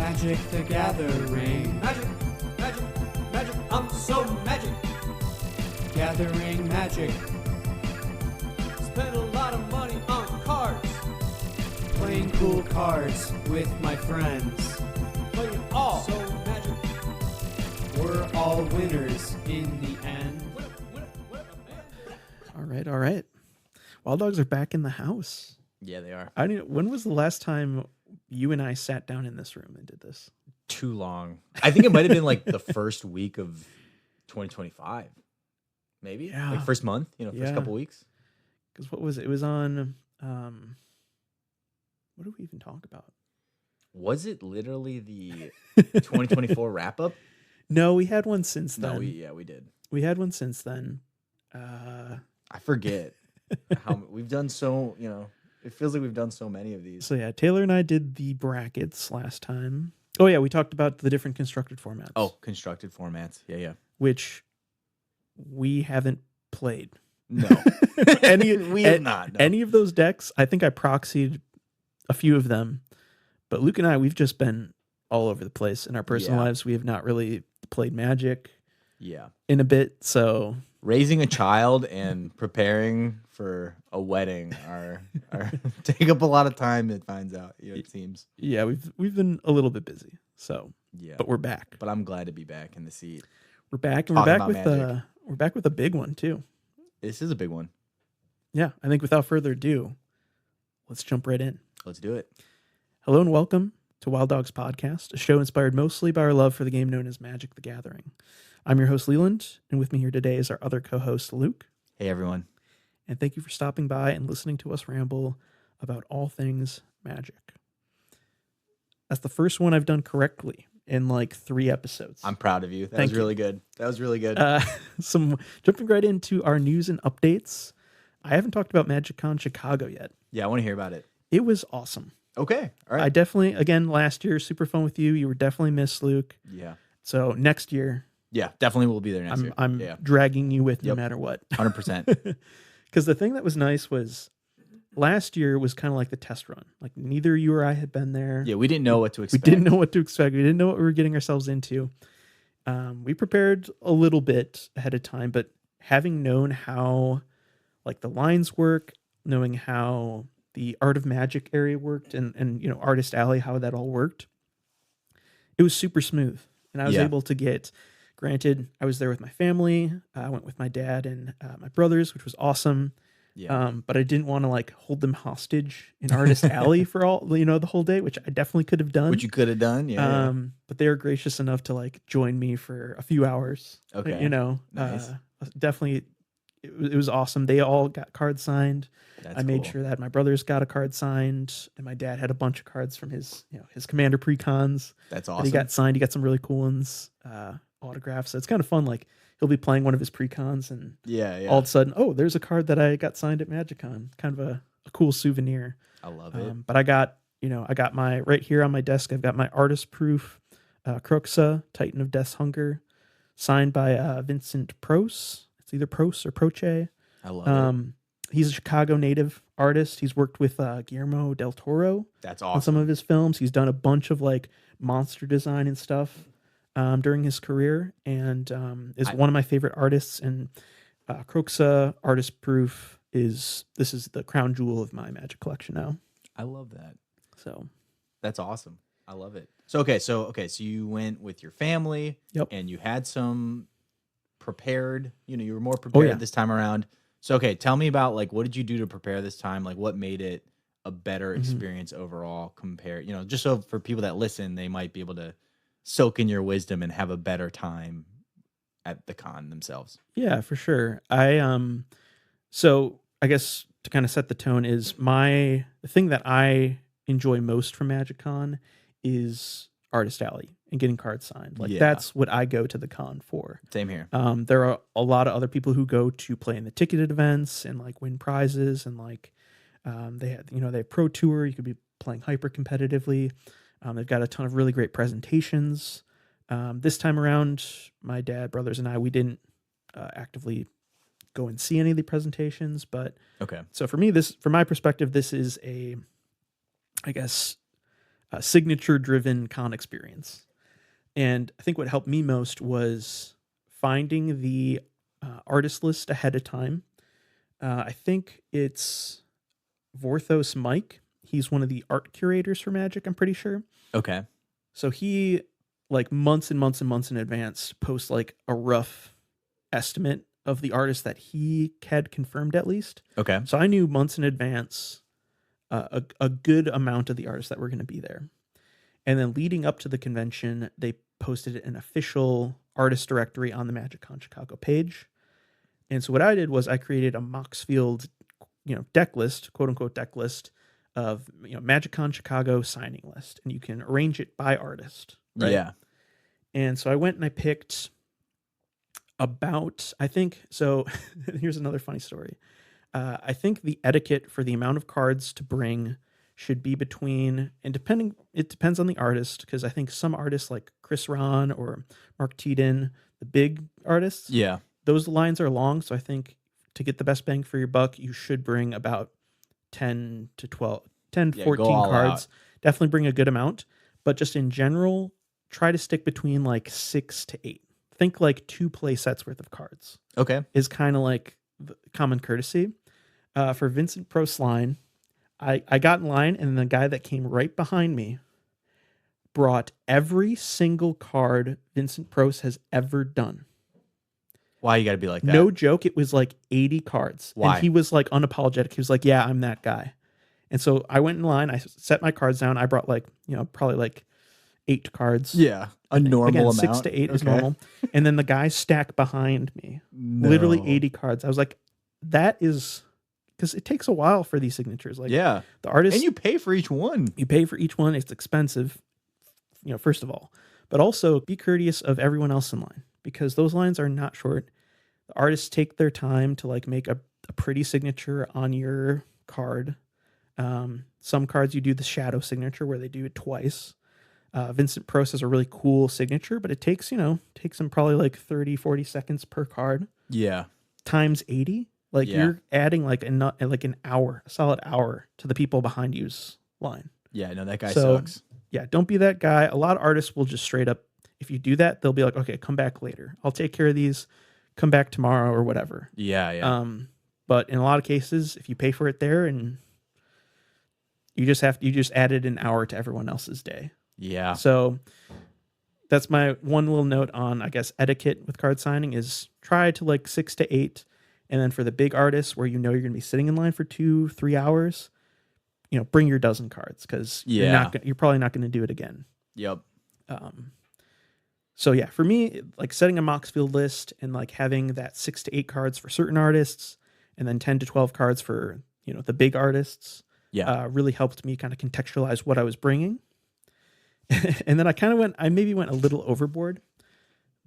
Magic the Gathering. Magic, magic, magic, I'm so magic. Gathering magic. Spend a lot of money on cards. Playing cool cards with my friends. Play it all so magic. We're all winners in the end. All right. Wild Dogs are back in the house. Yeah, they are. When was the last time you and I sat down in this room and did this? Too long. I think it might have been like the first week of 2025. Maybe? Yeah. Like first month, first couple weeks. Because what was it? It was on, what did we even talk about? Was it literally the 2024 wrap up? No, we had one since then. No, we did. We had one since then. I forget how we've done it feels like we've done so many of these. So yeah, Taylor and I did the brackets last time. Oh yeah, we talked about the different constructed formats. Oh, constructed formats. Yeah. Which we haven't played. No. We have not. No. Any of those decks, I think I proxied a few of them. But Luke and I, we've just been all over the place in our personal lives. We have not really played Magic in a bit. So raising a child and preparing for a wedding are take up a lot of time, it finds out, it seems. Yeah, we've been a little bit busy. So but we're back. But I'm glad to be back in the seat. We're back, and we're back with a big one too. This is a big one. Yeah, I think without further ado, let's jump right in. Let's do it. Hello and welcome to Wild Dogs Podcast, a show inspired mostly by our love for the game known as Magic the Gathering. I'm your host, Leland, and with me here today is our other co-host, Luke. Hey, everyone. And thank you for stopping by and listening to us ramble about all things Magic. That's the first one I've done correctly in like 3 episodes. I'm proud of you. That was really good. Some jumping right into our news and updates. I haven't talked about MagicCon Chicago yet. Yeah, I want to hear about it. It was awesome. Okay. All right. I definitely, again, last year, super fun with you. You were definitely missed, Luke. Yeah. So next year. Yeah, definitely will be there next year. I'm dragging you with no matter what. 100%. Because the thing that was nice was last year was kind of like the test run. Like neither you or I had been there. Yeah, we didn't know what to expect. We didn't know what to expect. We didn't know what we were getting ourselves into. We prepared a little bit ahead of time, but having known how like the lines work, knowing how the Art of Magic area worked and Artist Alley, how that all worked, it was super smooth. And I was able to get, granted, I was there with my family. I went with my dad and my brothers, which was awesome. Yeah. But I didn't want to like hold them hostage in Artist Alley for all, the whole day, which I definitely could have done. Which you could have done. Yeah. But they were gracious enough to like join me for a few hours. Okay. Nice. Definitely. It was awesome. They all got cards signed. I made sure that my brothers got a card signed, and my dad had a bunch of cards from his Commander pre-cons. That's awesome. That he got signed. He got some really cool ones, autographed. So it's kind of fun. Like he'll be playing one of his pre-cons, and all of a sudden, oh, there's a card that I got signed at MagicCon. Kind of a cool souvenir. I love it. But I got my right here on my desk. I've got my artist proof, Croxa, Titan of Death's Hunger, signed by Vincent Proce. It's either Proce or Proce. I love it. He's a Chicago native artist. He's worked with Guillermo del Toro. That's awesome. On some of his films. He's done a bunch of like monster design and stuff during his career, and is one of my favorite artists. And Croxa Artist Proof is the crown jewel of my Magic collection now. I love that. So that's awesome. I love it. So you went with your family. Yep. And you had some prepared. You were more prepared this time around. So, okay, tell me about, like, what did you do to prepare this time? Like, what made it a better experience overall compared, just so for people that listen, they might be able to soak in your wisdom and have a better time at the con themselves. Yeah, for sure. So I guess to kind of set the tone is the thing that I enjoy most from MagicCon is Artist Alley and getting cards signed. Like that's what I go to the con for. Same here. There are a lot of other people who go to play in the ticketed events and like win prizes and like they have Pro Tour. You could be playing hyper competitively. They've got a ton of really great presentations. This time around, my dad, brothers, and I, we didn't actively go and see any of the presentations, but okay. So for me, from my perspective, this is signature-driven con experience. And I think what helped me most was finding the artist list ahead of time. I think it's Vorthos Mike. He's one of the art curators for Magic, I'm pretty sure. Okay. So he, like, months and months and months in advance, posts like a rough estimate of the artist that he had confirmed at least. Okay. So I knew months in advance a good amount of the artists that were going to be there. And then leading up to the convention, they posted an official artist directory on the MagicCon Chicago page. And so what I did was I created a Moxfield, deck list, quote unquote deck list of, MagicCon Chicago signing list. And you can arrange it by artist. Right? Yeah. And so I went and I picked so here's another funny story. I think the etiquette for the amount of cards to bring should be between, and it depends on the artist, because I think some artists like Chris Ron or Mark Teeden, the big artists, Yeah. those lines are long. So I think to get the best bang for your buck, you should bring about 10 to 14 cards. out. Definitely bring a good amount. But just in general, try to stick between like 6 to 8. Think like 2 play sets worth of cards. Okay. Is kind of like the common courtesy. For Vincent Prost's line, I got in line, and the guy that came right behind me brought every single card Vincent Prost has ever done. Why you got to be like that? No joke. It was like 80 cards. Why? And he was like unapologetic. He was like, yeah, I'm that guy. And so I went in line. I set my cards down. I brought probably like 8 cards. Yeah. A normal Again, amount. 6 to 8 is normal. And then the guy stacked behind me. No. Literally 80 cards. I was like, that is... Because it takes a while for these signatures. Like, yeah. The artist... And you pay for each one. You pay for each one. It's expensive, first of all. But also, be courteous of everyone else in line. Because those lines are not short. The artists take their time to like make a pretty signature on your card. Some cards you do the shadow signature where they do it twice. Vincent Prost has a really cool signature, but it takes him probably like 30, 40 seconds per card. Yeah. Times 80. Like you're adding like an hour, a solid hour to the people behind you's line. Yeah, no, that guy sucks. Yeah, don't be that guy. A lot of artists will just straight up, if you do that, they'll be like, okay, come back later. I'll take care of these. Come back tomorrow or whatever. Yeah. But in a lot of cases, if you pay for it there, and you just added an hour to everyone else's day. Yeah. So that's my one little note on, I guess, etiquette with card signing is try to like 6 to 8. And then for the big artists where you're going to be sitting in line for 2-3 hours, bring your dozen cards, because you're probably not going to do it again. Yep. So yeah, for me, like setting a Moxfield list and like having that 6 to 8 cards for certain artists, and then 10 to 12 cards for the big artists, really helped me kind of contextualize what I was bringing. And then I maybe went a little overboard.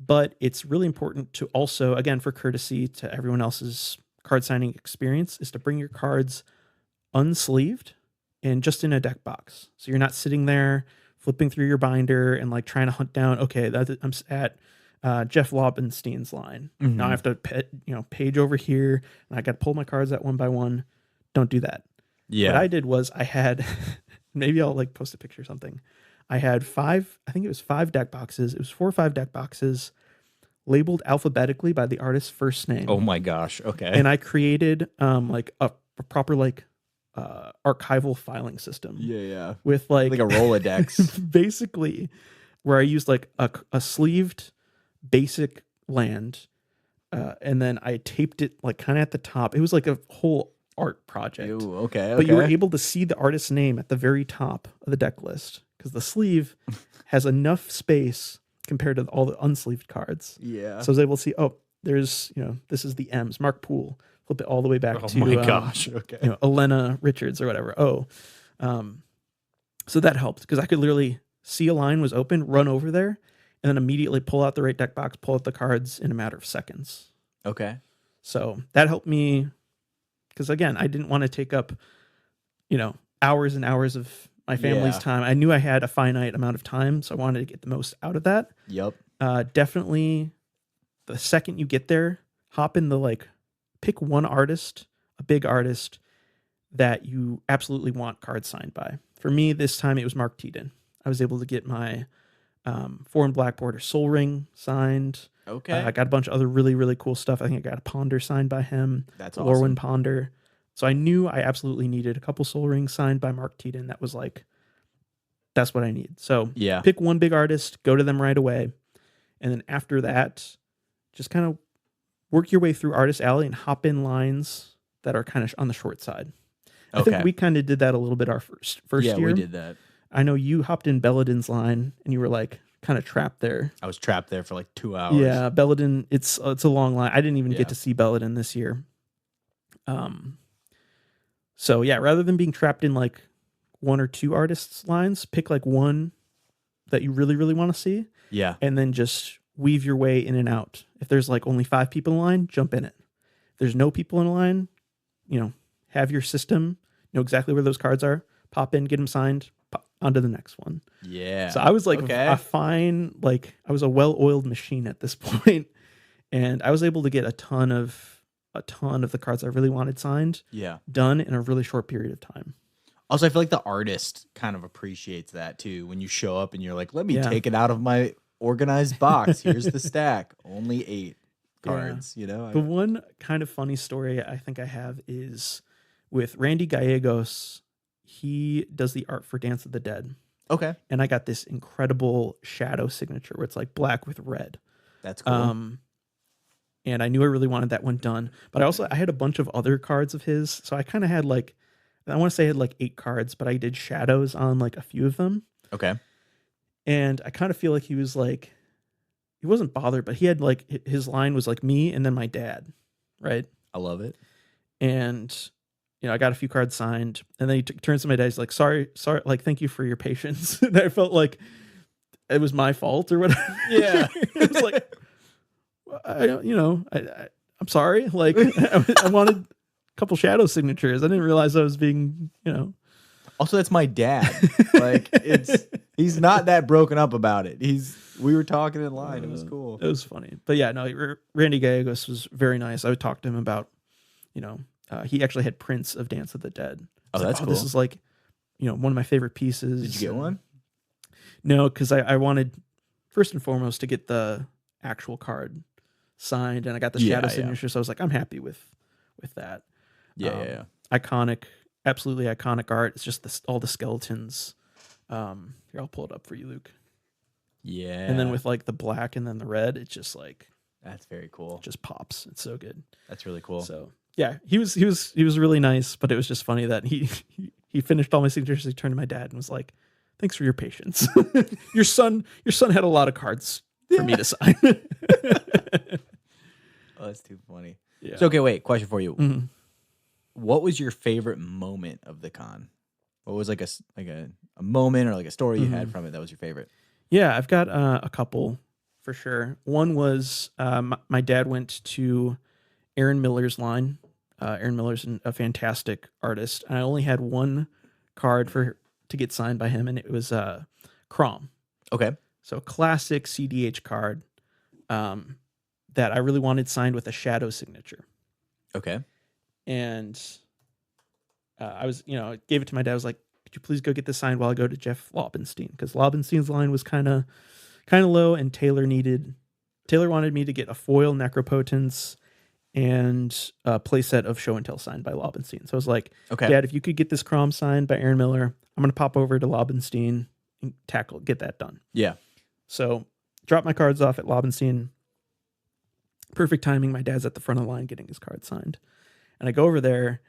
But it's really important to also, again, for courtesy to everyone else's card signing experience, is to bring your cards unsleeved and just in a deck box. So you're not sitting there flipping through your binder and like trying to hunt down, okay, I'm at Jeff Lobenstein's line. Mm-hmm. Now I have to page over here, and I got to pull my cards out one by one. Don't do that. Yeah. What I did was I had, maybe I'll like post a picture or something. I had 5 deck boxes. It was 4 or 5 deck boxes labeled alphabetically by the artist's first name. Oh my gosh. Okay. And I created like a proper like archival filing system. Yeah. With like a Rolodex. Basically, where I used like a sleeved basic land, and then I taped it like kind of at the top. It was like a whole art project. Ew, okay. But you were able to see the artist's name at the very top of the deck list, because the sleeve has enough space compared to all the unsleeved cards. Yeah. So I was able to see, there's, this is the M's, Mark Poole. Flip it all the way back to my gosh. Okay. Elena Richards or whatever. So that helped, because I could literally see a line was open, run over there, and then immediately pull out the right deck box, pull out the cards in a matter of seconds. Okay. So that helped me, because again, I didn't want to take up, hours and hours of my family's time. I knew I had a finite amount of time, so I wanted to get the most out of that. Yep. Definitely, the second you get there, hop in pick one artist, a big artist that you absolutely want cards signed by. For me, this time it was Mark Teaton. I was able to get my 4 and black border Soul Ring signed. Okay. I got a bunch of other really, really cool stuff. I think I got a Ponder signed by him. That's the awesome. Lorwyn Ponder. So I knew I absolutely needed a couple Soul Rings signed by Mark Teaton. That was like, that's what I need. So yeah, pick one big artist, go to them right away. And then after that, just kind of work your way through Artist Alley and hop in lines that are kind of on the short side. I think we kind of did that a little bit our first year. Yeah, we did that. I know you hopped in Belladin's line and you were like kind of trapped there. I was trapped there for like 2 hours. Yeah, Belladin, it's a long line. I didn't even get to see Belladin this year. So yeah, rather than being trapped in like 1 or 2 artists' lines, pick like one that you really, really want to see. Yeah. And then just weave your way in and out. If there's like only 5 people in line, jump in it. If there's no people in line, have your system, know exactly where those cards are, pop in, get them signed, pop onto the next one. Yeah. So I was like I was a well-oiled machine at this point, and I was able to get a ton of the cards I really wanted signed done in a really short period of time. Also, I feel like the artist kind of appreciates that too. When you show up and you're like, let me take it out of my organized box. Here's the stack. Only 8 cards, The one kind of funny story I think I have is with Randy Gallegos. He does the art for Dance of the Dead. Okay. And I got this incredible shadow signature where it's like black with red. That's cool. And I knew I really wanted that one done. But I had a bunch of other cards of his. So I kind of had like, I want to say I had like 8 cards, but I did shadows on like a few of them. Okay. And I kind of feel like he was like, he wasn't bothered, but he had like, his line was like me and then my dad. Right. I love it. And I got a few cards signed, and then he turns to my dad. He's like, sorry, like, thank you for your patience. And I felt like it was my fault or whatever. Yeah. It was like, I'm sorry. Like, I wanted a couple shadow signatures. I didn't realize I was being, Also, that's my dad. Like, he's not that broken up about it. We were talking in line. It was cool. It was funny. But yeah, no, Randy Gallegos was very nice. I would talk to him about, he actually had prints of Dance of the Dead. Oh, that's cool. This is like, one of my favorite pieces. Did you get one? No, because I wanted, first and foremost, to get the actual card signed, and I got the shadow signature, so I was like, I'm happy with that. Yeah. Iconic, absolutely iconic art. It's just all the skeletons. Here, I'll pull it up for you, Luke. Yeah. And then with like the black and then the red, it's just like, that's very cool. It just pops. It's so good. That's really cool. So yeah, he was really nice, but it was just funny that he finished all my signatures. He turned to my dad and was like, "Thanks for your patience. your son had a lot of cards for me to sign." Oh, that's too funny. Yeah. So okay, wait. Question for you. Mm-hmm. What was your favorite moment of the con? What was like a moment or like a story you had from it that was your favorite? Yeah, I've got a couple for sure. One was my dad went to Aaron Miller's line. Aaron Miller's a fantastic artist. And I only had one card to get signed by him, and it was Crom. Okay. So a classic CDH card that I really wanted signed with a shadow signature. Okay. And I gave it to my dad. I was like, could you please go get this signed while I go to Jeff Laubenstein? Because Laubenstein's line was kind of low, and Taylor wanted me to get a foil Necropotence and a playset of Show and Tell signed by Laubenstein. So I was like, okay, Dad, if you could get this Crom signed by Aaron Miller, I'm going to pop over to Laubenstein and get that done. Yeah. So drop my cards off at Laubenstein. Perfect timing. My dad's at the front of the line getting his card signed. And I go over there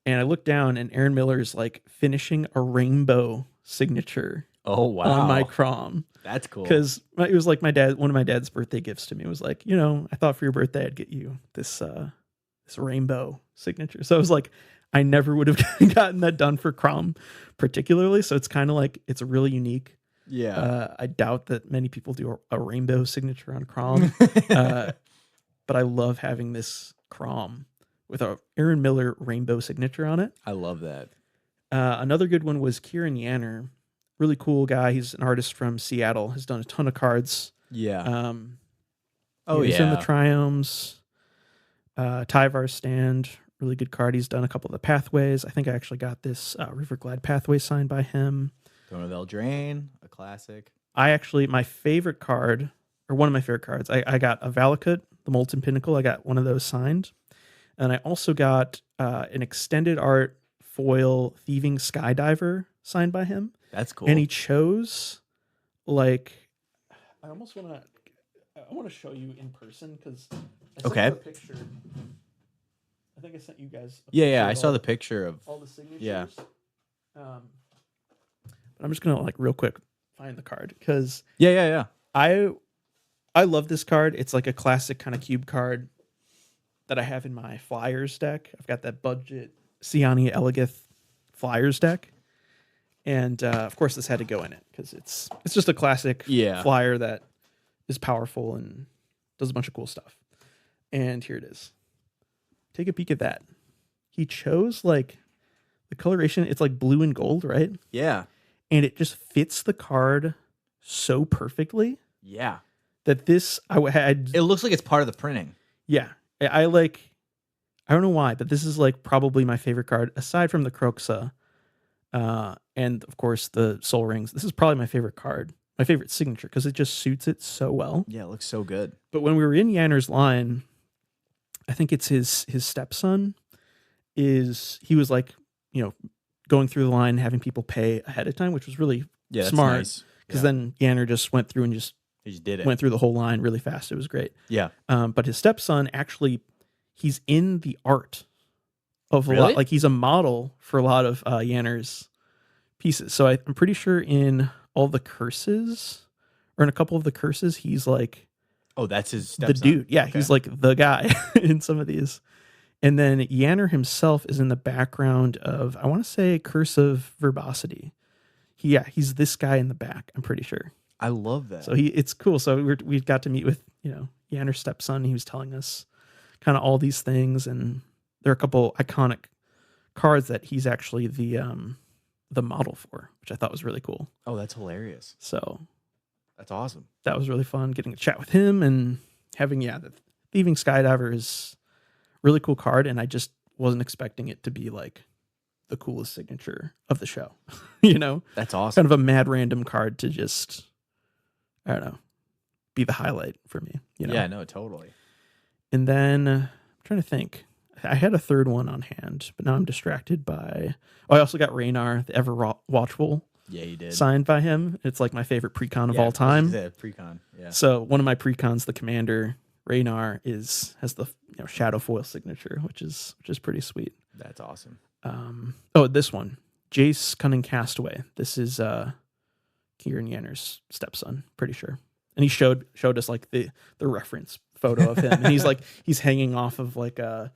and I look down, and Aaron Miller's like finishing a rainbow signature. Oh, wow. On my Crom. That's cool. Because it was like one of my dad's birthday gifts to me was like, I thought for your birthday I'd get you this rainbow signature. So I was like, I never would have gotten that done for Crom particularly. So it's kind of like, it's a really unique. Yeah. I doubt that many people do a rainbow signature on Crom. But I love having this Crom with a Aaron Miller rainbow signature on it. I love that. Another good one was Kieran Yanner. Really cool guy. He's an artist from Seattle. Has done a ton of cards. Yeah. He's in the Triomes, Tyvar Stand, really good card. He's done a couple of the pathways. I think I actually got this Riverglad pathway signed by him. Throne of Eldraine, a classic. My favorite card, or one of my favorite cards, I got a Valakut, the Molten Pinnacle. I got one of those signed. And I also got an extended art foil Thieving Skydiver signed by him. That's cool. And he chose, like, I want to show you in person because I sent you a picture. I think I sent you guys a picture. Yeah, I saw the picture of all the signatures. Yeah. But I'm just gonna like real quick find the card because yeah. I love this card. It's like a classic kind of cube card that I have in my Flyers deck. I've got that budget Siani Elegith Flyers deck. And of course this had to go in it because it's just a classic flyer that is powerful and does a bunch of cool stuff. And here it is. Take a peek at that. He chose like the coloration. It's like blue and gold, right? Yeah. And it just fits the card so perfectly. Yeah. That this it looks like it's part of the printing. Yeah. I don't know why, but this is like probably my favorite card aside from the Kroxa. And of course the Soul Rings. This is probably my favorite card, my favorite signature, because it just suits it so well. Yeah, it looks so good. But when we were in Yanner's line, I think it's his stepson he was like, going through the line, having people pay ahead of time, which was really smart. Because then Yanner just went through and he just did it. Went through the whole line really fast. It was great. Yeah. But his stepson actually, he's in the art of a lot. Like he's a model for a lot of Yanner's pieces. So I'm pretty sure in all the curses, or in a couple of the curses, he's like, oh, that's his stepson. The dude. Yeah, okay. He's like the guy in some of these. And then Yanner himself is in the background of, I want to say, Curse of Verbosity. He's this guy in the back, I'm pretty sure. I love that. So it's cool. So we got to meet with, Yanner's stepson. He was telling us kind of all these things, and there are a couple iconic cards that he's actually the model for, which I thought was really cool. Oh, that's hilarious. So that's awesome. That was really fun getting to chat with him and having, the Thieving Skydiver is a really cool card. And I just wasn't expecting it to be like the coolest signature of the show, That's awesome. Kind of a mad random card to just, I don't know, be the highlight for me, Yeah, no, totally. And then I'm trying to think. I had a third one on hand, but now I'm distracted by... I also got Raynar, the Ever Watchful. Yeah, you did. Signed by him. It's like my favorite precon of all time. Precon, yeah. So one of my precons, the Commander, Raynar, has the shadow foil signature, which is pretty sweet. That's awesome. This one. Jace Cunning Castaway. This is Kieran Yanner's stepson, pretty sure. And he showed us like the reference photo of him. And he's hanging off of like a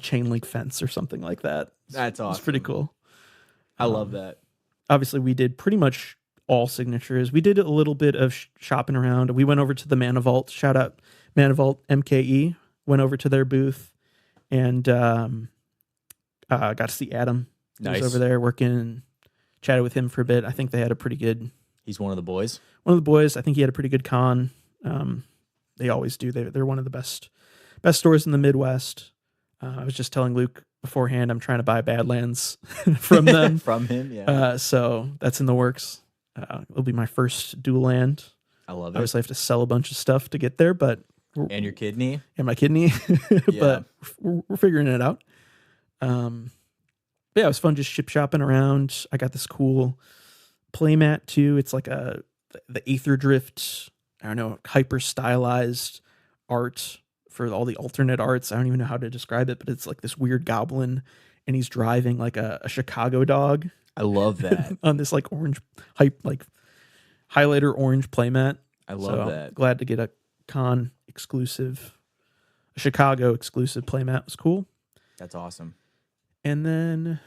chain link fence or something like that. That's awesome. It's pretty cool. I love that. Obviously, we did pretty much all signatures. We did a little bit of shopping around. We went over to the Mana Vault. Shout out Mana Vault MKE. Went over to their booth and got to see Adam. Nice. He was over there working. Chatted with him for a bit. I think they had a pretty good... He's one of the boys? One of the boys. I think he had a pretty good con. They always do. They're one of the best stores in the Midwest. I was just telling Luke beforehand, I'm trying to buy Badlands from them. From him, yeah. So that's in the works. It'll be my first dual land. I love it. Obviously, I have to sell a bunch of stuff to get there, but... And your kidney. And my kidney. But we're figuring it out. But yeah, it was fun just shopping around. I got this cool playmat too. It's like the Aether Drift, I don't know, hyper stylized art for all the alternate arts. I don't even know how to describe it, but it's like this weird goblin and he's driving like a Chicago dog. I love that. On this like orange highlighter orange playmat. I love that. Glad to get a con exclusive, a Chicago exclusive playmat. It was cool. That's awesome. And then,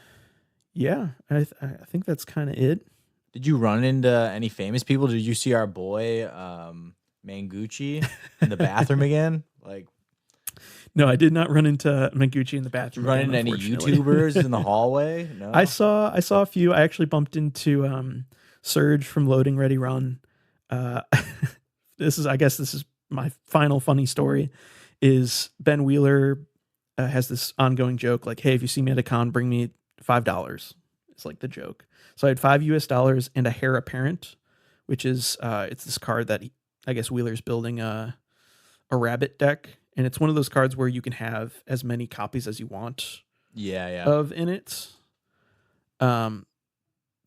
I think that's kind of it. Did you run into any famous people? Did you see our boy Mangucci in the bathroom again? No, I did not run into Mangucci in the bathroom. Run into any YouTubers in the hallway? No. I saw a few. I actually bumped into Surge from Loading Ready Run. This is my final funny story. Is Ben Wheeler has this ongoing joke like, hey, if you see me at a con, bring me $5. It's like the joke. So I had $5 and a Heir Apparent, which is it's this card that I guess Wheeler's building a rabbit deck, and it's one of those cards where you can have as many copies as you want. Of in it.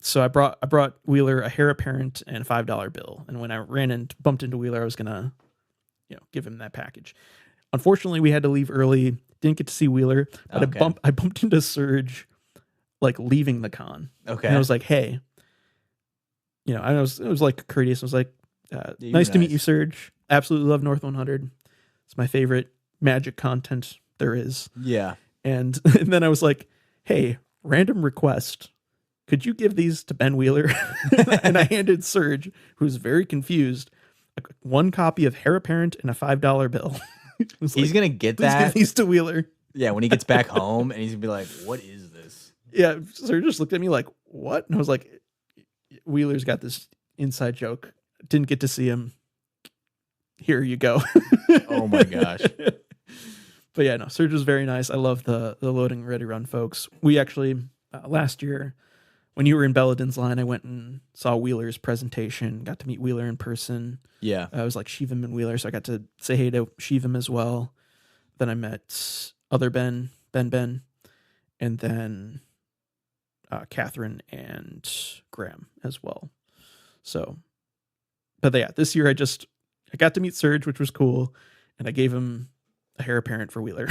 So I brought Wheeler a Heir Apparent and a $5 bill, and when I ran and bumped into Wheeler, I was gonna, give him that package. Unfortunately, we had to leave early. Didn't get to see Wheeler, but I bumped into Serge, like leaving the con. Okay, and I was like, hey, it was like courteous. I was like, nice to meet you, Serge. Absolutely love North 100. It's my favorite Magic content there is. Yeah, and then I was like, hey, random request. Could you give these to Ben Wheeler? And I handed Serge, who's very confused, one copy of Heir Apparent and a $5 bill. He's going to get that. Give these to Wheeler. Yeah, when he gets back home, and he's going to be like, what is this? Yeah, Serge just looked at me like, what? And I was like, Wheeler's got this inside joke. Didn't get to see him. Here you go. Oh my gosh. But yeah, no, Serge was very nice. I love the loading ready run folks. We actually, last year, when you were in Belladin's line, I went and saw Wheeler's presentation, got to meet Wheeler in person. Yeah. I was like Shivam and Wheeler, so I got to say hey to Shivam as well. Then I met other Ben, and then Catherine and Graham as well. So, but yeah, this year I got to meet Serge, which was cool, and I gave him a Heir Apparent for Wheeler.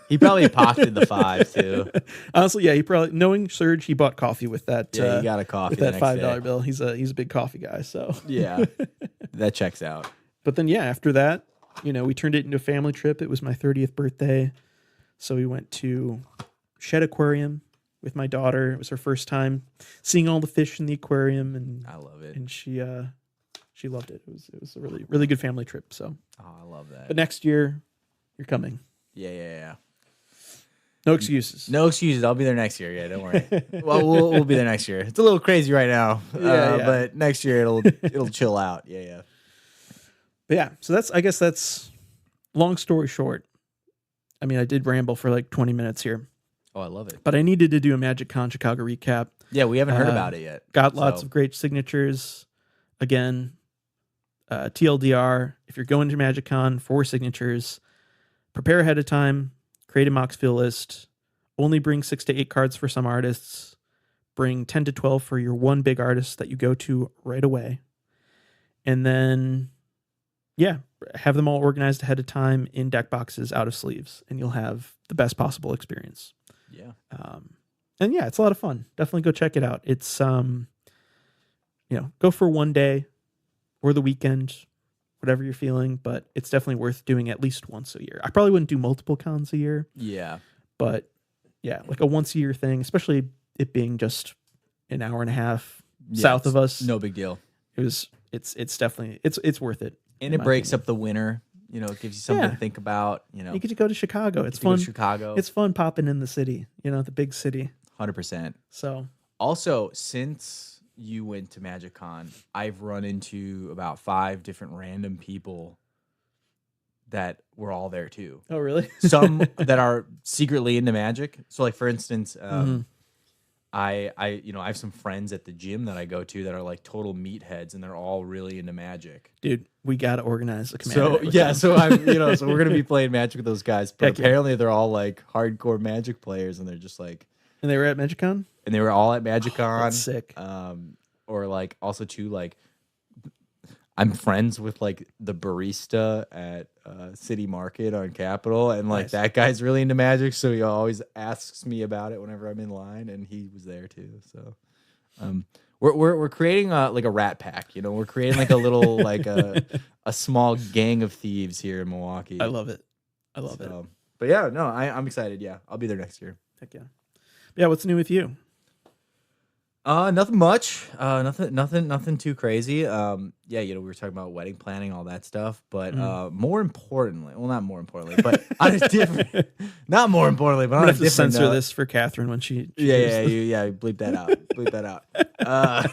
He probably pocketed the 5 too. Honestly, yeah, he probably, knowing Serge, he bought coffee with that. Yeah, he got a coffee with that $5 bill. He's a big coffee guy, so yeah, that checks out. But then yeah, after that, we turned it into a family trip. It was my 30th birthday, so we went to Shed Aquarium with my daughter. It was her first time seeing all the fish in the aquarium, and I love it. And she loved it. It was a really, really good family trip. So I love that. But next year, you're coming. Yeah. No excuses. No excuses. I'll be there next year. Yeah, don't worry. Well, we'll be there next year. It's a little crazy right now, but next year it'll chill out. Yeah. But yeah, so that's long story short. I mean, I did ramble for like 20 minutes here. Oh, I love it. But I needed to do a Magic Con Chicago recap. Yeah, we haven't heard about it yet. Got lots of great signatures. Again, TLDR, if you're going to Magic Con for signatures, prepare ahead of time, create a Mox fill list, only bring 6 to 8 cards for some artists, bring 10 to 12 for your one big artist that you go to right away. And then, have them all organized ahead of time in deck boxes, out of sleeves, and you'll have the best possible experience. Yeah. And it's a lot of fun. Definitely go check it out. It's, go for one day or the weekend, whatever you're feeling, but it's definitely worth doing at least once a year. I probably wouldn't do multiple cons a year. Yeah. But like a once a year thing, especially it being just an hour and a half south of us. No big deal. It's definitely, it's worth it. And it breaks up the winter. It gives you something to think about. You get to go to Chicago. It's fun. Chicago. It's fun popping in the city, the big city. 100%. So also, since you went to Magic Con, I've run into about 5 different random people that were all there too. Oh, really? Some that are secretly into Magic. So, like for instance, I have some friends at the gym that I go to that are like total meatheads, and they're all really into Magic. Dude, we gotta organize a commander. So I'm so we're gonna be playing Magic with those guys. But apparently they're all like hardcore Magic players, and they're just like. And they were at MagicCon? And they were all at MagicCon. That's sick. Or like also too like I'm friends with like the barista at City Market on Capitol, and like that guy's really into Magic, so he always asks me about it whenever I'm in line, and he was there too. So we're creating like a rat pack, we're creating like a little like a small gang of thieves here in Milwaukee. I love it. It. But yeah, no, I'm excited. Yeah, I'll be there next year. Heck yeah. Yeah, what's new with you? Nothing much. Nothing too crazy. We were talking about wedding planning, all that stuff. But more importantly, well, not more importantly, but on a different, not more importantly, but on a different censor this for Catherine when she bleep that out. Bleep that out. But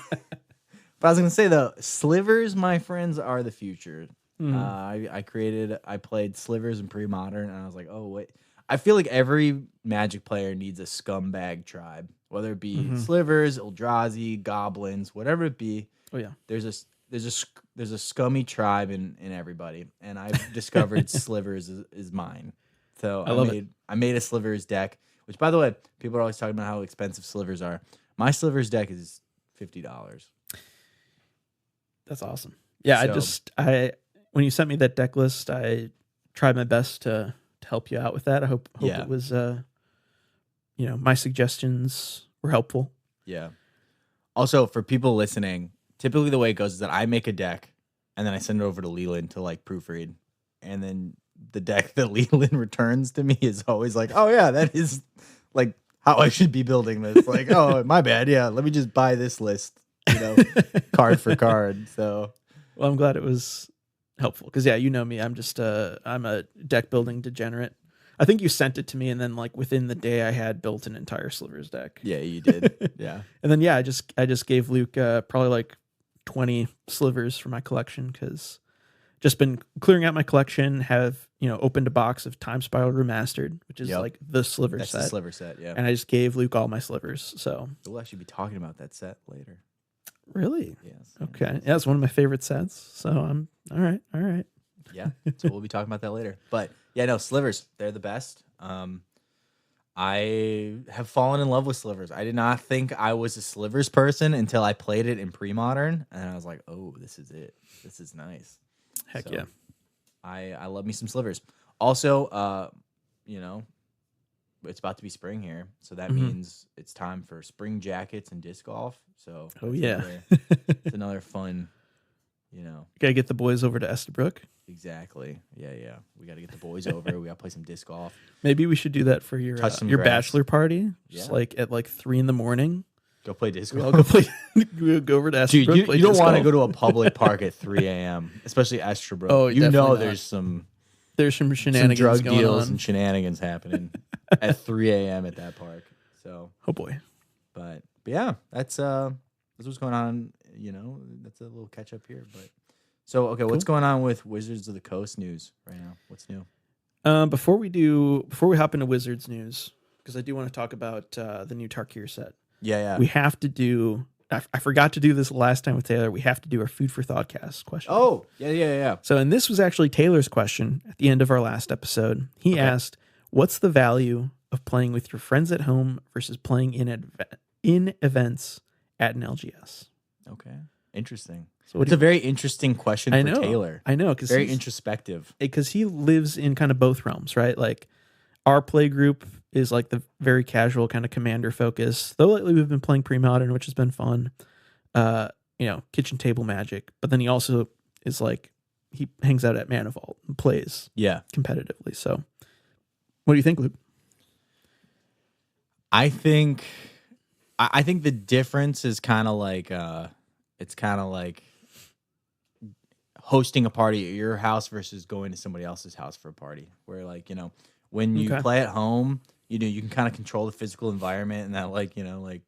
I was gonna say though, slivers, my friends, are the future. I played slivers in pre-modern, and I was like, oh wait. I feel like every Magic player needs a scumbag tribe, whether it be Slivers, Eldrazi, Goblins, whatever it be. Oh yeah. There's a scummy tribe in everybody, and I've discovered Slivers is mine. So I made a Slivers deck, which, by the way, people are always talking about how expensive Slivers are. My Slivers deck is $50. That's awesome. Yeah, I when you sent me that deck list, I tried my best to help you out with that. I hope it was my suggestions were helpful. Yeah. Also, for people listening, typically the way it goes is that I make a deck and then I send it over to Leland to like proofread, and then the deck that Leland returns to me is always like, oh yeah, that is like how I should be building this. Like, oh, my bad. Yeah, let me just buy this list, card for card. So, well, I'm glad it was helpful because you know me, I'm just I'm a deck building degenerate. I think you sent it to me, and then like within the day, I had built an entire Slivers deck. Yeah, you did. Yeah, and then I just gave Luke probably like 20 Slivers for my collection because just been clearing out my collection. Have opened a box of Time Spiral Remastered, which is like the Sliver set. That's the Sliver set, yeah. And I just gave Luke all my Slivers. So we'll actually be talking about that set later. Really? Yes. Okay. Yeah, it's one of my favorite sets. So I'm all right. All right. Yeah. So we'll be talking about that later. But yeah, no, Slivers, they're the best. I have fallen in love with Slivers. I did not think I was a Slivers person until I played it in pre-modern, and I was like, oh, this is it. This is nice. Heck yeah. I love me some Slivers. Also, it's about to be spring here, so that means it's time for spring jackets and disc golf. So it's another fun, Gotta get the boys over to Estabrook. Exactly. Yeah. We got to get the boys over. We got to play some disc golf. Maybe we should do that for your bachelor party. Just like at like 3 a.m. Go play disc golf. I'll go play. We'll go over to Estabrook. Dude, you don't want to go to a public park at 3 a.m., especially Estabrook. Oh, there's some shenanigans, drug going deals on. and shenanigans happening at 3 a.m. at that park. So, oh boy. But yeah, that's what's going on. That's a little catch up here. But so okay, what's going on with Wizards of the Coast news right now? What's new? Before we hop into Wizards news, because I do want to talk about the new Tarkir set. Yeah. We have to do. I forgot to do this last time with Taylor. We have to do our Food for Thoughtcast question. Oh, yeah. So, and this was actually Taylor's question at the end of our last episode. He asked, "What's the value of playing with your friends at home versus playing in events at an LGS?" Okay, interesting. So it's a very interesting question for Taylor. I know, because very introspective. Because he lives in kind of both realms, right? Like our play group is like the very casual kind of commander focus. Though lately we've been playing pre-modern, which has been fun. Kitchen table Magic. But then he also is like he hangs out at Mana Vault and plays competitively. So what do you think, Luke? I think the difference is kind of like it's kind of like hosting a party at your house versus going to somebody else's house for a party. Where like, when you play at home, you can kind of control the physical environment, and that like, like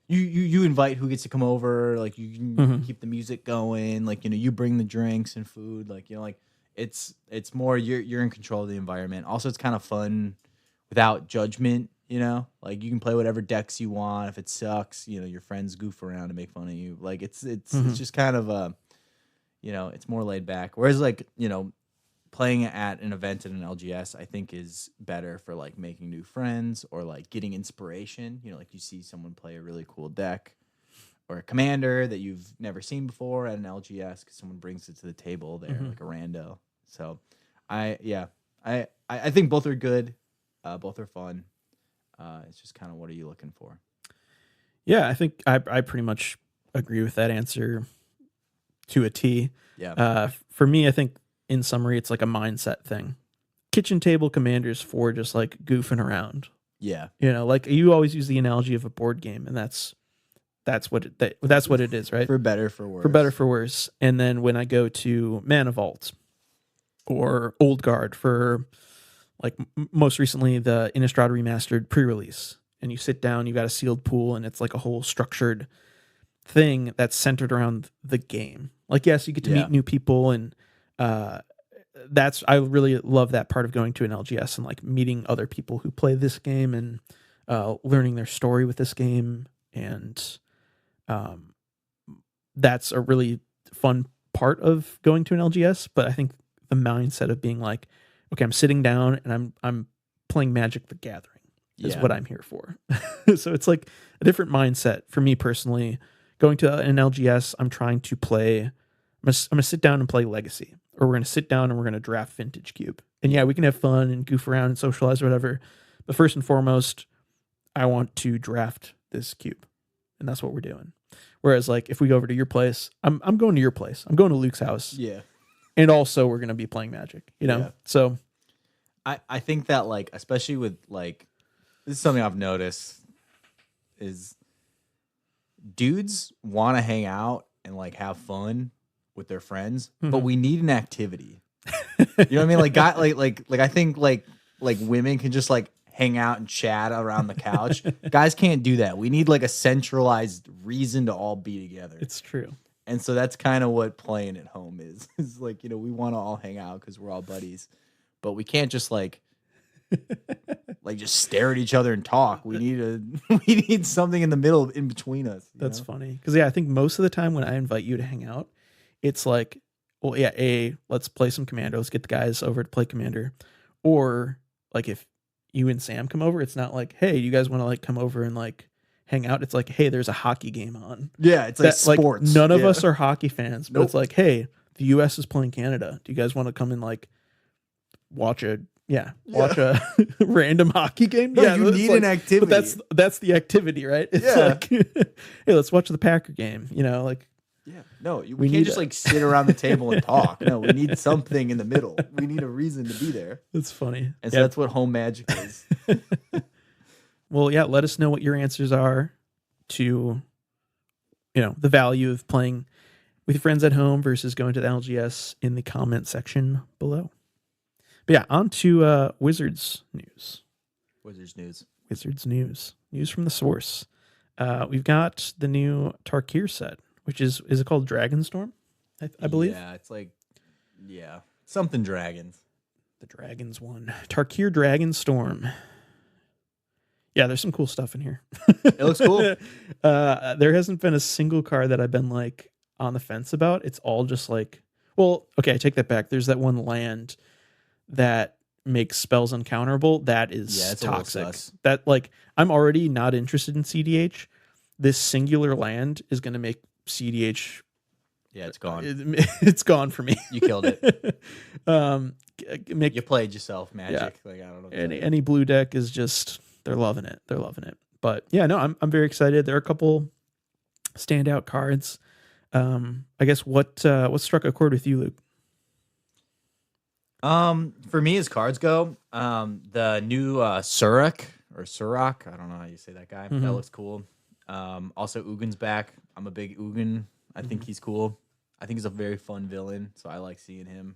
you invite who gets to come over, like you can keep the music going, like, you bring the drinks and food, like, like it's more you're in control of the environment. Also, it's kind of fun without judgment, like you can play whatever decks you want. If it sucks, your friends goof around and make fun of you. Like it's just kind of a, it's more laid back. Whereas like, playing at an event at an LGS, I think is better for like making new friends or like getting inspiration. Like you see someone play a really cool deck or a commander that you've never seen before at an LGS because someone brings it to the table there, like a rando. So I think both are good. Both are fun. It's just kind of, what are you looking for? Yeah, I think I pretty much agree with that answer to a T. Yeah. For me, I think in summary, it's like a mindset thing. Kitchen table commanders for just like goofing around. Yeah. Like you always use the analogy of a board game, and that's what it is, right? For better, for worse. For better, for worse. And then when I go to Mana Vault or Old Guard for like most recently the Innistrad Remastered pre-release, and you sit down, you got a sealed pool, and it's like a whole structured thing that's centered around the game. Like, yes, you get to meet new people and I really love that part of going to an LGS and like meeting other people who play this game and learning their story with this game. And that's a really fun part of going to an LGS. But I think the mindset of being like, okay, I'm sitting down and I'm playing Magic the Gathering is what I'm here for. So it's like a different mindset for me personally. Going to an LGS, I'm trying to play. I'm gonna sit down and play Legacy, or we're gonna sit down and we're gonna draft Vintage Cube. And yeah, we can have fun and goof around and socialize or whatever. But first and foremost, I want to draft this cube, and that's what we're doing. Whereas, like, if we go over to your place, I'm going to your place. I'm going to Luke's house. Yeah. And also, we're gonna be playing Magic. You know, Yeah. So I think that, like, especially with, like, this is something I've noticed is dudes want to hang out and like have fun with their friends, but we need an activity. You know what I mean? Like, I think like women can just like hang out and chat around the couch. Guys can't do that. We need like a centralized reason to all be together. it's true. And so that's kind of what playing at home is. It's like, you know, we want to all hang out because we're all buddies, but we can't just like just stare at each other and talk. We need something in the middle, in between us. That's funny because I think most of the time when I invite you to hang out, it's like, well, yeah, let's play some Commander. Let's get the guys over to play Commander, or like if you and Sam come over, it's not like, hey, you guys want to like come over and like hang out. It's like, hey, there's a hockey game on. Yeah, it's like sports. Like, none of us are hockey fans, but it's like, hey, the U.S. is playing Canada. Do you guys want to come and like watch a random hockey game? No, you need an activity. But that's the activity, right? It's like, hey, let's watch the Packer game. You know, like, yeah, no, we can't just like sit around the table and talk. No, we need something in the middle. We need a reason to be there. That's funny. And so that's what home Magic is. Well, yeah, let us know what your answers are to, you know, the value of playing with your friends at home versus going to the LGS in the comment section below. But yeah, on to Wizards news. Wizards news. News from the source. We've got the new Tarkir set, which is it called Dragonstorm? I believe. Yeah, it's like, something dragons. The dragons one. Tarkir Dragonstorm. Yeah, there's some cool stuff in here. It looks cool. There hasn't been a single card that I've been like on the fence about. It's all just like, well, okay, I take that back. There's that one land that makes spells uncounterable. That is toxic. That, like, I'm already not interested in CDH. This singular land is going to make CDH. Yeah, it's gone. It's gone for me. You killed it. You played yourself, Magic. Yeah. Like, I don't know. Any blue deck is just, they're loving it. But yeah, no, I'm very excited. There are a couple standout cards. I guess what struck a chord with you, Luke? For me, as cards go, the new Surak, I don't know how you say that guy. That looks cool. Also Ugin's back. I'm a big Ugin. I think he's cool. I think he's a very fun villain, so I like seeing him.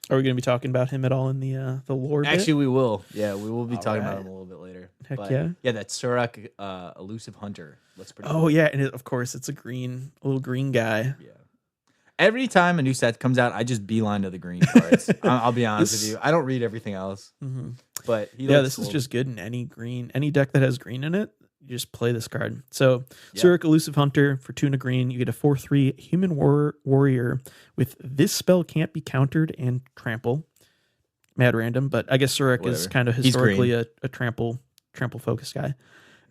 Are we going to be talking about him at all in the lore bit? Actually, we will. Yeah, we will be talking about him a little bit later. Heck but, yeah. Yeah, that Surak, Elusive Hunter. Looks pretty cool. Oh, yeah, and of course, it's a little green guy. Yeah. Every time a new set comes out, I just beeline to the green cards. I'll be honest with you. I don't read everything else. But this is just good in any deck that has green in it. You just play this card. So, Surak, Elusive Hunter for 2 and a green. You get a 4/3 human warrior with this spell can't be countered and trample. Mad random, but I guess Surak is kind of historically a trample focused guy.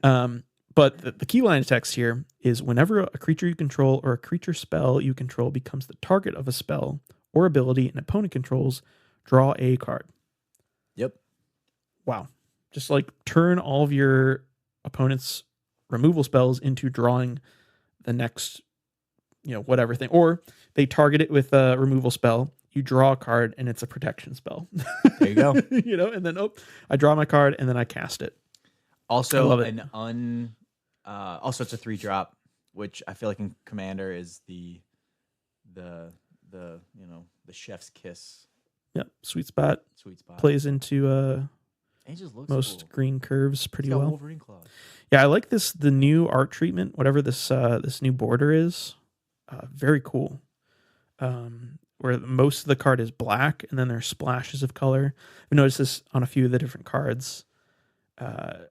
But the key line of text here is whenever a creature you control or a creature spell you control becomes the target of a spell or ability an opponent controls, draw a card. Yep. Wow. Just like turn all of your opponent's removal spells into drawing the next, whatever thing. Or they target it with a removal spell. You draw a card and it's a protection spell. There you go. And then, I draw my card and then I cast it. Also, also it's a 3-drop, which I feel like in Commander is the chef's kiss. Yep, sweet spot. Plays into it just looks most cool. green curves pretty well. Wolverine claws. Yeah, I like the new art treatment, whatever this new border is. Very cool. where most of the card is black, and then there's splashes of color. I've noticed this on a few of the different cards.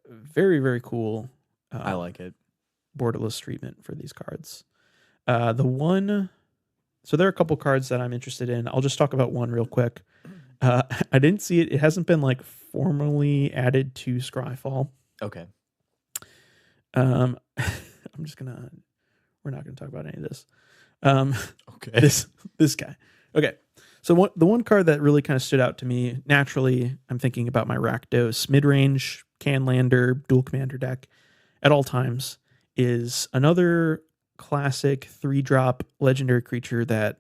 Very, very cool. I like it. Borderless treatment for these cards. So there are a couple cards that I'm interested in. I'll just talk about one real quick. I didn't see it. It hasn't been like formally added to Scryfall. Okay. We're not gonna talk about any of this. Okay. This guy. Okay. So the one card that really kind of stood out to me, naturally, I'm thinking about my Rakdos mid-range Canlander dual commander deck at all times, is another classic 3-drop legendary creature that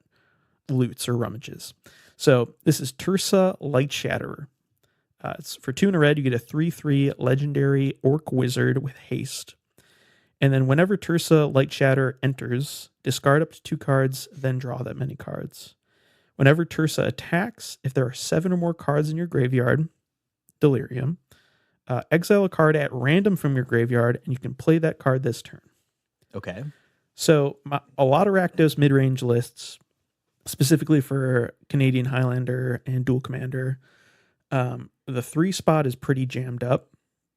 loots or rummages. So this is Tursa Light Shatterer. It's for 2 and a red. You get a 3/3 legendary orc wizard with haste. And then whenever Tursa Light Shatter enters, discard up to 2 cards, then draw that many cards. Whenever Tursa attacks, if there are 7 or more cards in your graveyard, Delirium, exile a card at random from your graveyard, and you can play that card this turn. Okay. So a lot of Rakdos mid-range lists, specifically for Canadian Highlander and Dual Commander, the 3 spot is pretty jammed up.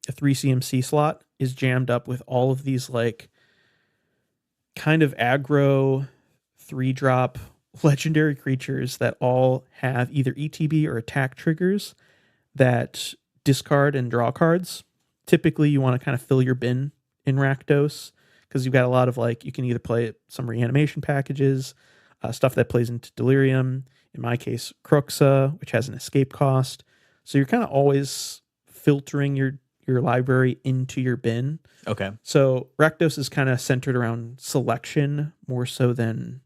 A 3 CMC slot is jammed up with all of these like kind of aggro 3-drop legendary creatures that all have either ETB or attack triggers that discard and draw cards. Typically, you want to kind of fill your bin in Rakdos because you've got a lot of like, you can either play some reanimation packages, stuff that plays into Delirium. In my case, Cruxa, which has an escape cost. So you're kind of always filtering your library into your bin. Okay. So Rakdos is kind of centered around selection more so than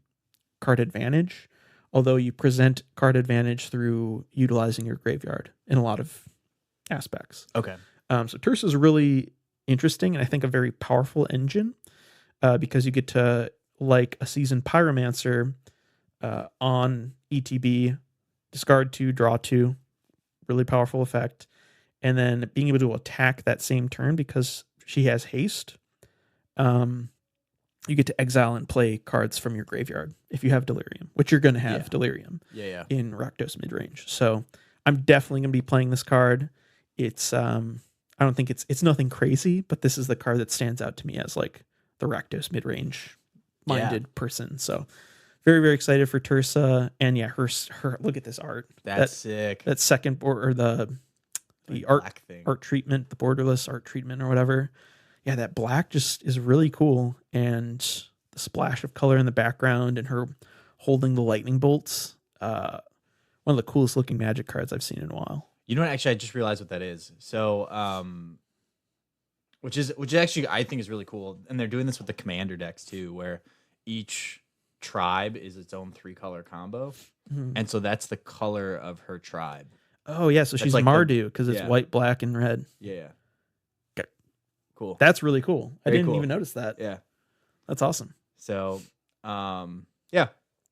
card advantage, although you present card advantage through utilizing your graveyard in a lot of aspects. Okay. So Tursa is really interesting and I think a very powerful engine because you get to, like a Seasoned Pyromancer on ETB, discard 2, draw 2, really powerful effect. And then being able to attack that same turn because she has haste, you get to exile and play cards from your graveyard if you have Delirium, which you're going to have Delirium in Rakdos midrange. So I'm definitely going to be playing this card. It's I don't think it's nothing crazy, but this is the card that stands out to me as like the Rakdos midrange minded person. So very, very excited for Tursa. And yeah, her look at this art. That's sick. That second board or the art treatment, the borderless art treatment or whatever. Yeah, that black just is really cool. And the splash of color in the background and her holding the lightning bolts. One of the coolest looking Magic cards I've seen in a while. You know what? Actually, I just realized what that is. So, which actually I think is really cool. And they're doing this with the commander decks too, where each tribe is its own 3-color combo. Mm-hmm. And so that's the color of her tribe. Oh, yeah. So she's like Mardu because it's white, black, and red. Yeah. Okay. Cool. That's really cool. Very I didn't cool. even notice that. Yeah. That's awesome. So, yeah.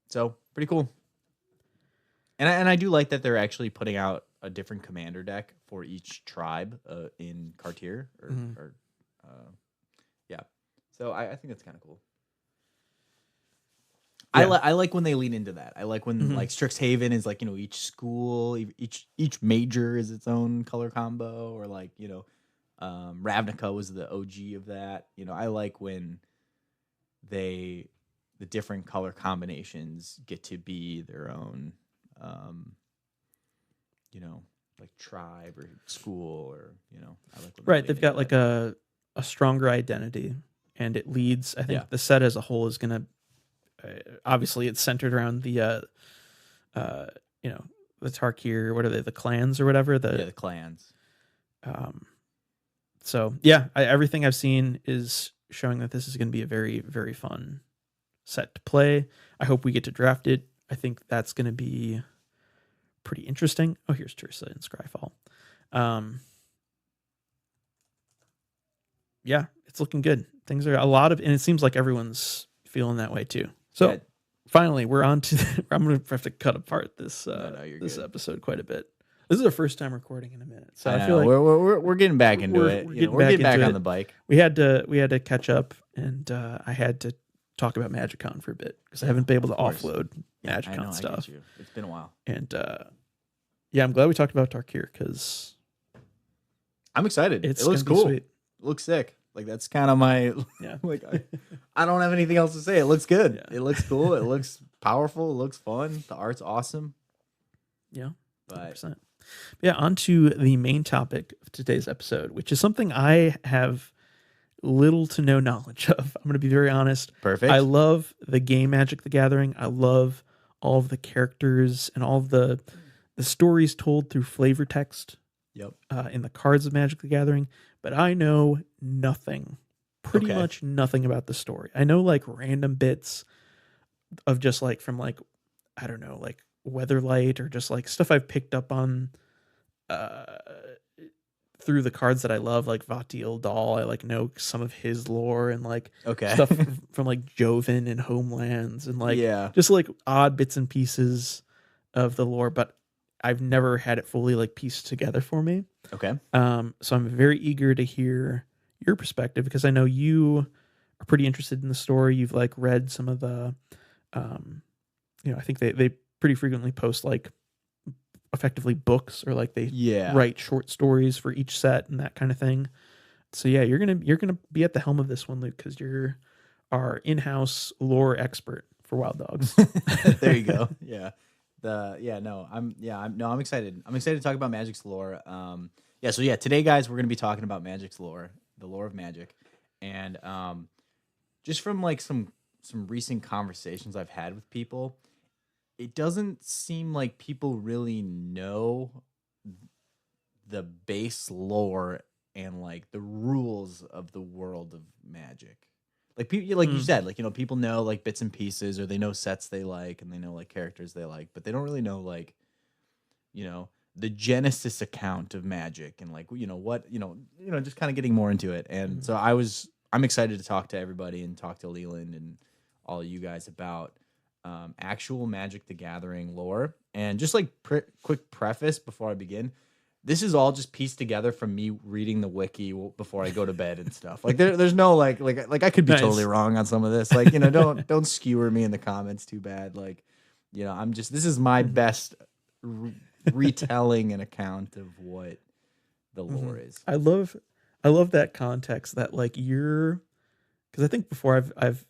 So, pretty cool. And I do like that they're actually putting out a different commander deck for each tribe in Tarkir. Yeah. So, I think that's kind of cool. Yeah. I like when they lean into that. I like when like Strixhaven is like, each school, each major is its own color combo, or like, Ravnica was the OG of that. I like when the different color combinations get to be their own, like tribe or school, or, I like when right. They've got like a stronger identity, and it leads, I think the set as a whole is going to, obviously it's centered around the Tarkir, what are they, the clans or whatever, the clans. So yeah, everything I've seen is showing that this is going to be a very, very fun set to play. I hope we get to draft it. I think that's going to be pretty interesting. Oh, here's Tursa in Scryfall. Yeah, it's looking good. Things are and it seems like everyone's feeling that way too. So finally, we're on to. I'm going to have to cut apart this this episode quite a bit. This is our first time recording in a minute, so I feel like we're getting back into it. We're getting back on the bike. We had to catch up, and I had to talk about MagicCon for a bit because I haven't been able to course. offload I know, MagicCon I stuff. get you. It's been a while. And yeah, I'm glad we talked about Tarkir because I'm excited. It looks cool. It looks sick. Like that's kind of my like I don't have anything else to say. It looks good. Yeah. It looks cool. It looks powerful. It looks fun. The art's awesome. Yeah, but 100%. Yeah, on to the main topic of today's episode, which is something I have little to no knowledge of. I'm going to be very honest. Perfect. I love the game Magic the Gathering. I love all of the characters and all of the stories told through flavor text. Yep. In the cards of Magic the Gathering, but I know nothing, pretty Okay. much nothing about the story. I know like random bits of just like from like, I don't know, like Weatherlight or just like stuff I've picked up on through the cards that I love, like Vatil Dal. I like know some of his lore and like Okay. stuff from like Joven and Homelands and like yeah. just like odd bits and pieces of the lore, but I've never had it fully like pieced together for me. Okay. So I'm very eager to hear your perspective because I know you are pretty interested in the story. You've like read some of the, I think they pretty frequently post like effectively books or like they write short stories for each set and that kind of thing. So yeah, you're gonna be at the helm of this one, Luke, because you're our in-house lore expert for Wild Dogs. There you go. Yeah. I'm excited. I'm excited to talk about Magic's lore. So today guys, we're going to be talking about Magic's lore, the lore of Magic. And just from like some recent conversations I've had with people, it doesn't seem like people really know the base lore and like the rules of the world of Magic. Like people, like you said, like, people know like bits and pieces, or they know sets they like, and they know like characters they like, but they don't really know like, the Genesis account of Magic and like, just kind of getting more into it. And so I'm excited to talk to everybody and talk to Leland and all of you guys about actual Magic the Gathering lore. And just like quick preface before I begin. This is all just pieced together from me reading the wiki before I go to bed and stuff. Like there's no like I could be totally wrong on some of this. Like, don't skewer me in the comments too bad. Like, this is my best retelling and account of what the lore is. I love that context that like because I think before I've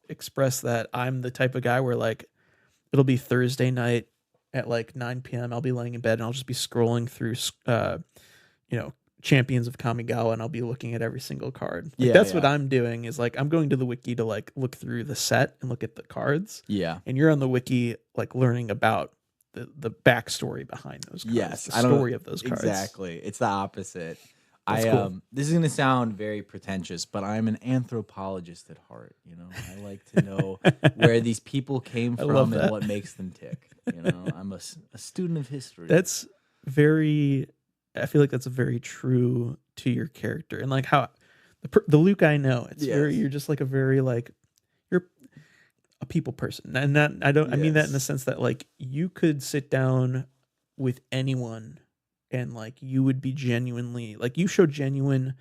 expressed that I'm the type of guy where like it'll be Thursday night at like 9 p.m. I'll be laying in bed and I'll just be scrolling through, Champions of Kamigawa, and I'll be looking at every single card. Like, that's what I'm doing is like, I'm going to the wiki to like look through the set and look at the cards. Yeah. And you're on the wiki, like learning about the backstory behind those cards. Yes. The story of those cards. Exactly. It's the opposite. That's cool. This is going to sound very pretentious, but I'm an anthropologist at heart. I like to know where these people came from and what makes them tick. I'm a student of history. I feel like that's very true to your character and like how the Luke I know. It's you're just like a very like you're a people person, and that I mean that in the sense that like you could sit down with anyone and like you would be genuinely like you show genuine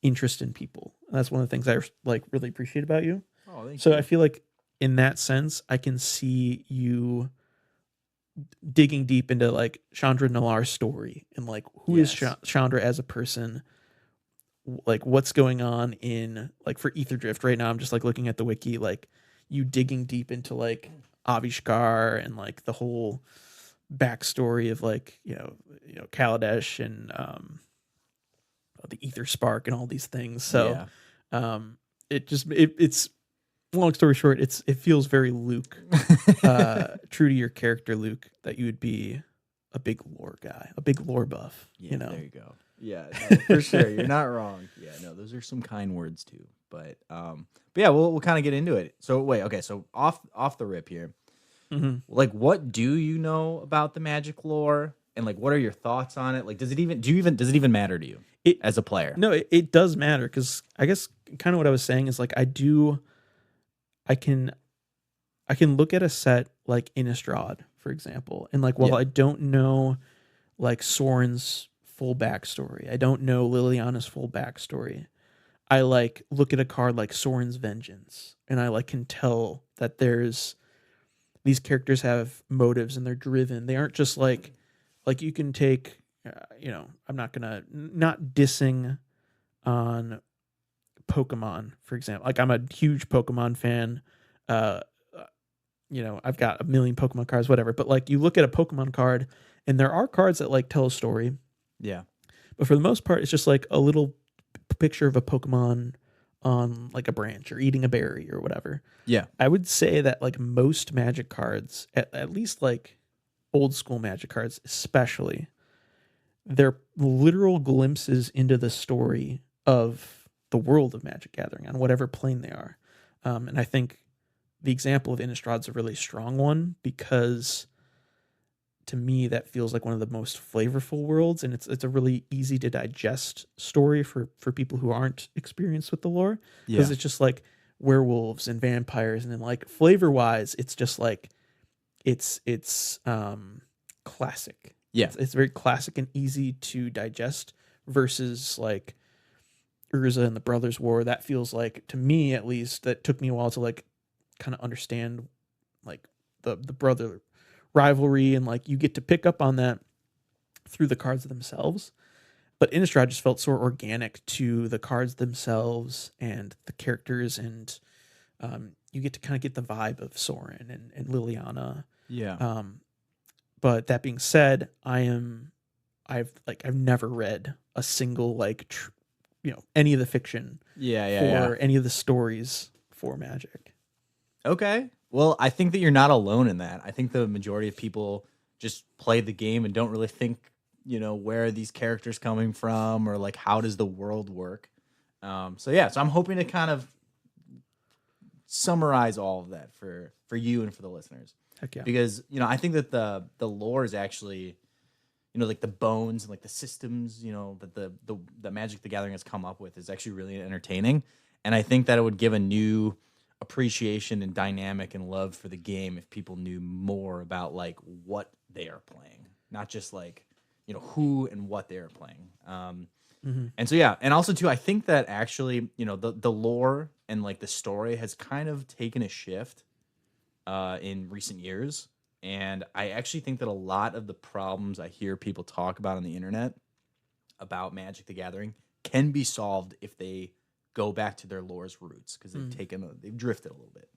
interest in people. That's one of the things I like really appreciate about you. Oh, thank you. I feel like in that sense, I can see you digging deep into like Chandra Nalar's story and like who is Chandra as a person, like what's going on in like for Aetherdrift right now. I'm just like looking at the wiki, like you digging deep into like Avishkar and like the whole backstory of like Kaladesh and the Ether Spark and all these things. So it's long story short, it feels very Luke, true to your character, Luke, that you would be a big lore guy, a big lore buff. Yeah, there you go. Yeah, no, for sure, you're not wrong. Yeah, no, those are some kind words too. But yeah, we'll kind of get into it. So wait, okay, so off the rip here, like what do you know about the Magic lore, and like what are your thoughts on it? Like, does it even matter to you as a player? No, it does matter because I guess kind of what I was saying is like I can look at a set like Innistrad, for example, and like while I don't know like Soren's full backstory, I don't know Liliana's full backstory, I like look at a card like Sorin's Vengeance, and I like can tell that there's these characters have motives and they're driven. They aren't just like you can take, I'm not dissing on Pokemon, for example. Like I'm a huge Pokemon fan. I've got a million Pokemon cards, whatever. But like you look at a Pokemon card, and there are cards that like tell a story. Yeah. But for the most part, it's just like a little picture of a Pokemon on like a branch or eating a berry or whatever. Yeah. I would say that like most Magic cards, at least like old school Magic cards, especially, they're literal glimpses into the story of the world of Magic Gathering on whatever plane they are. And I think the example of Innistrad's a really strong one because to me that feels like one of the most flavorful worlds, and it's a really easy to digest story for people who aren't experienced with the lore, because it's just like werewolves and vampires, and then like flavor wise it's just like it's classic. It's very classic and easy to digest versus like Urza and the Brothers War. That feels like, to me at least, that took me a while to like kind of understand like the brother rivalry, and like you get to pick up on that through the cards themselves. But Innistrad just felt so organic to the cards themselves and the characters, and you get to kind of get the vibe of Sorin and Liliana. Yeah. But that being said, I've never read a single any of the fiction for any of the stories for Magic. Okay. Well, I think that you're not alone in that. I think the majority of people just play the game and don't really think, where are these characters coming from, or like how does the world work. So I'm hoping to kind of summarize all of that for you and for the listeners. Heck yeah. Because I think that the lore is actually, like the bones and like the systems, that the Magic the Gathering has come up with is actually really entertaining, and I think that it would give a new appreciation and dynamic and love for the game if people knew more about like what they are playing, not just like who and what they are playing. And so and also too, I think that actually the lore and like the story has kind of taken a shift in recent years, and I actually think that a lot of the problems I hear people talk about on the internet about Magic the Gathering can be solved if they go back to their lore's roots, because they've drifted a little bit.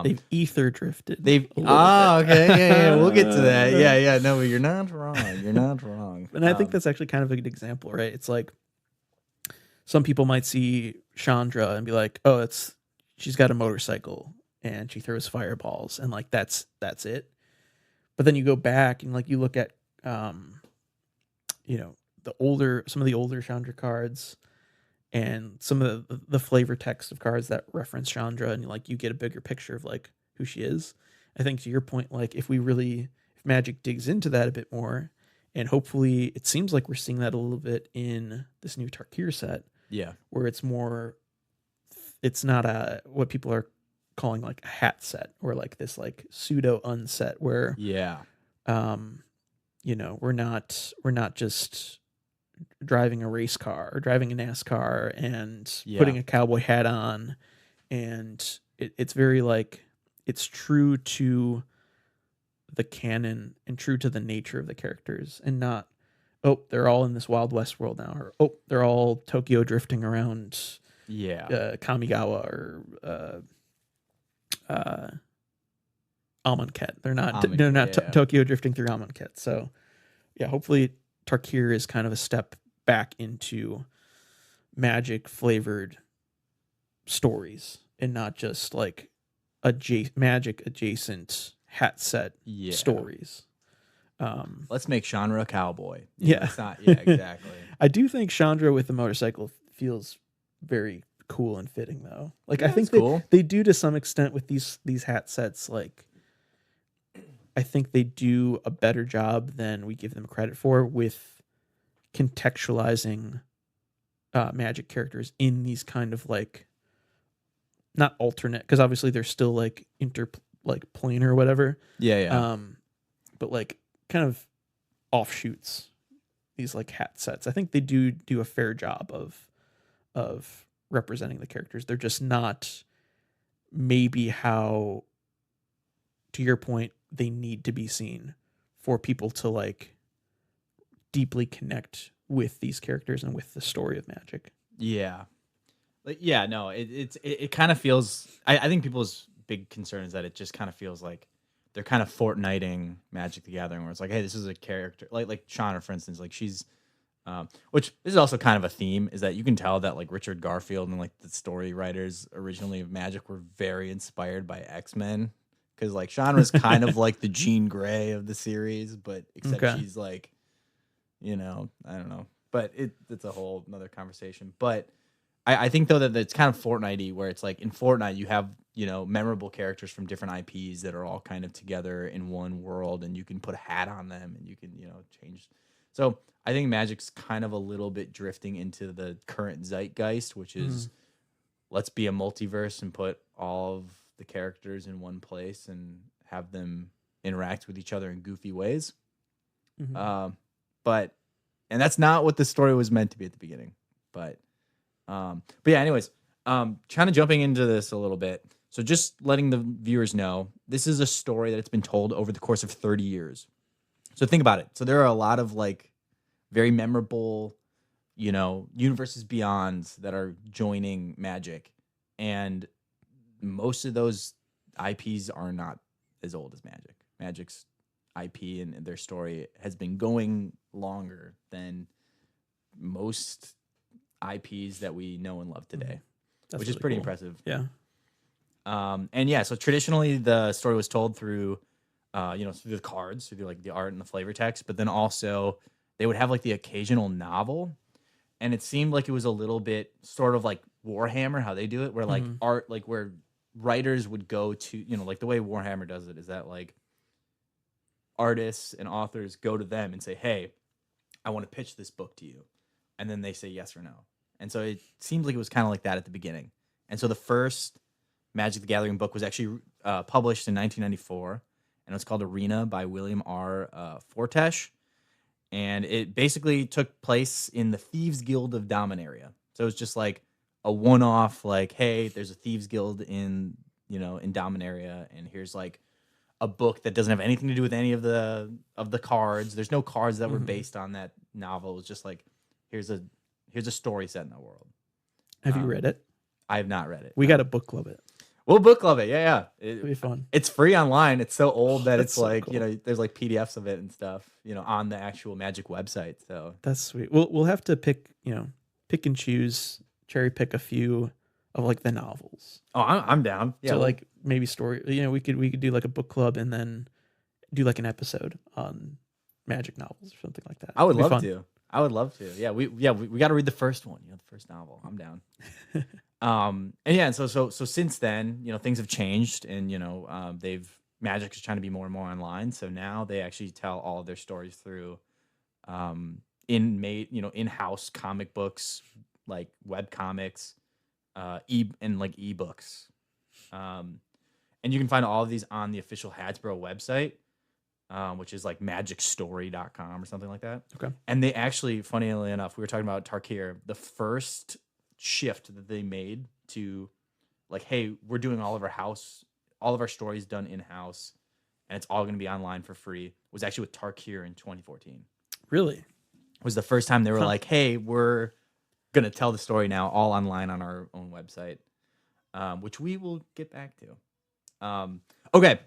They've ether drifted. Okay, yeah, we'll get to that. Yeah, no, but you're not wrong. You're not wrong. And I think that's actually kind of a good example, right? It's like some people might see Chandra and be like, "Oh, she's got a motorcycle and she throws fireballs, and like that's it." But then you go back and like you look at some of the older Chandra cards, and some of the flavor text of cards that reference Chandra, and like you get a bigger picture of like who she is. I think to your point, like if Magic digs into that a bit more, and hopefully it seems like we're seeing that a little bit in this new Tarkir set. Yeah. Where it's not what people are calling like a hat set, or like this like pseudo unset where we're not just driving a race car or driving a NASCAR and putting a cowboy hat on, and it's very like it's true to the canon and true to the nature of the characters, and not they're all in this Wild West world now, or they're all Tokyo drifting around Kamigawa or Amonkhet. They're not Tokyo drifting through Amonkhet. So hopefully Tarkir is kind of a step back into Magic flavored stories, and not just like Magic adjacent hat set stories. Let's make Chandra a cowboy. It's not. Yeah, exactly. I do think Chandra with the motorcycle feels very cool and fitting, though. Like I think they do to some extent with these hat sets. Like I think they do a better job than we give them credit for with contextualizing Magic characters in these kind of like not alternate, because obviously they're still like planar or whatever. But like kind of offshoots, these like hat sets. I think they do a fair job of representing the characters. They're just not maybe how, to your point, they need to be seen for people to like deeply connect with these characters and with the story of Magic. Yeah. Like, yeah, no, it kind of feels, I think people's big concern is that it just kind of feels like they're kind of Fortniting Magic the Gathering, where it's like, hey, this is a character like Shauna, for instance, like she's which this is also kind of a theme, is that you can tell that like Richard Garfield and like the story writers originally of Magic were very inspired by X-Men, because like Shauna's kind of like the Jean Grey of the series, but except she's like, you know, I don't know, but it's a whole another conversation. But I think though that it's kind of Fortnite-y, where it's like in Fortnite you have, you know, memorable characters from different IPs that are all kind of together in one world, and you can put a hat on them and you can, you know, change. So I think Magic's kind of a little bit drifting into the current zeitgeist, which is let's be a multiverse and put all of the characters in one place and have them interact with each other in goofy ways. But that's not what the story was meant to be at the beginning. But yeah, anyways, kind of jumping into this a little bit. So just letting the viewers know, this is a story that's been told over the course of 30 years. So think about it. So there are a lot of like very memorable, you know, universes beyond that are joining Magic. And most of those IPs are not as old as Magic. Magic's IP and their story has been going longer than most IPs that we know and love today, which is pretty impressive. Yeah. And yeah, so traditionally the story was told through, you know, through the cards, through like the art and the flavor text, but then also they would have like the occasional novel. And it seemed like it was a little bit sort of like Warhammer, how they do it, where like art, like where writers would go to, you know, like the way Warhammer does it is that like artists and authors go to them and say, hey, I want to pitch this book to you. And then they say yes or no. And so it seems like it was kind of like that at the beginning. And so the first Magic the Gathering book was actually published in 1994, and it's called Arena by William R. Fortesh. And it basically took place in the Thieves Guild of Dominaria. So it was just like a one-off, like, hey, there's a Thieves Guild in, you know, in Dominaria, and here's like a book that doesn't have anything to do with any of the cards. There's no cards that were based on that novel. It was just like, here's a story set in the world. Have you read it? I have not read it. We got to book club it. We'll book club it. Yeah. It'll be fun. It's free online. It's so old that it's so like, cool. you know, there's like PDFs of it and stuff, you know, on the actual Magic website. So that's sweet. We'll have to pick and choose, cherry pick a few of like the novels. Oh, I'm down. Yeah. So like maybe story, you know, we could do like a book club and then do like an episode on Magic novels or something like that. I would love to. Yeah. We got to read the first one, you know, the first novel. I'm down. And yeah, and so since then, you know, things have changed, and you know, Magic is trying to be more and more online. So now they actually tell all of their stories through, in-house comic books, like web comics, and like ebooks, and you can find all of these on the official Hasbro website, which is like magicstory.com or something like that. Okay. And they actually, funnily enough, we were talking about Tarkir, the first shift that they made to like, hey, we're doing all of our stories done in-house, and it's all going to be online for free, was actually with Tarkir in 2014. Really? It was the first time they were like, hey, we're going to tell the story now all online on our own website, which we will get back to. Okay.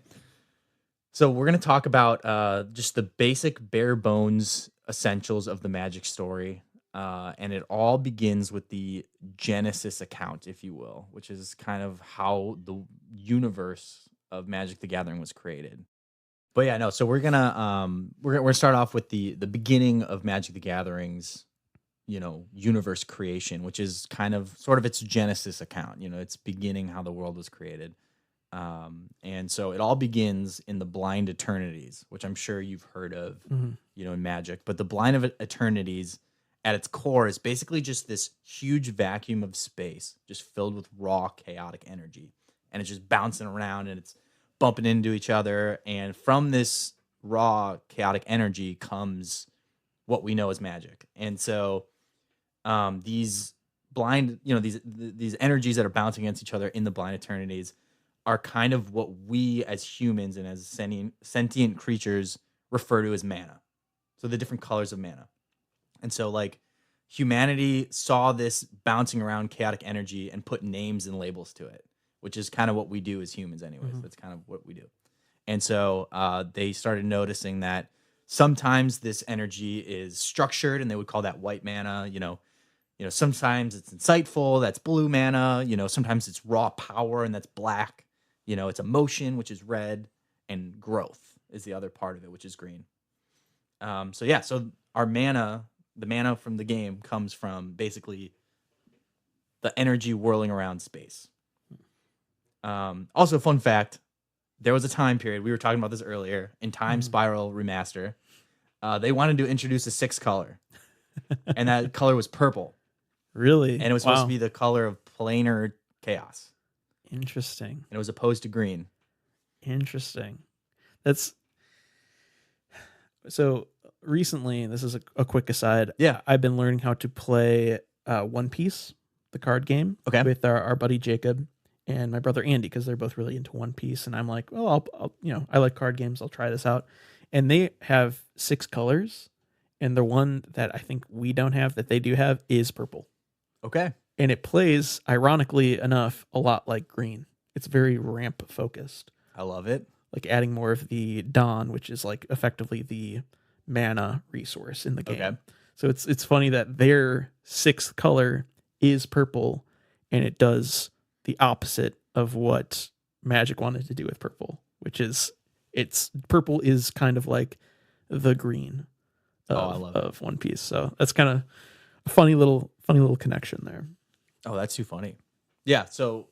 So we're going to talk about just the basic bare bones essentials of the Magic story. And it all begins with the Genesis account, if you will, which is kind of how the universe of Magic the Gathering was created. But yeah, no. So we're gonna start off with the beginning of Magic the Gathering's, you know, universe creation, which is kind of sort of its Genesis account. You know, it's beginning how the world was created. And so it all begins in the Blind Eternities, which I'm sure you've heard of, you know, in Magic. But the Blind of Eternities, at its core, is basically just this huge vacuum of space, just filled with raw, chaotic energy. And it's just bouncing around and it's bumping into each other. And from this raw, chaotic energy comes what we know as Magic. And so these blind, these energies that are bouncing against each other in the Blind Eternities are kind of what we as humans and as sentient creatures refer to as mana. So the different colors of mana. And so like humanity saw this bouncing around chaotic energy and put names and labels to it, which is kind of what we do as humans anyways. Mm-hmm. That's kind of what we do. And so they started noticing that sometimes this energy is structured, and they would call that white mana. Sometimes it's insightful, that's blue mana. Sometimes it's raw power, and that's black. It's emotion, which is red, and growth is the other part of it, which is green. So our mana, the mana from the game, comes from basically the energy whirling around space. Also, fun fact. There was a time period, we were talking about this earlier, in Time Spiral Remaster. They wanted to introduce a 6th color, and that color was purple. Really? And it was supposed to be the color of planar chaos. Interesting. And it was opposed to green. Interesting. So recently, this is a quick aside. Yeah. I've been learning how to play One Piece, the card game, with our buddy Jacob and my brother Andy, because they're both really into One Piece. And I'm like, well, I like card games. I'll try this out. And they have 6 colors. And the one that I think we don't have that they do have is purple. Okay. And it plays, ironically enough, a lot like green. It's very ramp focused. I love it. Like adding more of the Dawn, which is like effectively the mana resource in the game. Okay. So it's funny that their 6th color is purple, and it does the opposite of what Magic wanted to do with purple, which is purple is kind of like the green of One Piece. So that's kind of a funny little connection there. Oh, that's too funny. Yeah. So,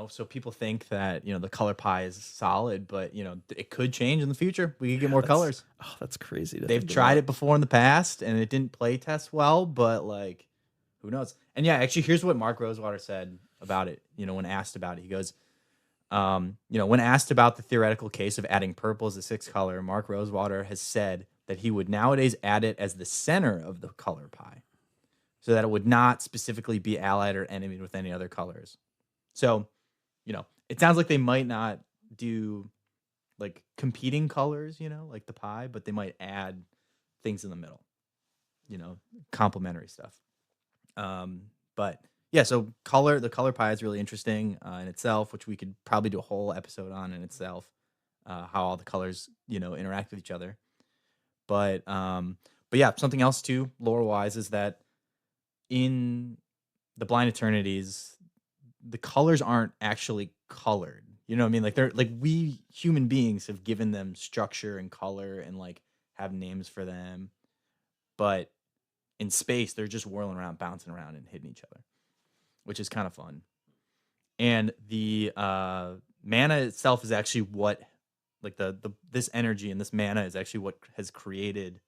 so people think that, the color pie is solid, but, it could change in the future. We could get more colors. Oh, that's crazy. They've tried it before in the past, and it didn't play test well, but like, who knows? And yeah, actually, here's what Mark Rosewater said about it, when asked about it. He goes, when asked about the theoretical case of adding purple as the 6th color, Mark Rosewater has said that he would nowadays add it as the center of the color pie, so that it would not specifically be allied or enemied with any other colors. So, it sounds like they might not do like competing colors, like the pie, but they might add things in the middle, complementary stuff. But yeah, so the color pie is really interesting in itself, which we could probably do a whole episode on in itself, how all the colors, interact with each other. But yeah, something else too, lore-wise, is that in the Blind Eternities, the colors aren't actually colored. You know what I mean? Like they're like, we human beings have given them structure and color and like have names for them. But in space, they're just whirling around, bouncing around, and hitting each other, which is kind of fun. And the mana itself is actually what, like this energy and this mana is actually what has created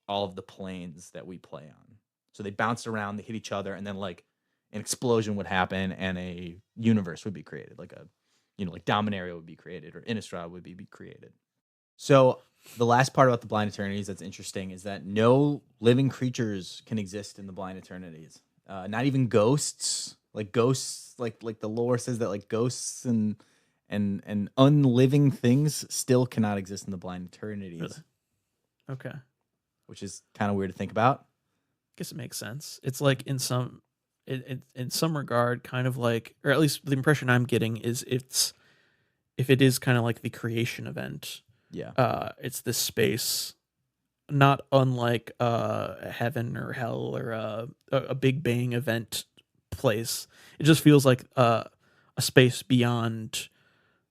all of the planes that we play on. So they bounced around, they hit each other, and then like an explosion would happen and a universe would be created. Like like Dominaria would be created, or Innistrad would be created. So the last part about the Blind Eternities that's interesting is that no living creatures can exist in the Blind Eternities. Not even ghosts. Like ghosts, like the lore says that like ghosts and unliving things still cannot exist in the Blind Eternities. Really? Okay. Which is kind of weird to think about. Guess it makes sense. It's like in some regard, kind of like, or at least the impression I'm getting is if it is kind of like the creation event. Yeah. It's this space, not unlike heaven or hell or a Big Bang event place. It just feels like a space beyond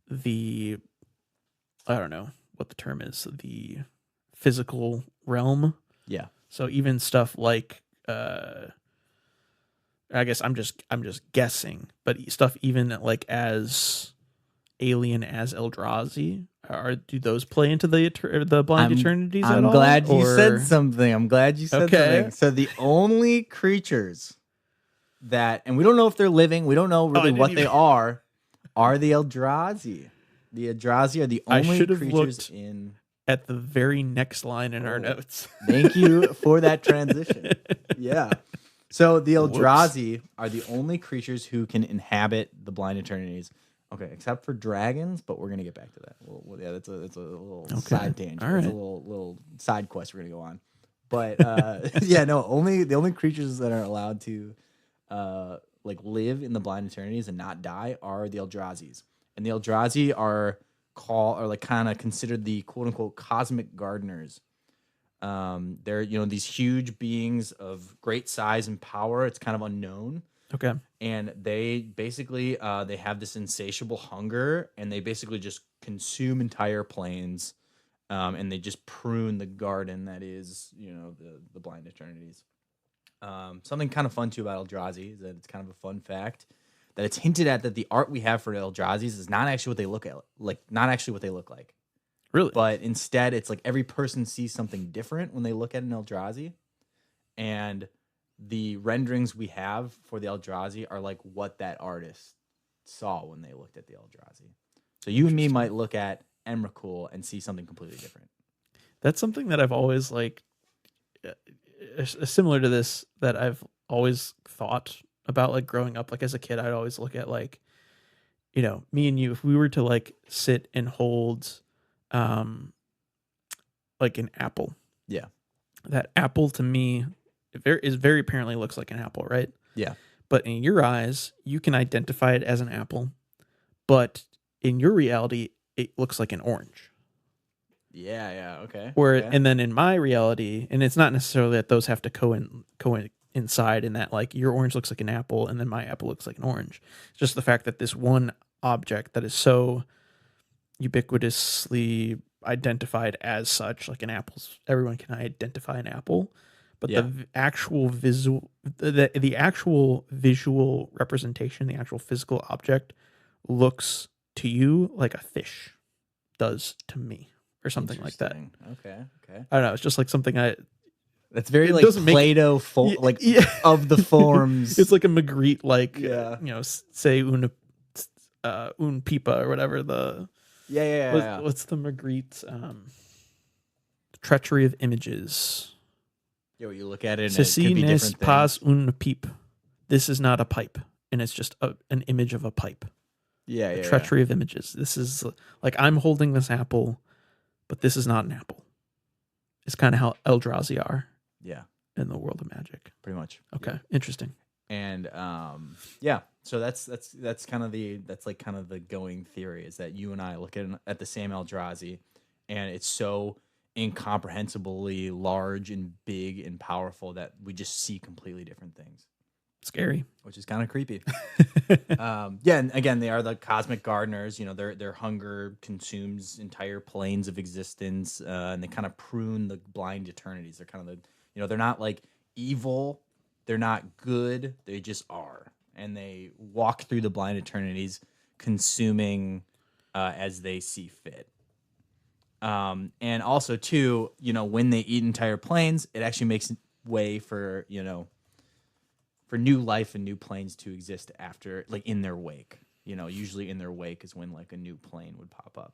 the, I don't know what the term is, the physical realm. Yeah. So even stuff like I guess I'm just guessing, but stuff even like as alien as Eldrazi, do those play into the Blind Eternities at all? I'm glad you said something. Something. So the only creatures that, and we don't know if they're living, we don't know really what they are the Eldrazi. The Eldrazi are the only creatures in... at the very next line in our notes. Thank you for that transition. Yeah. So the Eldrazi are the only creatures who can inhabit the Blind Eternities. Okay, except for dragons, but we're gonna get back to that. Well, yeah, that's a little side tangent. All right. It's a little side quest we're gonna go on. But yeah, no, the only creatures that are allowed to like live in the Blind Eternities and not die are the Eldrazi's. And the Eldrazi are like kind of considered the quote unquote cosmic gardeners. They're these huge beings of great size and power. It's kind of unknown. Okay. And they basically they have this insatiable hunger, and they basically just consume entire planes, and they just prune the garden that is the Blind Eternities. Something kind of fun too about Eldrazi is that it's kind of a fun fact that it's hinted at that the art we have for Eldrazi's is not actually what they look like. Really? But instead, it's like every person sees something different when they look at an Eldrazi, and the renderings we have for the Eldrazi are like what that artist saw when they looked at the Eldrazi. So you and me might look at Emrakul and see something completely different. That's something that I've always like, similar to this, that I've always thought about, like growing up. Like as a kid, I'd always look at like, me and you, if we were to like sit and hold, like an apple. Yeah. That apple to me, it very apparently looks like an apple, right? Yeah. But in your eyes, you can identify it as an apple, but in your reality, it looks like an orange. Yeah, okay. And then in my reality, and it's not necessarily that those have to coincide in that like your orange looks like an apple and then my apple looks like an orange. It's just the fact that this one object that is so ubiquitously identified as such, like an apple's, everyone can identify an apple, but the actual visual representation, the actual physical object looks to you like a fish does to me, or something like that. Okay. I don't know. It's just like something that's very like Play-Doh of the forms. It's like a Magritte, like say un pipa or whatever the what's the Magritte treachery of images. Yeah, you look at it and Ceci it could be n'est different pas things. un pipe. This is not a pipe, and it's just an image of a pipe. Yeah, Treachery of images. This is like I'm holding this apple, but this is not an apple. It's kind of how Eldrazi are. Yeah. In the world of Magic. Pretty much. Okay. Yeah. Interesting. And so that's kind of the going theory is that you and I look at the same Eldrazi, and it's so incomprehensibly large and big and powerful that we just see completely different things. Scary. Which is kind of creepy. And again, they are the cosmic gardeners. Their hunger consumes entire planes of existence, and they kind of prune the Blind Eternities. They're kind of they're not like evil, they're not good, they just are, and they walk through the Blind Eternities, consuming as they see fit. And also too, when they eat entire planes, it actually makes way for for new life and new planes to exist after, like in their wake. Usually in their wake is when like a new plane would pop up.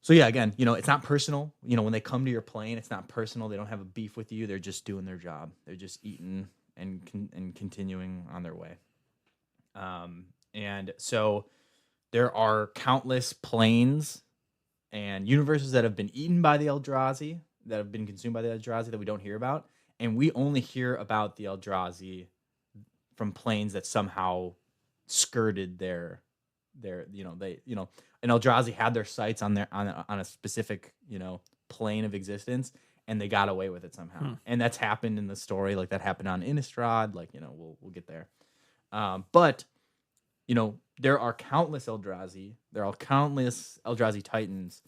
So yeah, again, it's not personal. When they come to your plane, it's not personal. They don't have a beef with you. They're just doing their job. They're just eating and continuing on their way. And so there are countless planes and universes that have been eaten by the Eldrazi, that have been consumed by the Eldrazi that we don't hear about. And we only hear about the Eldrazi from planes that somehow skirted an Eldrazi had their sights on a specific, plane of existence, and they got away with it somehow. And that's happened in the story, like that happened on Innistrad, like, we'll get there. But there are countless Eldrazi, Titans,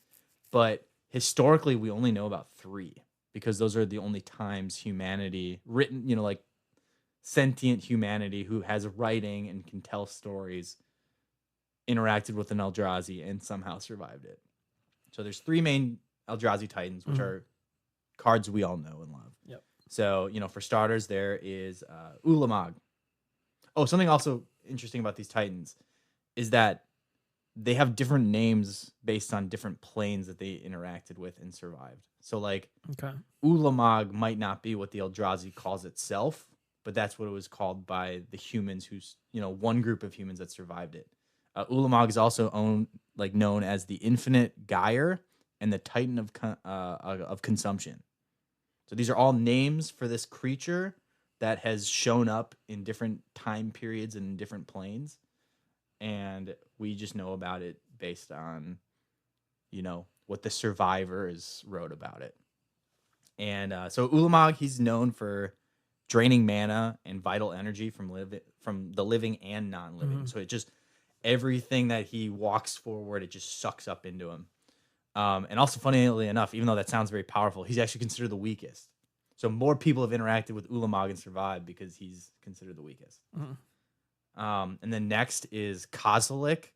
but historically we only know about 3. Because those are the only times humanity written, like sentient humanity who has writing and can tell stories interacted with an Eldrazi and somehow survived it. So there's 3 main Eldrazi Titans, which are cards we all know and love. Yep. So, for starters, there is Ulamog. Oh, something also interesting about these Titans is that they have different names based on different planes that they interacted with and survived. So like Okay. Ulamog might not be what the Eldrazi calls itself, but that's what it was called by the humans who's, one group of humans that survived it. Ulamog is also known as the Infinite Gyre and the Titan of Consumption. So these are all names for this creature that has shown up in different time periods and different planes. And we just know about it based on, what the survivors wrote about it. And so Ulamog, he's known for draining mana and vital energy from the living and non-living. Mm-hmm. So it just, everything that he walks forward, it just sucks up into him. And also, funnily enough, even though that sounds very powerful, he's actually considered the weakest. So more people have interacted with Ulamog and survived because he's considered the weakest. Mm-hmm. And then next is Kozilek,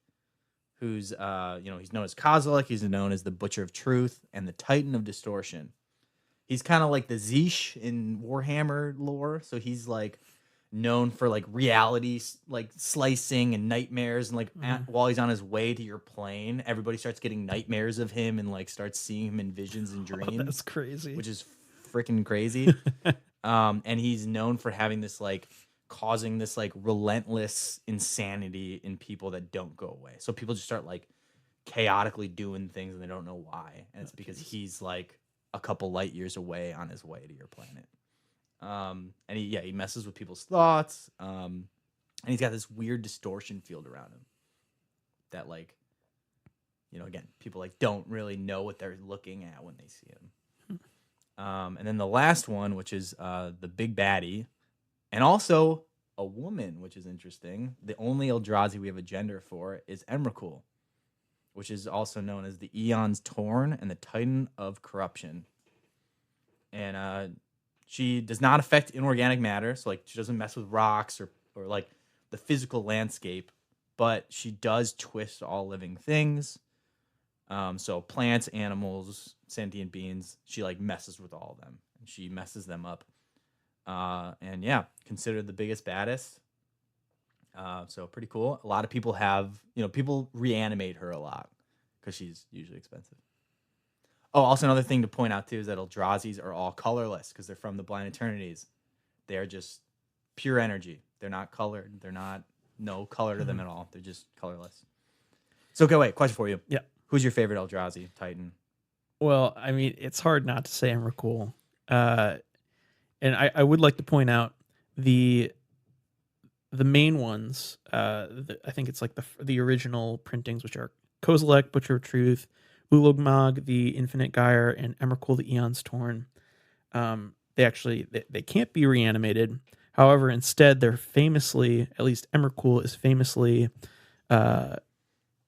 who's he's known as Kozilek. He's known as the Butcher of Truth and the Titan of Distortion. He's kind of like the Zeesh in Warhammer lore. So he's like known for like reality, like slicing and nightmares. And like while he's on his way to your plane, everybody starts getting nightmares of him and like starts seeing him in visions and dreams. Oh, that's crazy. Which is freaking crazy. And he's known for having this like causing this like relentless insanity in people that don't go away. So people just start like chaotically doing things and they don't know why. And it's because he's like a couple light years away on his way to your planet. And he messes with people's thoughts. And he's got this weird distortion field around him that like, again, people like don't really know what they're looking at when they see him. And then the last one, which is the big baddie, and also a woman, which is interesting. The only Eldrazi we have a gender for is Emrakul, which is also known as the Eon's Torn and the Titan of Corruption. And she does not affect inorganic matter, so like she doesn't mess with rocks or like the physical landscape, but she does twist all living things. So plants, animals, sentient beings, she like messes with all of them. And she messes them up. And yeah, considered the biggest, baddest. So pretty cool. A lot of people have, people reanimate her a lot because she's usually expensive. Oh, also another thing to point out too is that Eldrazi's are all colorless because they're from the Blind Eternities. They're just pure energy. They're not colored. They're not no color to them at all. They're just colorless. So okay, wait, question for you. Yeah. Who's your favorite Eldrazi Titan? Well, I mean, it's hard not to say Emrakul. And I would like to point out the main ones. I think it's like the original printings, which are Kozilek, Butcher of Truth, Ulamog, the Infinite Gyre, and Emrakul, the Eon's Torn. They can't be reanimated. However, instead, they're famously, at least Emrakul is famously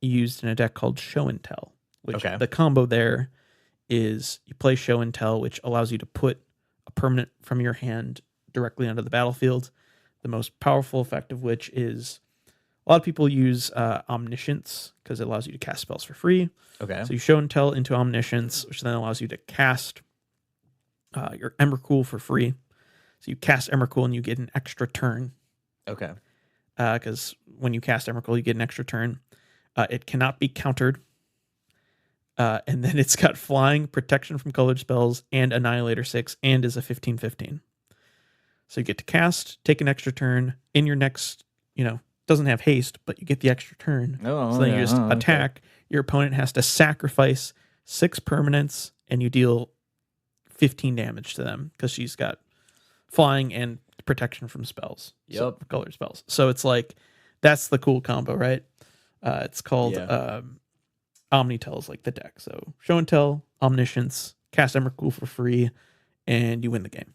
used in a deck called Show and Tell, which the combo there is you play Show and Tell, which allows you to put a permanent from your hand directly onto the battlefield. The most powerful effect of which is a lot of people use Omniscience because it allows you to cast spells for free. Okay. So you Show and Tell into Omniscience, which then allows you to cast your Emrakul for free. So you cast Emrakul and you get an extra turn. Okay. Because when you cast Emrakul, you get an extra turn. It cannot be countered. And then it's got flying, protection from colored spells, and Annihilator 6, and is a 15/15. So you get to cast, take an extra turn. In your next, doesn't have haste, but you get the extra turn. So then you just attack. Okay. Your opponent has to sacrifice 6 permanents, and you deal 15 damage to them because she's got flying and protection from spells. Yep. So, colored spells. So it's like, that's the cool combo, right? It's called Omnitel is like the deck. So Show and Tell, Omniscience, cast Emrakul for free, and you win the game.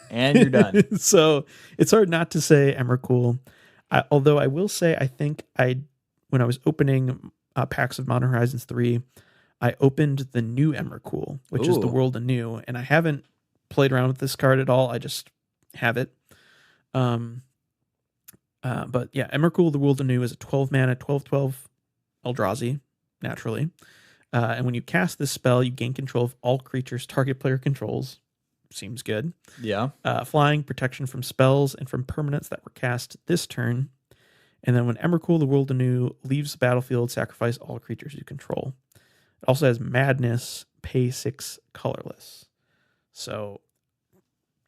And you're done. So it's hard not to say Emrakul. Although I will say, I think when I was opening packs of Modern Horizons 3, I opened the new Emrakul, which is the World Anew, and I haven't played around with this card at all. I just have it. But yeah, Emrakul, the World Anew, is a 12 mana, 12/12 Eldrazi, naturally. And when you cast this spell, you gain control of all creatures target player controls. Seems good. Yeah. Flying, protection from spells and from permanents that were cast this turn. And then when Emrakul, the World Anew, leaves the battlefield, sacrifice all creatures you control. It also has Madness, pay 6 colorless. So,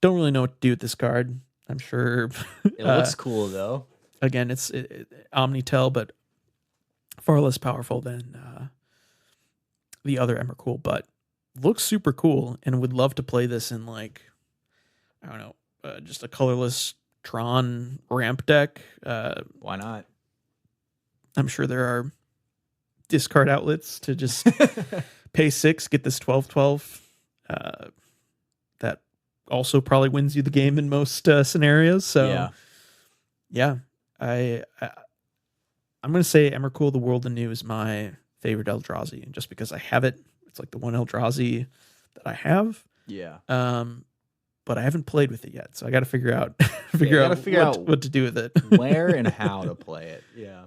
don't really know what to do with this card. I'm sure. It looks cool, though. Again, it's Omnitel, but far less powerful than the other Emrakul, but looks super cool, and would love to play this in, like, I don't know, just a colorless Tron ramp deck. Why not? I'm sure there are discard outlets to just pay 6, get this 12/12. That also probably wins you the game in most scenarios. So yeah, I'm gonna say Emrakul, the World Anew is my favorite Eldrazi, and just because I have it, it's like the one Eldrazi that I have. Yeah. But I haven't played with it yet, so I got to figure out what to do with it, where and how to play it. Yeah.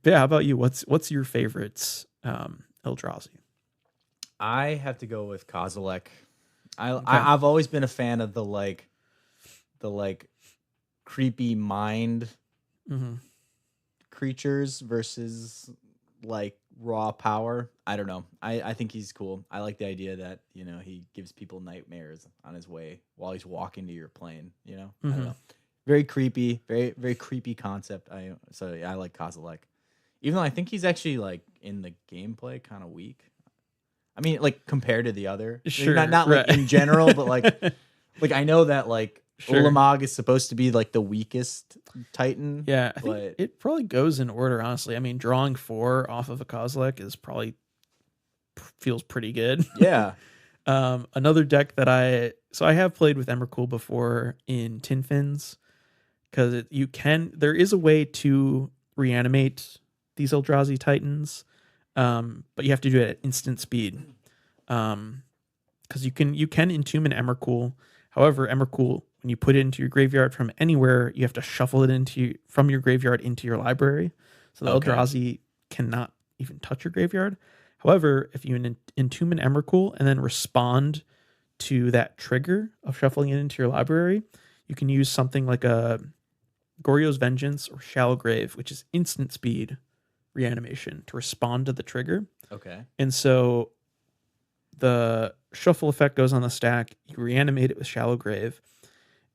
Yeah. How about you? What's your favorites Eldrazi? I have to go with Kozilek. I've always been a fan of the creepy mind creatures versus like raw power. I don't know. I think he's cool. I like the idea that, he gives people nightmares on his way while he's walking to your plane, I don't know. Very creepy, very, very creepy concept. I like Kozilek. Even though I think he's actually like in the gameplay kind of weak. I mean, like compared to the other. Sure. Not like in general, but like I know that like Sure. Ulamog is supposed to be like the weakest Titan. Yeah, I think it probably goes in order, honestly. I mean, drawing 4 off of a Kozilek is probably feels pretty good. Yeah. Another deck that I have played with Emrakul before in Tin Fins, because there is a way to reanimate these Eldrazi Titans, but you have to do it at instant speed. Because you can entomb an Emrakul. However, Emrakul, when you put it into your graveyard from anywhere, you have to shuffle it from your graveyard into your library. So the Eldrazi cannot even touch your graveyard. However, if you entomb an Emrakul and then respond to that trigger of shuffling it into your library, you can use something like a Goryo's Vengeance or Shallow Grave, which is instant speed reanimation to respond to the trigger. Okay. And so the shuffle effect goes on the stack. You reanimate it with Shallow Grave,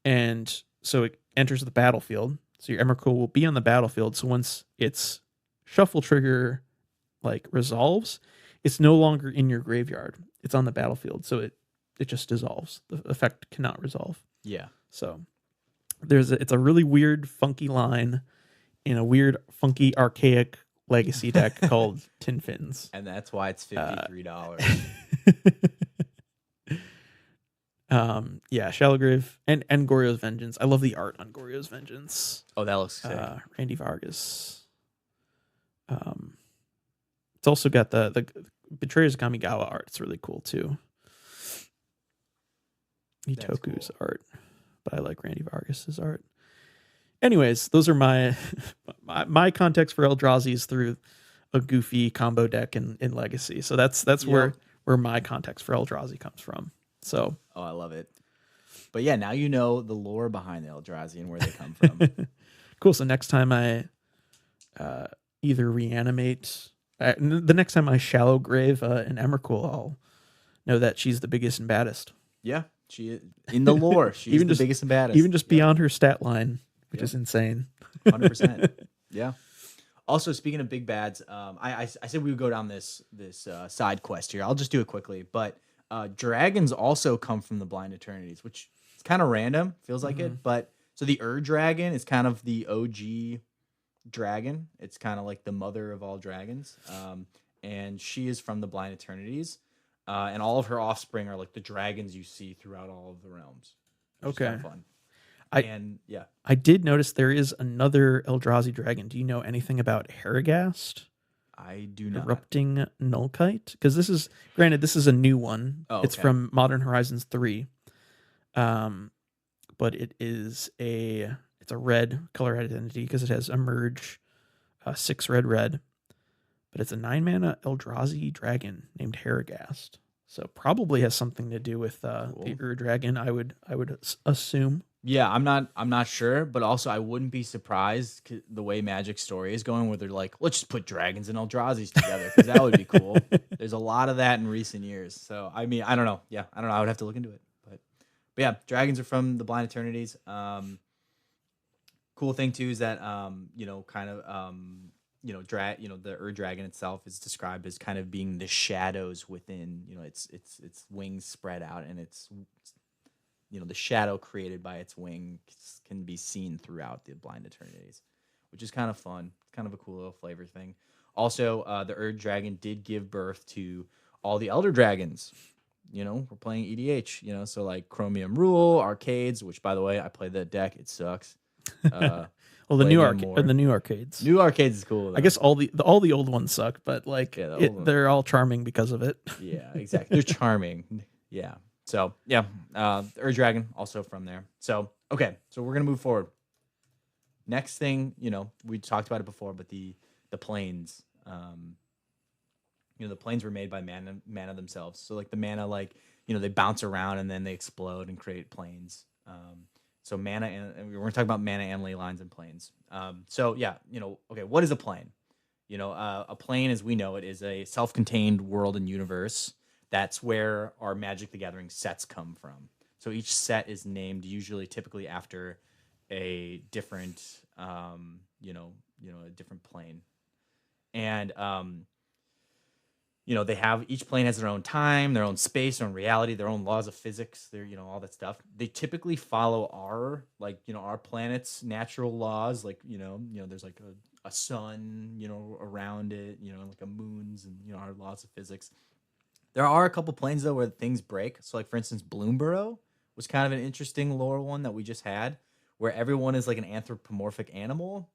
and so it enters the battlefield. So your Emrakul will be on the battlefield. So once its shuffle trigger resolves, it's no longer in your graveyard. It's on the battlefield. So it just dissolves. The effect cannot resolve. Yeah. So it's a really weird, funky line in a weird, funky, archaic legacy deck called Tin Fins. And that's why it's $53. Yeah, Shallow Grave and Goryo's Vengeance. I love the art on Goryo's Vengeance. Oh, that looks sick. Randy Vargas. It's also got the Betrayer's Kamigawa art. It's really cool too. Itoku's art, but I like Randy Vargas's art. Anyways, those are my context for Eldrazi's through a goofy combo deck in Legacy. So that's where my context for Eldrazi comes from. So I love it. But yeah, now you know the lore behind the Eldrazi and where they come from. Cool. So next time I either reanimate, the next time I Shallow Grave an Emrakul, I'll know that she's the biggest and baddest. Yeah, she is. In the lore, she's the biggest and baddest. Even just beyond her stat line, which is insane. 100%. Yeah. Also, speaking of big bads, I said we would go down this side quest here. I'll just do it quickly. But dragons also come from the Blind Eternities, which is kind of random. Feels like it. But so the Dragon is kind of the OG dragon. It's kind of like the mother of all dragons. And she is from the Blind Eternities. And all of her offspring are like the dragons you see throughout all of the realms. Which is kind of fun. I did notice there is another Eldrazi dragon. Do you know anything about Harrogast? I do not. Erupting Nullkite? Because this is a new one. Oh, it's from Modern Horizons 3. But it's a red color identity because it has Emerge, 6 red. But it's a 9-mana Eldrazi dragon named Harrogast. So probably has something to do with the Dragon, I would assume. Yeah, I'm not sure, but also I wouldn't be surprised the way Magic's story is going, where they're like, let's just put dragons and Eldrazi's together because that would be cool. There's a lot of that in recent years, so I mean, I don't know. Yeah, I don't know. I would have to look into it, but yeah, dragons are from the Blind Eternities. Cool thing too is that the dragon itself is described as kind of being the shadows within, its wings spread out, and it's the shadow created by its wings can be seen throughout the Blind Eternities, which is kind of fun. It's kind of a cool little flavor thing. Also, the Dragon did give birth to all the Elder Dragons. We're playing EDH, so like Chromium Rule, Arcades, which by the way, I played that deck. It sucks. Well, the new arcades. New Arcades is cool, though. I guess all the old ones suck, but like they're all charming because of it. Yeah, exactly. They're charming. Yeah. So yeah, the Dragon also from there. So okay, so we're gonna move forward. Next thing, we talked about it before, but the planes, the planes were made by mana themselves. So like the mana, they bounce around and then they explode and create planes. So mana, and we're gonna talk about mana and ley lines and planes. So yeah, okay, what is a plane? A plane, as we know it, is a self-contained world and universe. That's where our Magic the Gathering sets come from. So each set is named typically after a different, a different plane. And, they have, each plane has their own time, their own space, their own reality, their own laws of physics, all that stuff. They typically follow our planet's natural laws. There's like a sun, around it, like a moon's and, our laws of physics. There are a couple planes, though, where things break. So, like, for instance, Bloomburrow was kind of an interesting lore one that we just had, where everyone is like an anthropomorphic animal,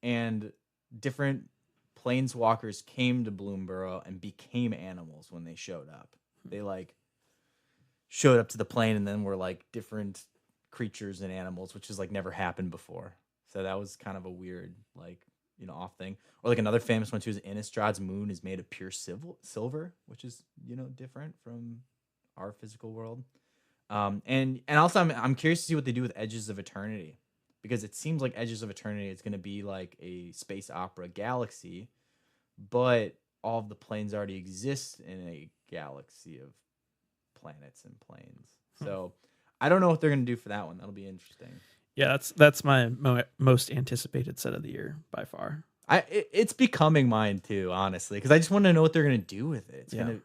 and different planeswalkers came to Bloomburrow and became animals when they showed up. They, showed up to the plane and then were, different creatures and animals, which has, never happened before. So that was kind of a weird, off thing. Or another famous one too is Innistrad's moon is made of pure silver, which is different from our physical world. And also I'm curious to see what they do with Edges of Eternity, because it seems like Edges of Eternity is going to be like a space opera galaxy, but all of the planes already exist in a galaxy of planets and planes. So I don't know what they're going to do for that one. That'll be interesting. Yeah, that's my most anticipated set of the year by far. It's becoming mine too, honestly, because I just want to know what they're gonna do with it. It's gonna,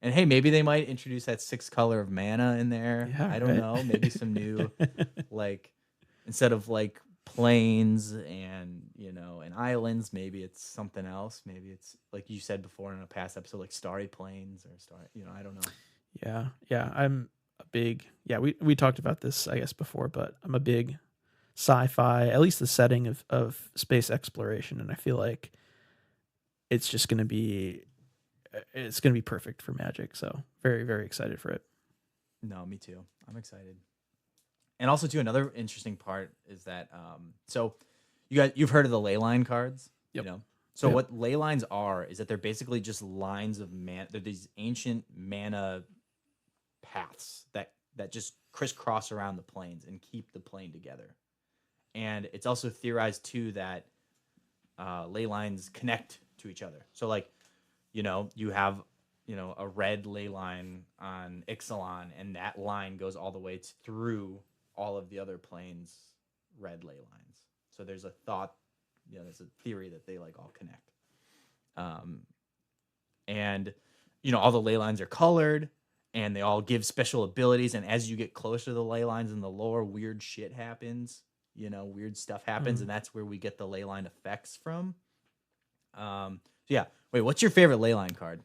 and hey, maybe they might introduce that 6 color of mana in there. Yeah, I don't know. Maybe some new, instead of planes and and islands, maybe it's something else. Maybe it's like you said before in a past episode, like starry planes or I don't know. Yeah. I'm a big, we talked about this, I guess, before, but I'm a big sci-fi, at least the setting of space exploration, and I feel like it's going to be perfect for Magic. So very, very excited for it. No, me too. I'm excited. And also too, another interesting part is that so you've heard of the ley line cards. Yep. So what ley lines are is that they're basically just lines of mana. They're these ancient mana paths that just crisscross around the planes and keep the plane together. And it's also theorized too that ley lines connect to each other. So you have a red ley line on Ixalan, and that line goes all the way through all of the other planes' red ley lines. So there's a thought, there's a theory that they all connect. And all the ley lines are colored, and they all give special abilities. And as you get closer to the ley lines in the lore, weird shit happens. Weird stuff happens, and that's where we get the ley line effects from. So yeah. Wait, what's your favorite ley line card?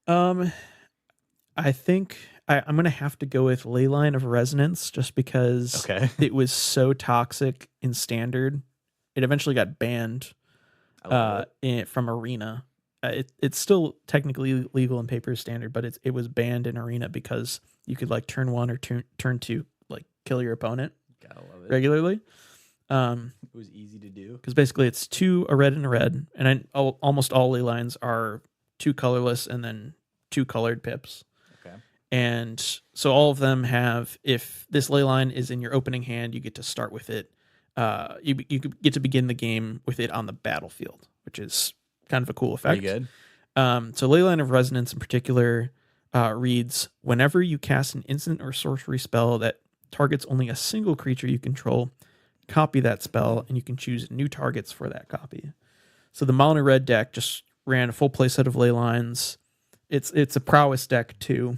I think I'm gonna have to go with Leyline of Resonance, just because it was so toxic in Standard. It eventually got banned from Arena. It's still technically legal in Paper Standard, but it was banned in Arena because you could turn 1 or turn 2 kill your opponent. Gotta love it. Regularly. It was easy to do because basically it's 2 a red and a red, and almost all ley lines are 2 colorless and then 2 colored pips. Okay. And so all of them have, if this leyline is in your opening hand, you get to start with it. You get to begin the game with it on the battlefield, which is kind of a cool effect. Pretty good. So Leyline of Resonance in particular reads, whenever you cast an instant or sorcery spell that targets only a single creature you control, copy that spell, and you can choose new targets for that copy. So the mono red deck just ran a full playset of Leylines. It's a prowess deck too.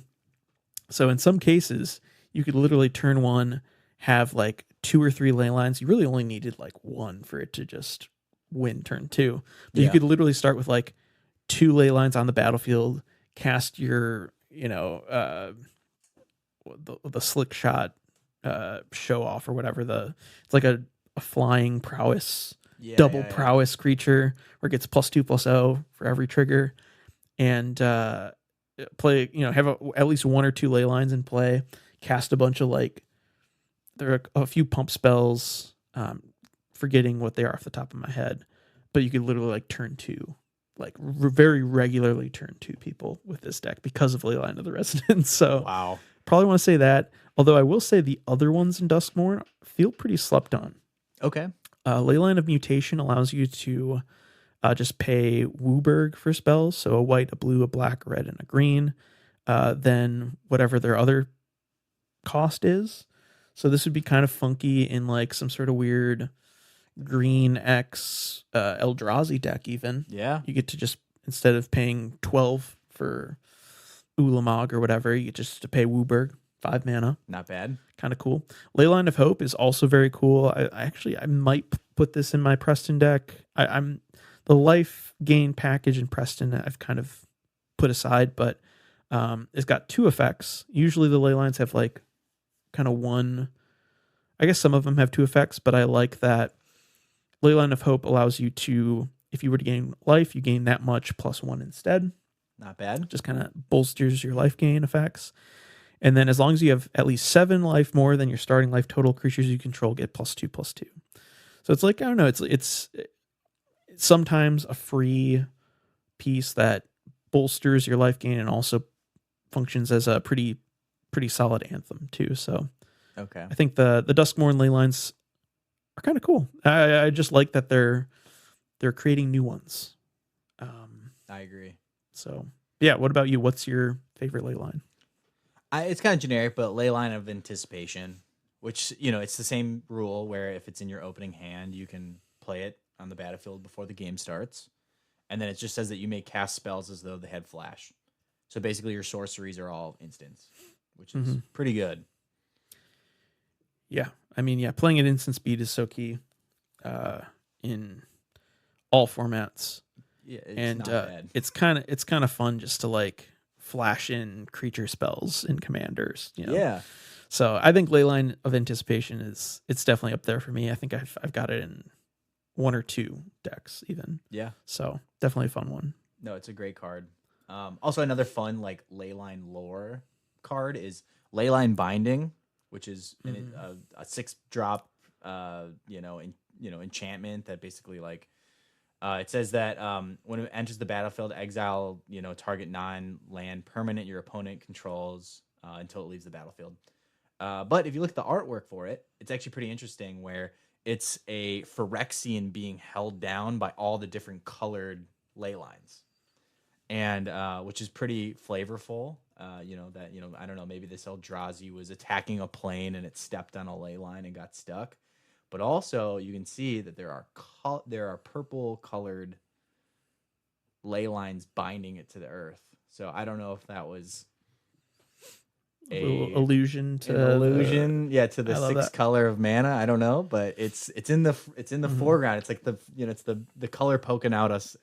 So in some cases, you could literally turn one, have like 2 or 3 Leylines. You really only needed like 1 for it to just win turn 2. But you could literally start with like 2 Leylines on the battlefield, cast your, the slick shot show off or whatever. It's like a flying prowess, double prowess creature where it gets +2/+0 for every trigger. And play, have at least 1 or 2 Leylines in play, cast a bunch of there are a few pump spells, forgetting what they are off the top of my head, but you could literally turn 2, very regularly turn 2 people with this deck because of Leyline of the Resonance. So wow, probably want to say that. Although I will say the other ones in Duskmourn feel pretty slept on. Okay. Leyline of Mutation allows you to just pay Wooburg for spells, so a white, a blue, a black, a red, and a green. Then whatever their other cost is. So this would be kind of funky in some sort of weird green X Eldrazi deck even. Yeah. You get to just, instead of paying 12 for Ulamog or whatever, you get just to pay Wooburg, 5 mana. Not bad. Kind of cool. Leyline of Hope is also very cool. I might put this in my Preston deck. I'm the life gain package in Preston I've kind of put aside, but it's got 2 effects. Usually the Leylines have kind of 1. I guess some of them have 2 effects, but I like that Leyline of Hope allows you to, if you were to gain life, you gain that much +1 instead. Not bad. Just kind of bolsters your life gain effects. And then as long as you have at least 7 life more than your starting life total, creatures you control get +2/+2. So it's I don't know, it's sometimes a free piece that bolsters your life gain and also functions as a pretty solid anthem too. So okay, I think the Duskmourn Leylines are kind of cool. I just like that they're creating new ones. I agree. So yeah, what about you? What's your favorite Leyline? It's kind of generic, but Leyline of Anticipation, which it's the same rule where if it's in your opening hand, you can play it on the battlefield before the game starts, and then it just says that you may cast spells as though they had flash. So basically, your sorceries are all instants, which is pretty good. Yeah, I mean, playing at instant speed is so key in all formats. Yeah, and not bad. it's kind of fun just to flash in creature spells in commanders. Yeah. So I think Leyline of Anticipation it's definitely up there for me. I think I've got it in 1 or 2 decks even. Yeah. So definitely a fun one. No, it's a great card. Also, another fun Leyline lore card is Leyline Binding, which is a 6-drop, enchantment that basically it says that when it enters the battlefield, exile target non-land permanent your opponent controls until it leaves the battlefield. But if you look at the artwork for it, it's actually pretty interesting where it's a Phyrexian being held down by all the different colored Leylines. And which is pretty flavorful. I don't know, maybe this Eldrazi was attacking a plane and it stepped on a Leyline and got stuck. But also you can see that there are purple colored Leylines binding it to the earth. So I don't know if that was a little allusion to to the 6 color of mana. I don't know, but it's in the foreground. It's it's the color poking out at us.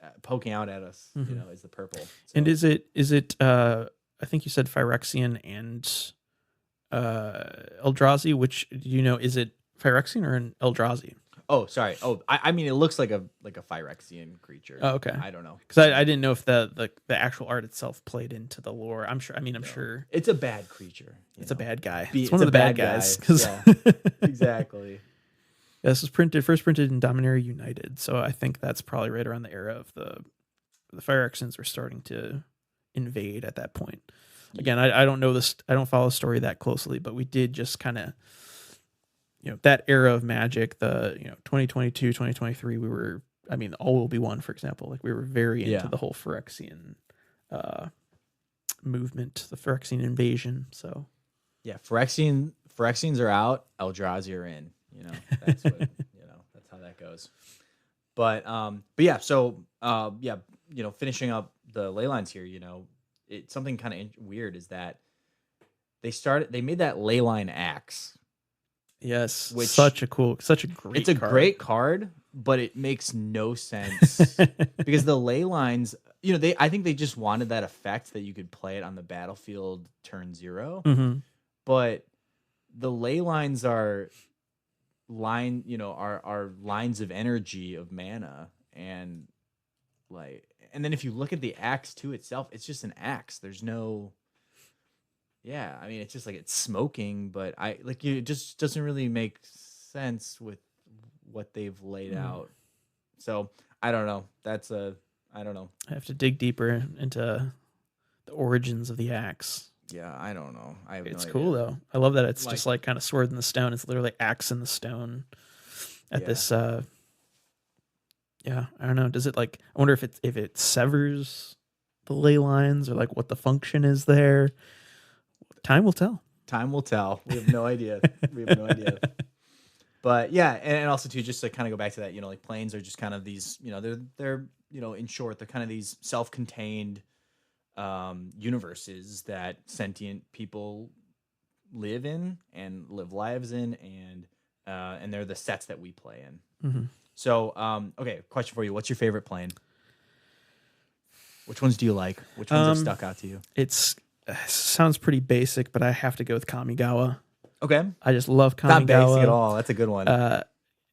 Is the purple. So. And is it? I think you said Phyrexian and Eldrazi. Which is it Phyrexian or an Eldrazi? Oh, sorry. Oh, I mean, it looks like a Phyrexian creature. Oh, okay. I don't know because I didn't know if the actual art itself played into the lore. I'm sure. I'm sure it's a bad creature. It's a bad guy. It's one of the bad guys. Yeah, exactly. This was first printed in Dominaria United, so I think that's probably right around the era of the Phyrexians were starting to invade at that point. again, I don't know this. I don't follow the story that closely, but we did just kind of, that era of Magic, the 2022, 2023. We were, All Will Be One, for example. Like we were very into the whole Phyrexian movement, the Phyrexian invasion. So yeah, Phyrexians are out, Eldrazi are in. That's what that's how that goes. But yeah, so finishing up the ley lines here, it's something kind of weird is that they made that ley line axe. Yes, such a great it's a great card, but it makes no sense because the ley lines, I think they just wanted that effect that you could play it on the battlefield turn 0. Mm-hmm. But the ley lines are are lines of energy of mana, and then if you look at the axe to itself, it's just an axe. There's no it's just like it's smoking, but it just doesn't really make sense with what they've laid out. So I don't know. I don't know. I have to dig deeper into the origins of the axe. Yeah, I don't know. It's cool though. I love that it's just like kind of sword in the stone. It's literally axe in the stone. At this, I don't know. Does it I wonder if it severs the ley lines or what the function is there. Time will tell. Time will tell. We have no idea. But yeah, and also too, just to kind of go back to that, planes are just kind of these, they're in short, they're kind of these self-contained universes that sentient people live in and live lives in, and they're the sets that we play in. Mm-hmm. So, okay, question for you: what's your favorite plane? Which ones do you like? Which ones have stuck out to you? It sounds pretty basic, but I have to go with Kamigawa. Okay, I just love Kamigawa. Not basic at all. That's a good one.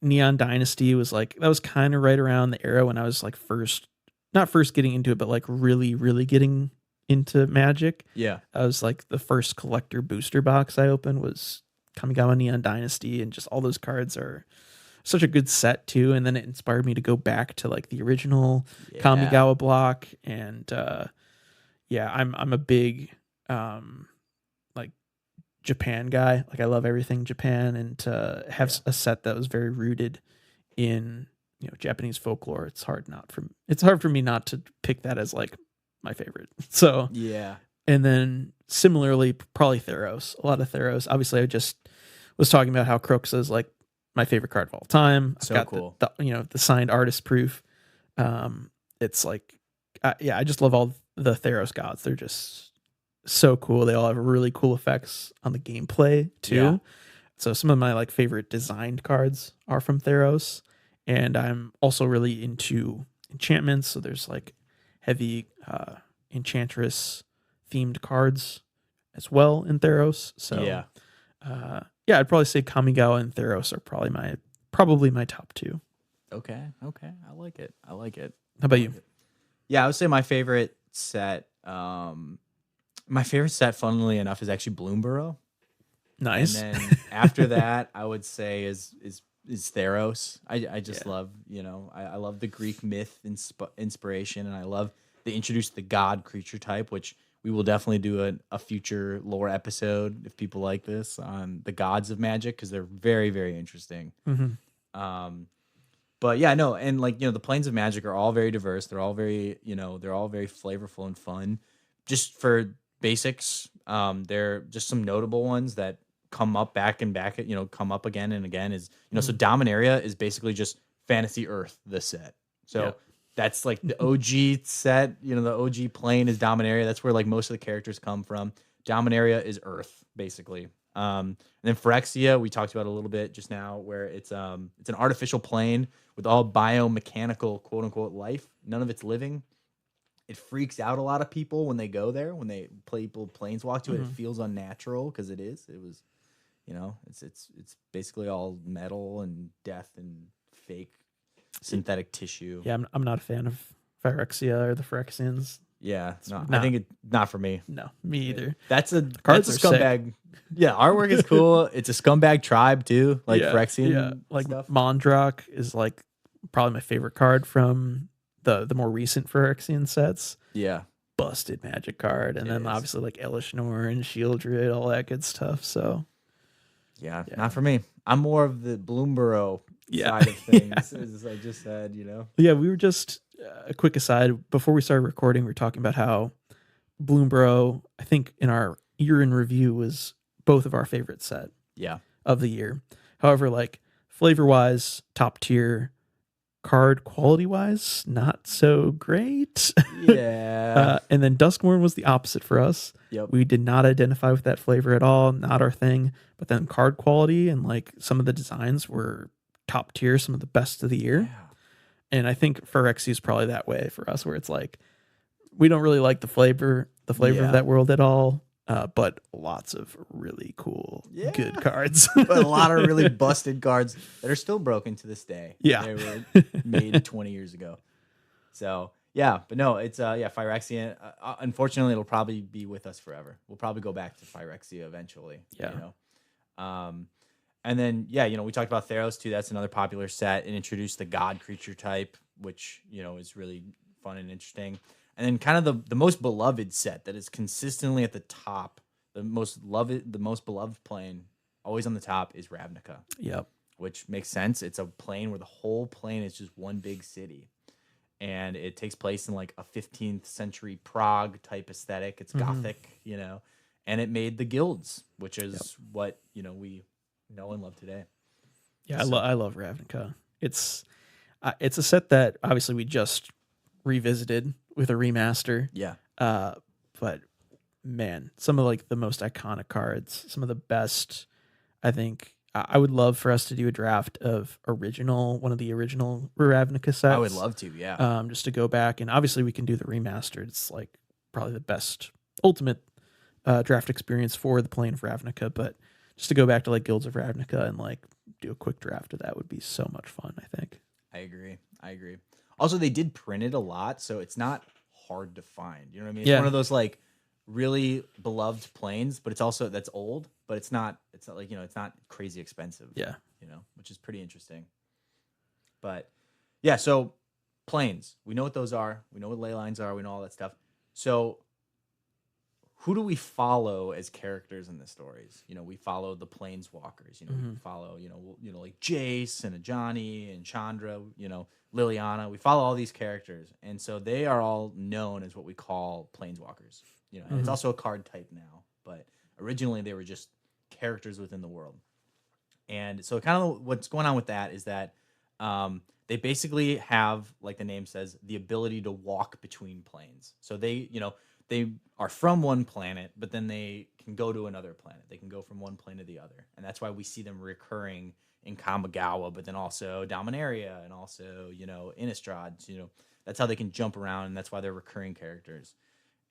Neon Dynasty was that was kind of right around the era when I was not first getting into it, but really, really getting into Magic. Yeah. I was the first collector booster box I opened was Kamigawa Neon Dynasty, and just all those cards are such a good set too. And then it inspired me to go back to the original Kamigawa block. And I'm a big Japan guy. I love everything Japan, and to have a set that was very rooted in Japanese folklore, it's hard for me not to pick that as my favorite. So yeah. And then similarly, probably Theros. A lot of Theros. Obviously, I just was talking about how Crux is my favorite card of all time. So I've got cool. The signed artist proof. It's I just love all the Theros gods. They're just so cool. They all have really cool effects on the gameplay too. Yeah. So some of my themed designed cards are from Theros, and I'm also really into enchantments. So there's heavy enchantress themed cards as well in Theros. So I'd probably say Kamigawa and Theros are probably my top two. Okay. I like it. How about you? Yeah, I would say my favorite set. Funnily enough, is actually Bloomborough. Nice. And then after that, I would say is Theros. I just love, I love the Greek myth inspiration, and I love they introduced the god creature type, which we will definitely do a future lore episode if people like this on the gods of Magic, because they're very, very interesting. Mm-hmm. But yeah, no, and the planes of Magic are all very diverse. They're all very, they're all very flavorful and fun. Just for basics, they're just some notable ones that come up come up again and again is, so Dominaria is basically just Fantasy Earth, the set. So that's the OG set, the OG plane is Dominaria. That's where most of the characters come from. Dominaria is Earth, basically. And then Phyrexia, we talked about a little bit just now, where it's an artificial plane with all biomechanical quote unquote life. None of it's living. It freaks out a lot of people when they go there. When they planeswalk to it, it feels unnatural because it is. It was, it's basically all metal and death and fake synthetic tissue. Yeah, I'm not a fan of Phyrexia or the Phyrexians. Yeah, I think it's not for me. No, me either. That's a scumbag. Sick. Yeah, artwork is cool. It's a scumbag tribe too, Phyrexian. Stuff. Mondrak is probably my favorite card from the more recent Phyrexian sets. Yeah, busted Magic card, and It then is. obviously like Elishnorn and Shieldred, all that good stuff. So Yeah, not for me. I'm more of the Bloomborough Yeah. side of things, as I just said, you know. yeah, we were just a quick aside before we started recording. We were talking about how Bloomborough, I think in our year in review, was both of our favorite set Yeah. of the year. However, like flavor wise, top tier. Card quality wise, not so great. Yeah. And then Duskmourn was the opposite for us. Yep. We did not identify with that flavor at all, not our thing. But then card quality and like some of the designs were top tier, some of the best of the year. Yeah. And I think Phyrexia is probably that way for us, where it's like we don't really like the flavor Yeah. of that world at all. But lots of really cool, good cards. But a lot of really busted cards that are still broken to this day. Yeah. They were made 20 years ago. So, yeah. But no, it's, Phyrexia. Unfortunately, it'll probably be with us forever. We'll probably go back to Phyrexia eventually. Yeah. You know? And then, we talked about Theros, too. That's another popular set. It introduced the god creature type, which, is really fun and interesting. And then kind of the most beloved set that is consistently at the top, the most beloved plane, always on the top, is Ravnica. Yep. Which makes sense. It's a plane where the whole plane is just one big city. And it takes place in like a 15th century Prague type aesthetic. It's gothic, and it made the guilds, which is what, we know and love today. Yeah, I love Ravnica. It's a set that obviously we just revisited with a remaster. Yeah. But man, some of like the most iconic cards, some of the best. I think I would love for us to do a draft of one of the original Ravnica sets. I would love to, yeah. Just to go back, and obviously we can do the remastered. It's like probably the best ultimate draft experience for the plane of Ravnica. But just to go back to like Guilds of Ravnica and like do a quick draft of that would be so much fun, I think. I agree. Also, they did print it a lot, so it's not hard to find. You know what I mean? It's one of those like really beloved planes, but it's also that's old, but it's not like, it's not crazy expensive. Yeah. Which is pretty interesting. But yeah, so planes, we know what those are. We know what ley lines are. We know all that stuff. So who do we follow as characters in the stories? We follow the Planeswalkers. We follow, like Jace and Ajani and Chandra, Liliana. We follow all these characters. And so they are all known as what we call Planeswalkers. And it's also a card type now. But originally they were just characters within the world. And so kind of what's going on with that is that they basically have, like the name says, the ability to walk between planes. So they are from one planet, but then they can go to another planet. They can go from one plane to the other. And that's why we see them recurring in Kamigawa, but then also Dominaria and also, Innistrad. That's how they can jump around, and that's why they're recurring characters.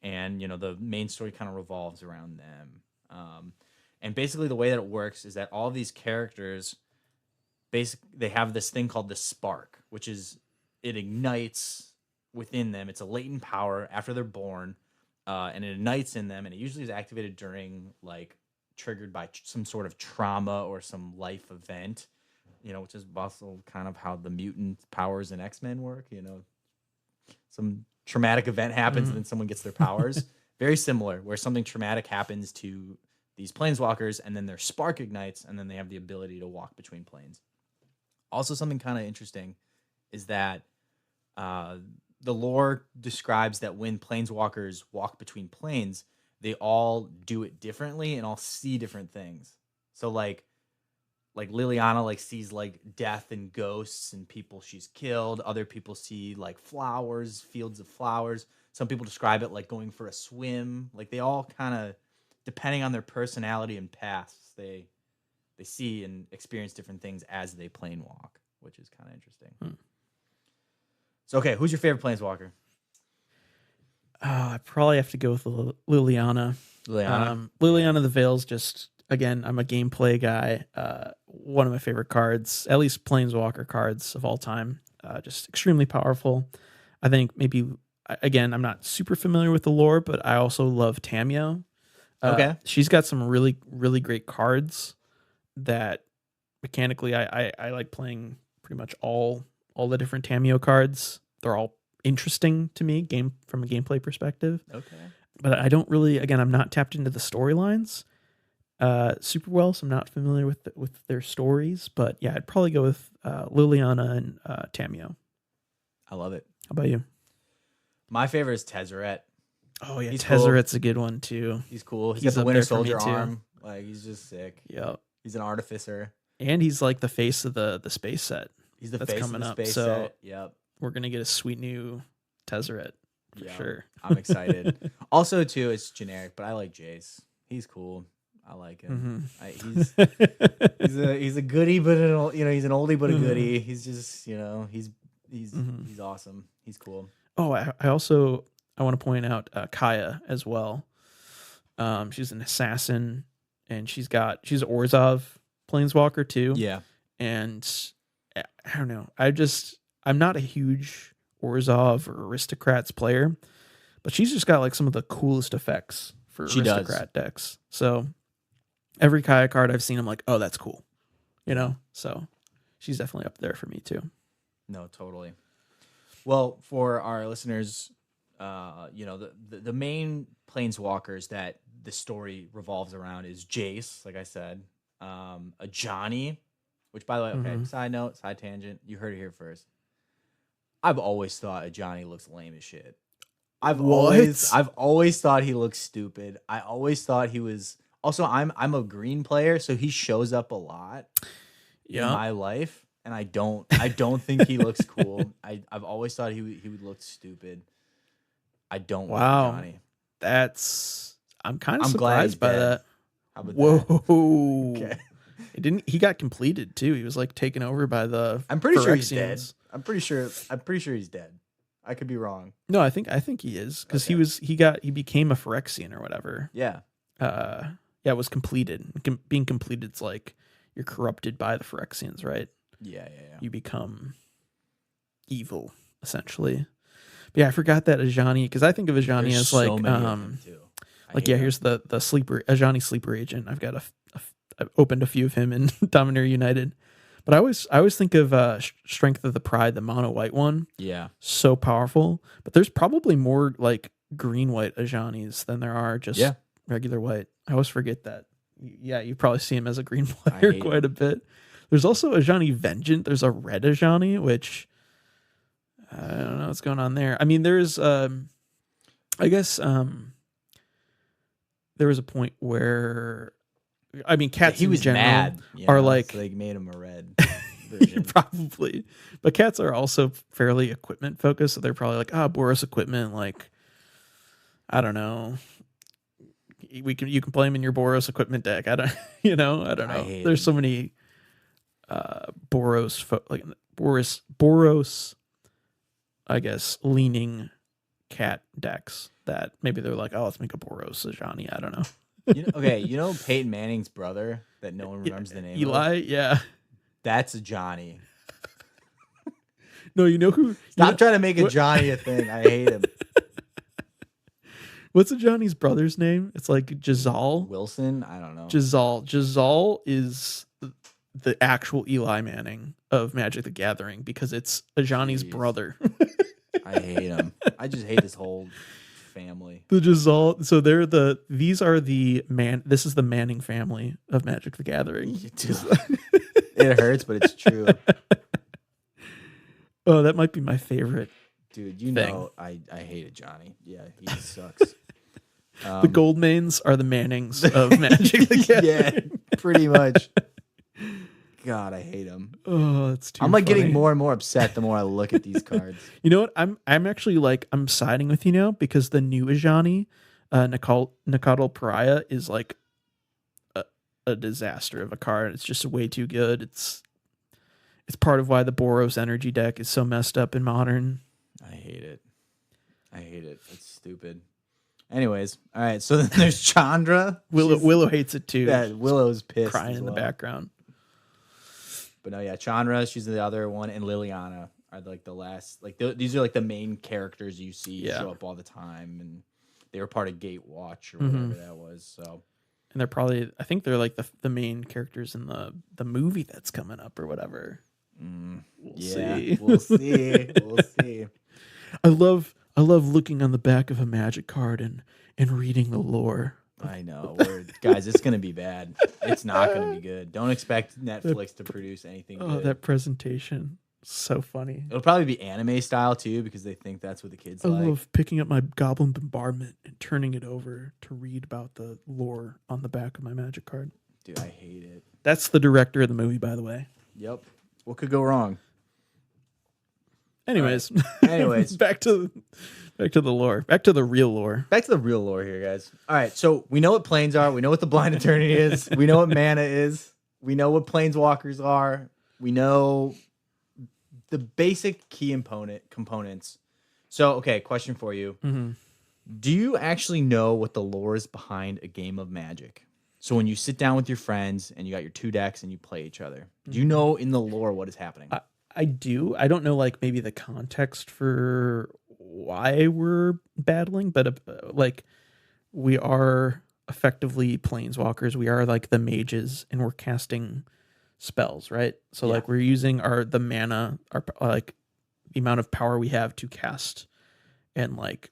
And, the main story kind of revolves around them. And basically the way that it works is that all of these characters, they have this thing called the spark, which is it ignites within them. It's a latent power after they're born. And it ignites in them, and it usually is activated during, like, triggered by some sort of trauma or some life event, which is also kind of how the mutant powers in X-Men work. Some traumatic event happens, and then someone gets their powers. Very similar, where something traumatic happens to these planeswalkers, and then their spark ignites, and then they have the ability to walk between planes. Also, something kind of interesting is that the lore describes that when planeswalkers walk between planes, they all do it differently and all see different things. So like Liliana like sees like death and ghosts and people she's killed. Other people see like flowers, fields of flowers. Some people describe it like going for a swim. Like they all kind of, depending on their personality and paths, they see and experience different things as they plane walk, which is kind of interesting. So, okay, who's your favorite planeswalker? I probably have to go with Liliana. Liliana the Veil's just, again, I'm a gameplay guy. One of my favorite cards, at least planeswalker cards of all time. Just extremely powerful. I think maybe, again, I'm not super familiar with the lore, but I also love Tamio. Okay. She's got some really, really great cards that mechanically I like playing pretty much all the different Tamio cards. They're all interesting to me from a gameplay perspective. Okay. But I don't really, again, I'm not tapped into the storylines super well, so I'm not familiar with their stories. But yeah, I'd probably go with Liliana and Tamio. I love it. How about you? My favorite is Tezzeret. Oh yeah, He's Tezzeret's a good one too. He's cool. He's He's got the up Winter there for me, Soldier too. arm. Like, he's just sick. Yep. He's an artificer. And he's like the face of the space set. He's the That's face coming of the up, space so set. Yep. we're gonna get a sweet new Tezzeret for sure. I'm excited. Also, too, it's generic, but I like Jace. He's cool. I like him. He's a goodie, but he's an oldie but a goodie. He's just he's awesome. He's cool. Oh, I want to point out Kaya as well. She's an assassin, and she's Orzhov Planeswalker too. Yeah. And I don't know. I'm not a huge Orzhov or Aristocrats player, but she's just got like some of the coolest effects for Aristocrat decks. So every Kaya card I've seen, I'm like, oh, that's cool. So she's definitely up there for me too. No, totally. Well, for our listeners, the main Planeswalkers that the story revolves around is Jace, like I said, a Johnny, which, by the way, okay, side tangent, you heard it here first. I've always thought a Johnny looks lame as shit. I've always thought he looks stupid. I always thought he was. Also, I'm a green player, so he shows up a lot in my life, and I don't think he looks cool. I've always thought he would look stupid. I don't like Johnny. I'm kind of surprised by that. How about Whoa. that? Okay. He got completed too. He was like taken over by the I'm pretty sure he's dead. Phyrexians. I'm pretty sure he's dead. I could be wrong. No, I think he is, because he became a Phyrexian or whatever. Yeah. It was completed. Being completed is like you're corrupted by the Phyrexians, right? Yeah. You become evil, essentially. But yeah, I forgot that Ajani, because I think of Ajani as like, here's the Ajani sleeper agent. I've got I've opened a few of him in Dominator United, but I always think of Strength of the Pride, the mono white one. Yeah, so powerful. But there's probably more like green white Ajanis than there are just regular white. I always forget that. Yeah, you probably see him as a green player quite a bit. There's also Ajani Vengeant. There's a red Ajani, which I don't know what's going on there. I mean, there's I guess there was a point where, I mean, cats he was in general mad, are like, so they made him a red version. Probably, but cats are also fairly equipment focused, so they're probably like, Boros equipment, like, I don't know, you can play him in your Boros equipment deck. I don't know. There's so many Boros, I guess, leaning cat decks that maybe they're like, let's make a Boros Ajani. I don't know. Peyton Manning's brother that no one remembers the name Eli, of? yeah. That's a Johnny. No, you know who? Stop trying to make a Johnny a thing. I hate him. What's a Johnny's brother's name? It's like Jazal. Wilson? I don't know. Jazal is the actual Eli Manning of Magic the Gathering, because it's a Johnny's brother. I hate him. I just hate this whole family. The Jazal. So this is the Manning family of Magic the Gathering. It hurts, but it's true. Oh, that might be my favorite. Dude, I hated Johnny. Yeah, he sucks. The Goldmanes are the Mannings of Magic the Gathering. Yeah, pretty much. God, I hate him. Oh, it's too I'm like funny. getting more and more upset the more I look at these cards. You know what? I'm actually like, I'm siding with you now, because the new Ajani, Nakadal Pariah, is like a disaster of a card. It's just way too good. It's part of why the Boros energy deck is so messed up in Modern. I hate it. It's stupid. Anyways, all right. So then there's Chandra. Willow hates it too. Yeah, Willow's pissed, crying in the background. But no, yeah, Chandra, she's the other one, and Liliana are like the last. Like these are like the main characters you see show up all the time, and they were part of Gatewatch or whatever that was. So, and they're probably, I think they're like the main characters in the movie that's coming up or whatever. We'll see. We'll see. I love looking on the back of a Magic card and reading the lore. I know, guys. It's gonna be bad. It's not gonna be good. Don't expect Netflix to produce anything good. That presentation, so funny. It'll probably be anime style too, because they think that's what the kids like. I love picking up my Goblin Bombardment and turning it over to read about the lore on the back of my Magic card. Dude, I hate it. That's the director of the movie, by the way. Yep. What could go wrong? Anyways, Anyways, back to the lore. Back to the real lore. Back to the real lore here, guys. All right, so we know what planes are. We know what the Blind Eternity is. We know what mana is. We know what Planeswalkers are. We know the basic key components. So, okay, question for you. Mm-hmm. Do you actually know what the lore is behind a game of Magic? So when you sit down with your friends and you got your 2 decks and you play each other, do you know in the lore what is happening? I do. I don't know, like, maybe the context for why we're battling, but like, we are effectively planeswalkers. We are like the mages, and we're casting spells, right? So like, we're using the mana, our like the amount of power we have to cast, and like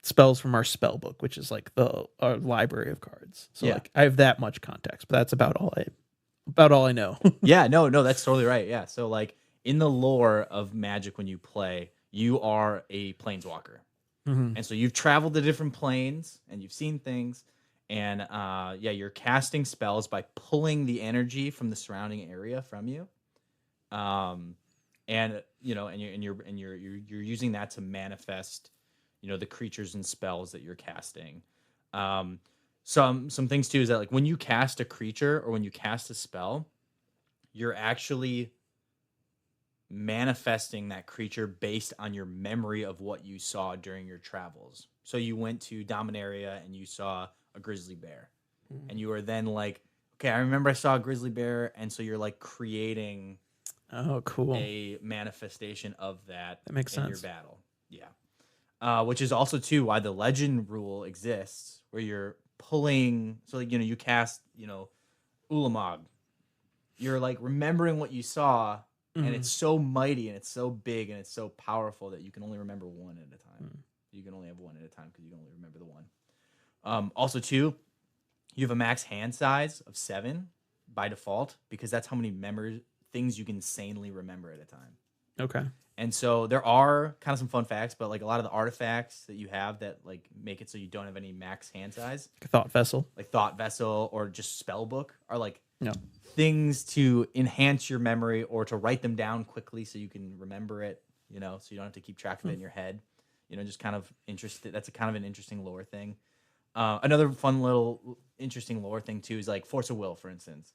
spells from our spell book, which is like our library of cards. So like, I have that much context, but that's about all I know. Yeah, no, that's totally right. Yeah, so like in the lore of Magic, when you play, you are a planeswalker, and so you've traveled to different planes and you've seen things, and you're casting spells by pulling the energy from the surrounding area from you, and you're using that to manifest, the creatures and spells that you're casting. Some things too is that, like, when you cast a creature or when you cast a spell, you're actually manifesting that creature based on your memory of what you saw during your travels. So you went to Dominaria and you saw a grizzly bear, and you were then like, okay, I remember I saw a grizzly bear, and so you're like creating a manifestation of that makes sense. your battle. Yeah. Which is also too why the legend rule exists, where you're pulling, so like, you cast, Ulamog. You're like remembering what you saw, and it's so mighty and it's so big and it's so powerful that you can only remember one at a time. You can only have one at a time because you can only remember the one. Also too, you have a max hand size of 7 by default, because that's how many things you can sanely remember at a time. Okay. And so there are kind of some fun facts, but like a lot of the artifacts that you have that like make it so you don't have any max hand size, like a Thought Vessel, or just spell book, are like no things to enhance your memory or to write them down quickly so you can remember it, so you don't have to keep track of it in your head. Just kind of interested. That's a kind of an interesting lore thing. Another fun little interesting lore thing too is like Force of Will, for instance.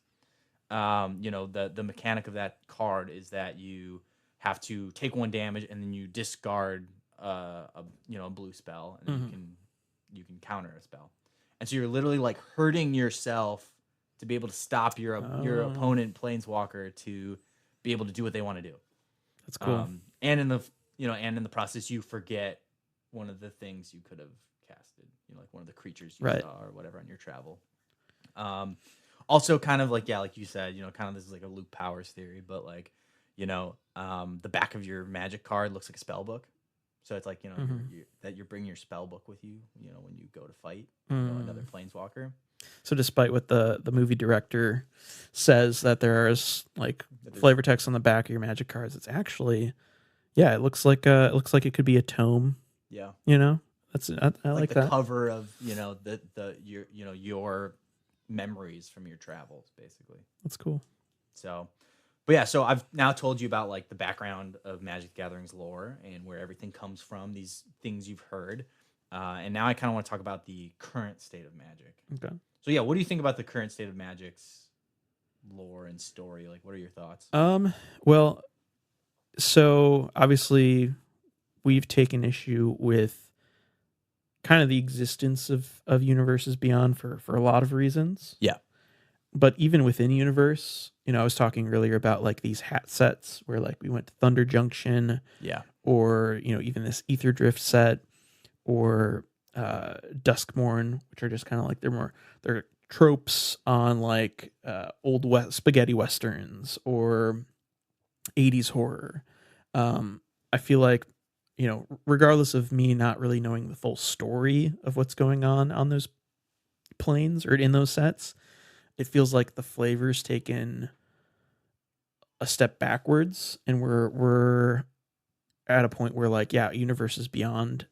The mechanic of that card is that you have to take 1 damage and then you discard a blue spell, and then you can counter a spell. And so you're literally like hurting yourself to be able to stop your opponent planeswalker to be able to do what they want to do. That's cool. And in the process, you forget one of the things you could have casted, like one of the creatures you saw or whatever on your travel. Also kind of like, like you said, kind of this is like a Luke Powers theory, but like, the back of your Magic card looks like a spell book. So it's like, that you're bringing your spell book with you, when you go to fight another planeswalker. So despite what the movie director says, that there is like flavor text on the back of your Magic cards, it's actually, it looks like it could be a tome. Yeah. That's I like the that cover of, your memories from your travels, basically. That's cool. So, but yeah, so I've now told you about like the background of Magic the Gathering's lore and where everything comes from, these things you've heard. And now I kind of want to talk about the current state of Magic. Okay. So yeah, what do you think about the current state of Magic's lore and story? Like, what are your thoughts? Well, so obviously we've taken issue with kind of the existence of universes beyond for a lot of reasons. Yeah. But even within universe, I was talking earlier about like these hat sets where like we went to Thunder Junction. Yeah. Or, even this Ether Drift set, or Duskmorn, which are just kind of like they're tropes on like old spaghetti westerns or 80s horror. I feel like regardless of me not really knowing the full story of what's going on those planes or in those sets, it feels like the flavor's taken a step backwards, and we're at a point where, like, yeah, Universes Beyond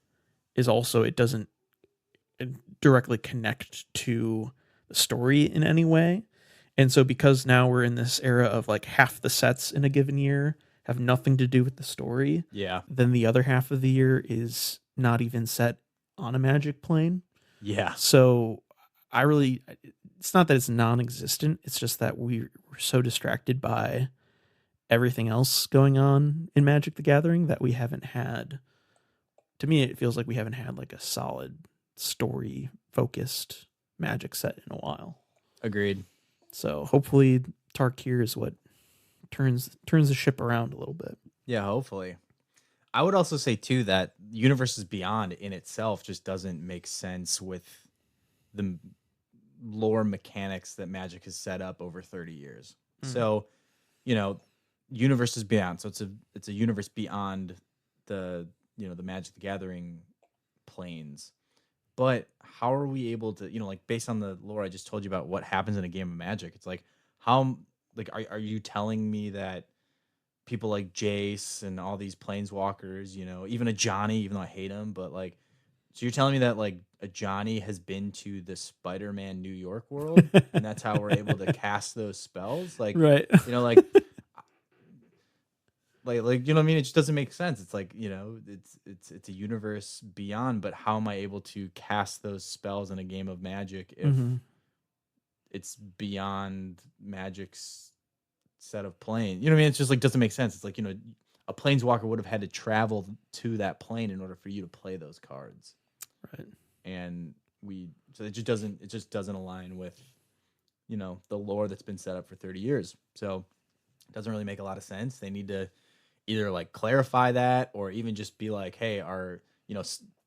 is also, it doesn't directly connect to the story in any way. And so because now we're in this era of like half the sets in a given year have nothing to do with the story, Yeah. then the other half of the year is not even set on a Magic plane. Yeah. So it's not that it's non-existent, it's just that we're so distracted by everything else going on in Magic the Gathering that we haven't had, to me it feels like we haven't had like a solid story focused Magic set in a while. Agreed. So hopefully Tarkir is what turns the ship around a little bit. Yeah, hopefully. I would also say too that Universes Beyond in itself just doesn't make sense with the lore mechanics that Magic has set up over 30 years. So, Universes Beyond. So it's a universe beyond the the Magic the Gathering planes. But how are we able to, like, based on the lore I just told you about what happens in a game of Magic, it's like, how, like, are you telling me that people like Jace and all these planeswalkers, even a Johnny, even though I hate him, but like, so you're telling me that like a Johnny has been to the Spider-Man New York world and that's how we're able to cast those spells? Like, right. Like you know what I mean? It just doesn't make sense. It's like, it's a universe beyond, but how am I able to cast those spells in a game of Magic if it's beyond Magic's set of plane? You know what I mean? It's just like doesn't make sense. It's like, a planeswalker would have had to travel to that plane in order for you to play those cards. Right. And so it just doesn't align with, the lore that's been set up for 30 years. So it doesn't really make a lot of sense. They need to either like clarify that or even just be like, hey, our,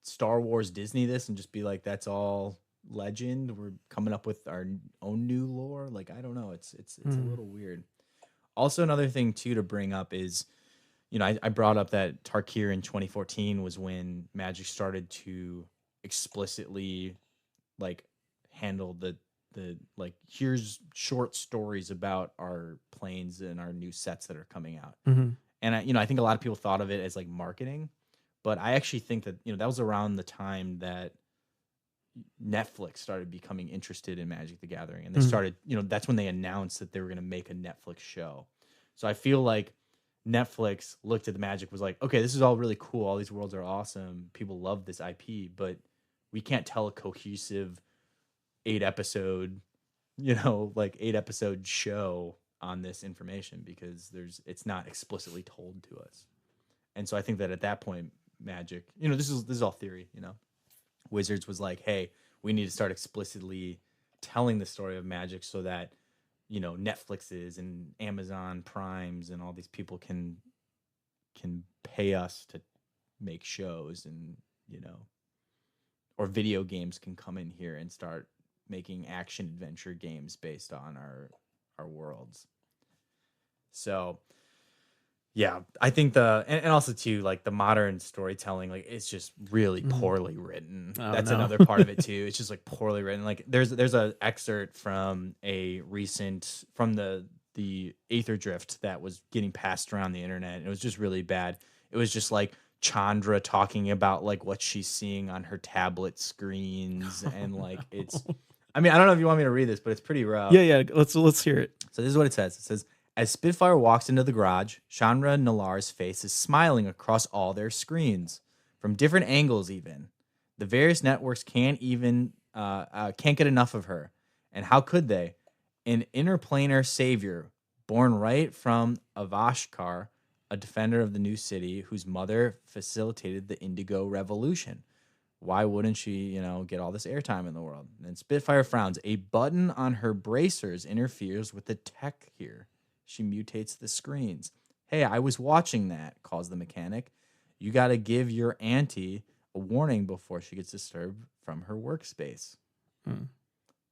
Star Wars Disney this and just be like, that's all legend. We're coming up with our own new lore. Like, I don't know. It's a little weird. Also, another thing too to bring up is, I brought up that Tarkir in 2014 was when Magic started to explicitly like handle the like, here's short stories about our planes and our new sets that are coming out. And I think a lot of people thought of it as like marketing, but I actually think that, that was around the time that Netflix started becoming interested in Magic the Gathering, and they started, that's when they announced that they were going to make a Netflix show. So I feel like Netflix looked at the Magic, was like, okay, this is all really cool. All these worlds are awesome. People love this IP, but we can't tell a cohesive 8-episode show on this information because it's not explicitly told to us. And so I think that at that point, Magic, this is all theory, Wizards was like, hey, we need to start explicitly telling the story of Magic so that, Netflixes and Amazon Primes and all these people can pay us to make shows, and, or video games can come in here and start making action adventure games based on our worlds. So yeah, I think and also too, like, the modern storytelling, like, it's just really poorly written. That's another part of it too. It's just like poorly written. Like there's an excerpt from the Aether Drift that was getting passed around the internet. It was just really bad. It was just like Chandra talking about like what she's seeing on her tablet screens, and like it's. I mean, I don't know if you want me to read this, but it's pretty rough. Yeah. Let's hear it. So this is what it says. It says, as Spitfire walks into the garage, Chandra Nalar's face is smiling across all their screens, from different angles even. The various networks can't get enough of her. And how could they? An interplanar savior, born right from Avashkar, a defender of the new city whose mother facilitated the Indigo Revolution. Why wouldn't she, get all this airtime in the world? And Spitfire frowns. A button on her bracers interferes with the tech here. She mutates the screens. Hey, I was watching that, calls the mechanic. You got to give your auntie a warning before she gets disturbed from her workspace. So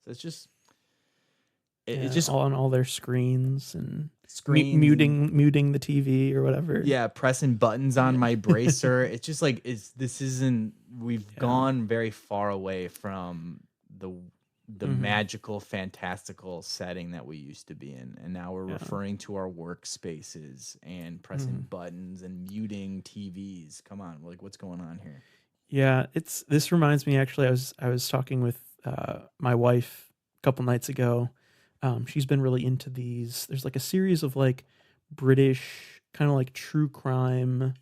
it's just, It's just on all their screens and screens, muting the TV or whatever. Yeah, pressing buttons on my bracer. It's just like we've gone very far away from the magical, fantastical setting that we used to be in, and now we're referring to our workspaces and pressing buttons and muting TVs. Come on, like what's going on here? Yeah, this reminds me, actually, I was talking with my wife a couple nights ago. She's been really into these. There's like a series of like British kind of like true crime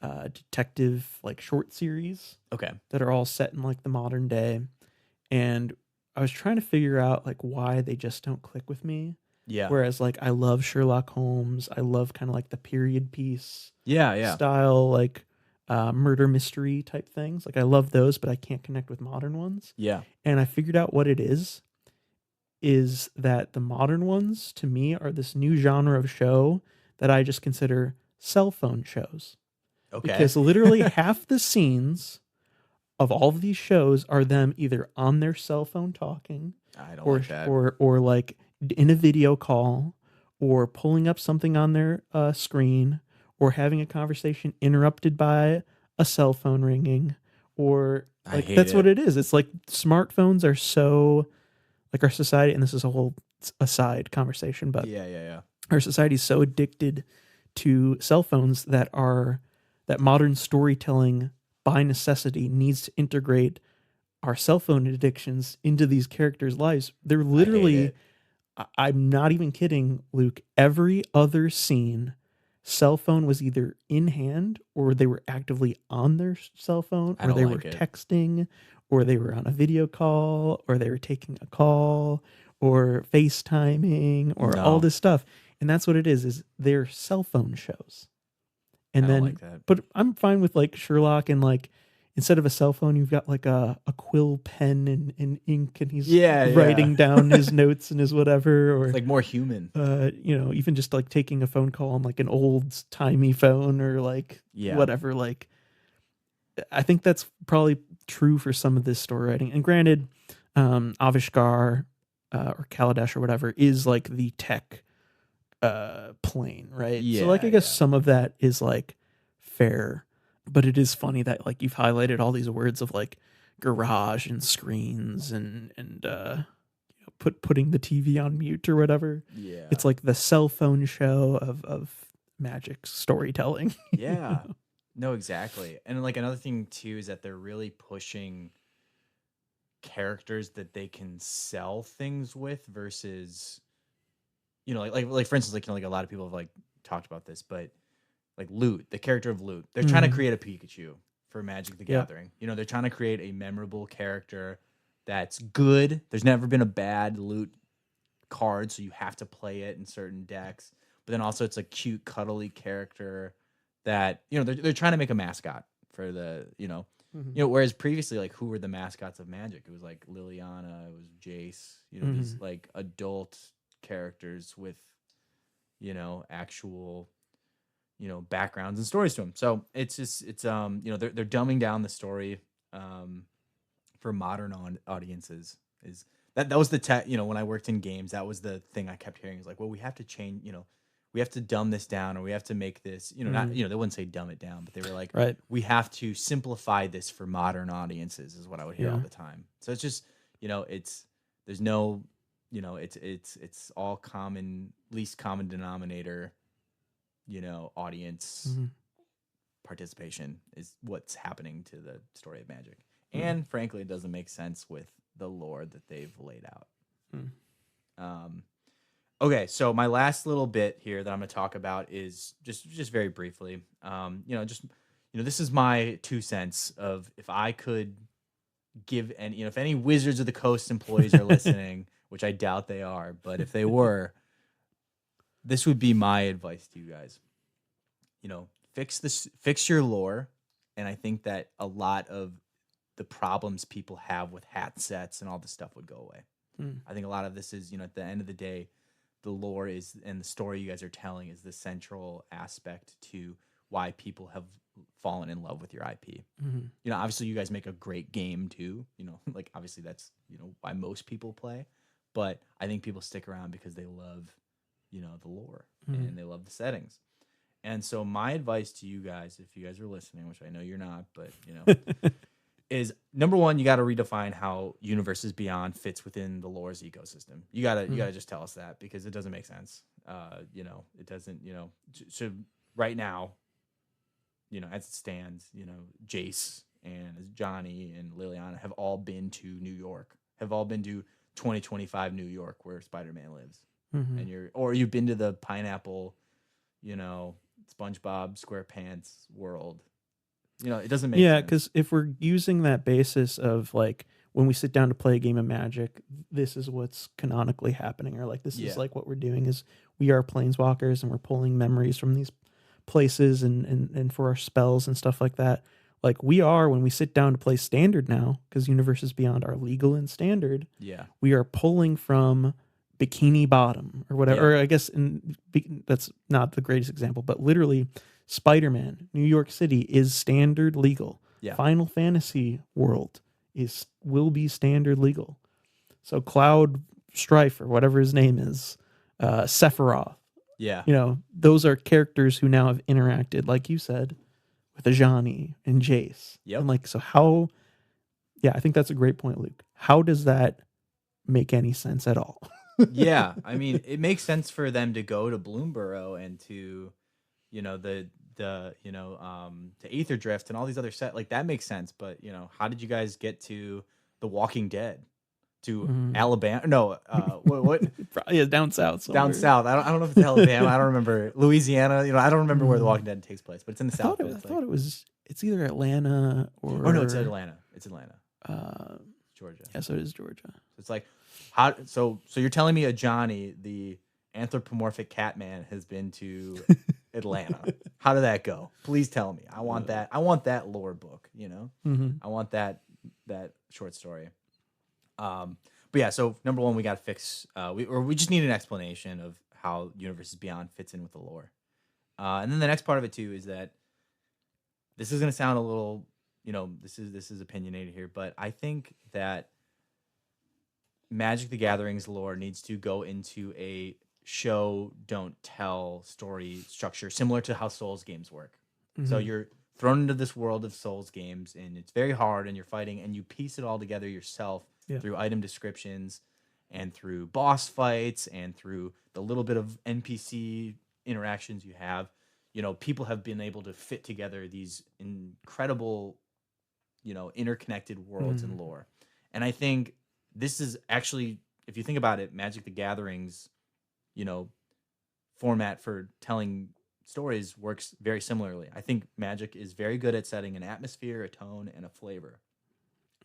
detective like short series. Okay. That are all set in like the modern day. And I was trying to figure out like why they just don't click with me. Yeah. Whereas like I love Sherlock Holmes. I love kind of like the period piece style, like murder mystery type things. Like I love those, but I can't connect with modern ones. Yeah. And I figured out what it is that the modern ones to me are this new genre of show that I just consider cell phone shows. Okay. Because literally half the scenes of all of these shows are them either on their cell phone talking, I don't or like that. or like in a video call, or pulling up something on their screen, or having a conversation interrupted by a cell phone ringing, or like that's what it is. It's like smartphones are so like our society, and this is a whole aside conversation, but our society is so addicted to cell phones that modern storytelling by necessity needs to integrate our cell phone addictions into these characters' lives. They're literally, I'm not even kidding, Luke, every other scene, cell phone was either in hand, or they were actively on their cell phone, or they were texting, or they were on a video call, or they were taking a call, or FaceTiming, or all this stuff. And that's what it is they're cell phone shows. And then, like that. But I'm fine with like Sherlock, and like instead of a cell phone, you've got like a quill pen and ink, and he's writing down his notes and his whatever, or it's like more human. Even just like taking a phone call on like an old timey phone, or like whatever. Like, I think that's probably true for some of this story writing. And granted, Avishkar or Kaladesh or whatever is like the tech plane, right? So like I guess some of that is like fair, but it is funny that like you've highlighted all these words of like garage and screens and putting the TV on mute or whatever. Yeah, it's like the cell phone show of Magic storytelling. Yeah. No, exactly. And like another thing too is that they're really pushing characters that they can sell things with versus like for instance, like like a lot of people have like talked about this, but like Loot, the character of Loot, they're trying to create a Pikachu for Magic the Gathering. They're trying to create a memorable character that's good. There's never been a bad Loot card, so you have to play it in certain decks. But then also it's a cute, cuddly character that they're trying to make a mascot for the whereas previously, like, who were the mascots of Magic? It was like Liliana, it was Jace, these like adult characters with actual backgrounds and stories to them. So it's they're dumbing down the story for modern audiences. Is that was the when I worked in games, that was the thing I kept hearing, is like, well, we have to change, we have to dumb this down, or we have to make this, not, they wouldn't say dumb it down, but they were like, we have to simplify this for modern audiences, is what I would hear all the time. So it's just, there's no, it's all least common denominator, audience participation is what's happening to the story of Magic. And frankly, it doesn't make sense with the lore that they've laid out. Okay, so my last little bit here that I'm going to talk about is just very briefly, this is my 2 cents of, if I could give any, if any Wizards of the Coast employees are listening, which I doubt they are, but if they were, this would be my advice to you guys. Fix your lore, and I think that a lot of the problems people have with hat sets and all this stuff would go away. I think a lot of this is, at the end of the day, the lore is, and the story you guys are telling is the central aspect to why people have fallen in love with your IP. Obviously you guys make a great game too, like obviously that's, why most people play, but I think people stick around because they love, the lore and they love the settings. And so my advice to you guys, if you guys are listening, which I know you're not, but is number one, you got to redefine how Universes Beyond fits within the lore's ecosystem. You gotta just tell us that, because it doesn't make sense. It doesn't. So right now, as it stands, Jace and Johnny and Liliana have all been to New York, have all been to 2025 New York, where Spider-Man lives, and you've been to the pineapple, SpongeBob SquarePants world. It doesn't make sense. Yeah, because if we're using that basis of like when we sit down to play a game of Magic, this is what's canonically happening, or like this is like what we're doing is we are planeswalkers and we're pulling memories from these places and for our spells and stuff like that. Like we are when we sit down to play Standard now, because Universes Beyond are legal in Standard. Yeah, we are pulling from Bikini Bottom or whatever. Or I guess that's not the greatest example, but literally Spider-Man, New York City is Standard legal. Yeah. Final Fantasy world will be Standard legal. So Cloud Strife or whatever his name is, Sephiroth. Yeah. Those are characters who now have interacted, like you said, with Ajani and Jace. Yep. And like, so how, I think that's a great point, Luke. How does that make any sense at all? Yeah. I mean, it makes sense for them to go to Bloomborough and to, to Aether Drift and all these other like that makes sense. But, how did you guys get to The Walking Dead? To Alabama? No, what? Probably down south. Somewhere. Down south. I don't know if it's Alabama. I don't remember. Louisiana. I don't remember where The Walking Dead takes place, but it's in the south. I thought it was. It's either Atlanta or. Oh no, it's Atlanta. It's Atlanta. Georgia. Yeah, so it is Georgia. It's like how. So you're telling me a Johnny, the anthropomorphic cat man, has been to Atlanta? How did that go? Please tell me. I want that. I want that lore book. I want that short story. But yeah, so number one, we got to fix, we just need an explanation of how Universes Beyond fits in with the lore. And then the next part of it too is that this is going to sound a little, this is opinionated here, but I think that Magic the Gathering's lore needs to go into a show, don't tell story structure, similar to how Souls games work. So you're thrown into this world of Souls games and it's very hard and you're fighting and you piece it all together yourself. Yeah. Through item descriptions and through boss fights and through the little bit of NPC interactions you have, people have been able to fit together these incredible, interconnected worlds and lore. And I think this is actually, if you think about it, Magic the Gathering's, format for telling stories works very similarly. I think Magic is very good at setting an atmosphere, a tone, and a flavor.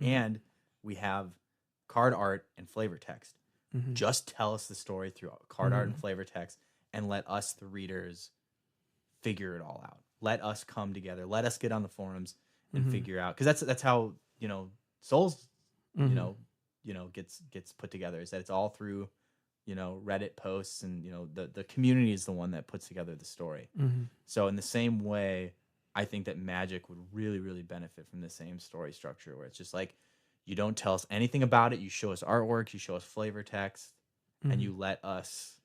And we have card art and flavor text. Just tell us the story through card art and flavor text and let us, the readers, figure it all out. Let us come together. Let us get on the forums and figure out, because that's how Souls gets put together, is that it's all through Reddit posts and the community is the one that puts together the story. So in the same way, I think that Magic would really, really benefit from the same story structure, where it's just like, you don't tell us anything about it. You show us artwork, you show us flavor text, and you let us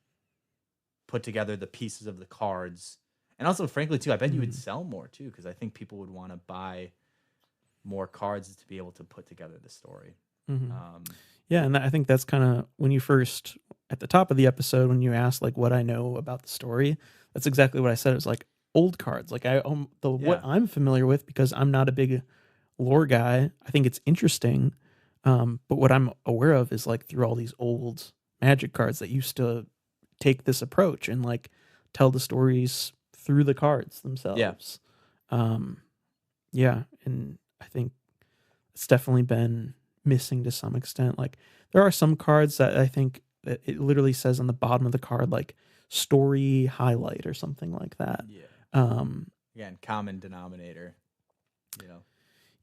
put together the pieces of the cards. And also, frankly, too, I bet you would sell more, too, because I think people would want to buy more cards to be able to put together the story. Yeah, and I think that's kind of when you first, at the top of the episode, when you asked, like, what I know about the story, that's exactly what I said. It was like old cards. Like, what I'm familiar with, because I'm not a big lore guy, I think it's interesting, but what I'm aware of is like through all these old Magic cards that used to take this approach and like tell the stories through the cards themselves. And I think it's definitely been missing to some extent. Like there are some cards that I think that it literally says on the bottom of the card like story highlight or something like that. Again, common denominator,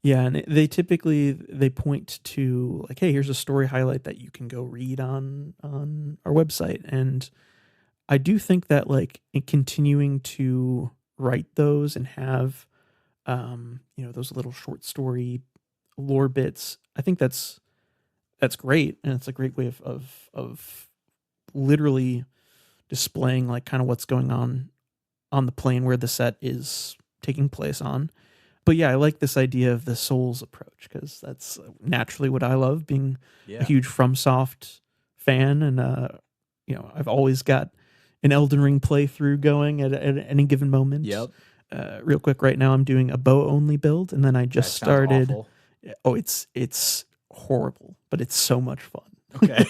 Yeah, and they typically point to like, hey, here's a story highlight that you can go read on our website. And I do think that like in continuing to write those and have those little short story lore bits, I think that's that's great, and it's a great way of literally displaying like kind of what's going on the plane where the set is taking place on. But yeah, I like this idea of the Souls approach because that's naturally what I love, being a huge FromSoft fan, and I've always got an Elden Ring playthrough going at any given moment. Yep. Real quick, right now I'm doing a bow only build, and then I just started. Awful. Oh, it's horrible, but it's so much fun. Okay.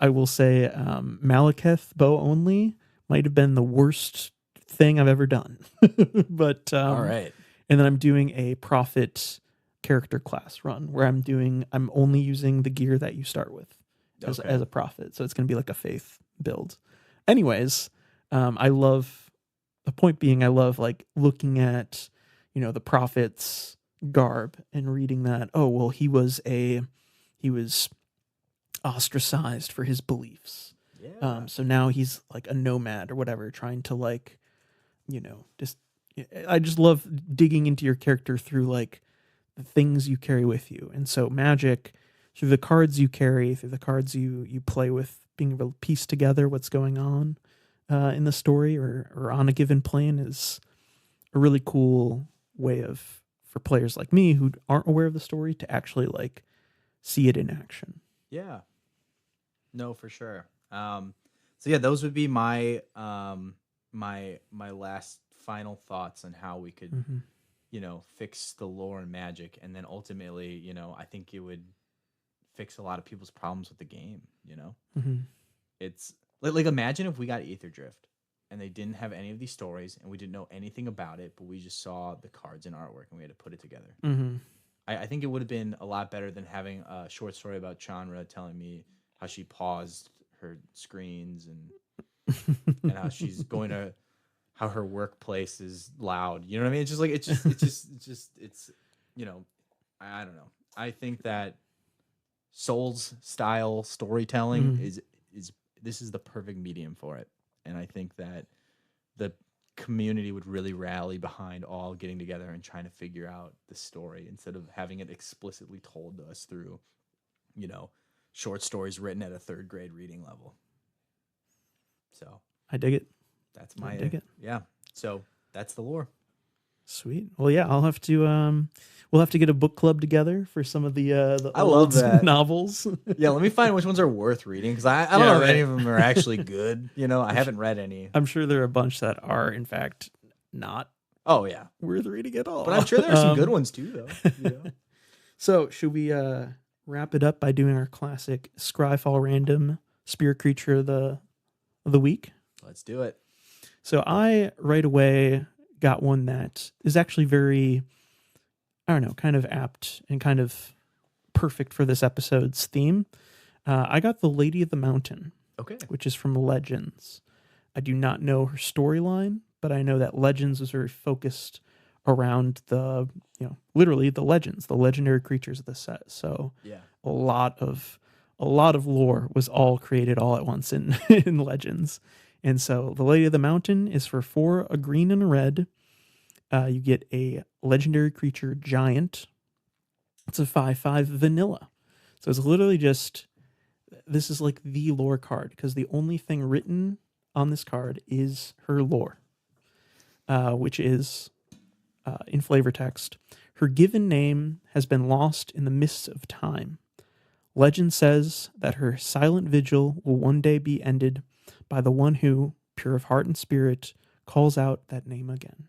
I will say Malekith bow only might have been the worst thing I've ever done. But all right. And then I'm doing a prophet character class run where I'm only using the gear that you start with as a prophet. So it's going to be like a faith build. Anyways, I love like looking at, the prophet's garb and reading that, oh, well, he was ostracized for his beliefs. Yeah. So now he's like a nomad or whatever, trying to like, I just love digging into your character through like the things you carry with you. And so Magic, through the cards you carry, through the cards you play with, being able to piece together what's going on in the story or on a given plane is a really cool way for players like me who aren't aware of the story to actually like see it in action. Yeah. No, for sure. So yeah, those would be my my last final thoughts on how we could, fix the lore and Magic, and then ultimately, I think it would fix a lot of people's problems with the game. It's like imagine if we got Ether Drift and they didn't have any of these stories and we didn't know anything about it, but we just saw the cards and artwork and we had to put it together. I think it would have been a lot better than having a short story about Chandra telling me how she paused her screens and how she's going to, how her workplace is loud. You know what I mean? It's just like, it's I don't know. I think that Souls style storytelling is this is the perfect medium for it. And I think that the community would really rally behind all getting together and trying to figure out the story instead of having it explicitly told to us through, short stories written at a 3rd grade reading level. So I dig it. That's my dig it. Yeah. So that's the lore. Sweet. Well, yeah, I'll have to we'll have to get a book club together for some of the I love that. novels. Yeah, let me find which ones are worth reading because I don't know if any of them are actually good. I haven't read any. I'm sure there are a bunch that are in fact not worth reading at all. But I'm sure there are some good ones too though. So should we wrap it up by doing our classic Scryfall random spirit creature of the week? Let's do it. So I right away got one that is actually very, I don't know, kind of apt and kind of perfect for this episode's theme. I got the Lady of the Mountain, which is from Legends. I do not know her storyline, but I know that Legends was very focused around the, literally the legends, the legendary creatures of the set. So a lot of lore was all created all at once in Legends. And so the Lady of the Mountain is for 4, a green and a red. You get a legendary creature giant. It's a 5/5 vanilla. So it's literally just, this is like the lore card because the only thing written on this card is her lore, which is in flavor text. Her given name has been lost in the mists of time. Legend says that her silent vigil will one day be ended by the one who, pure of heart and spirit, calls out that name again.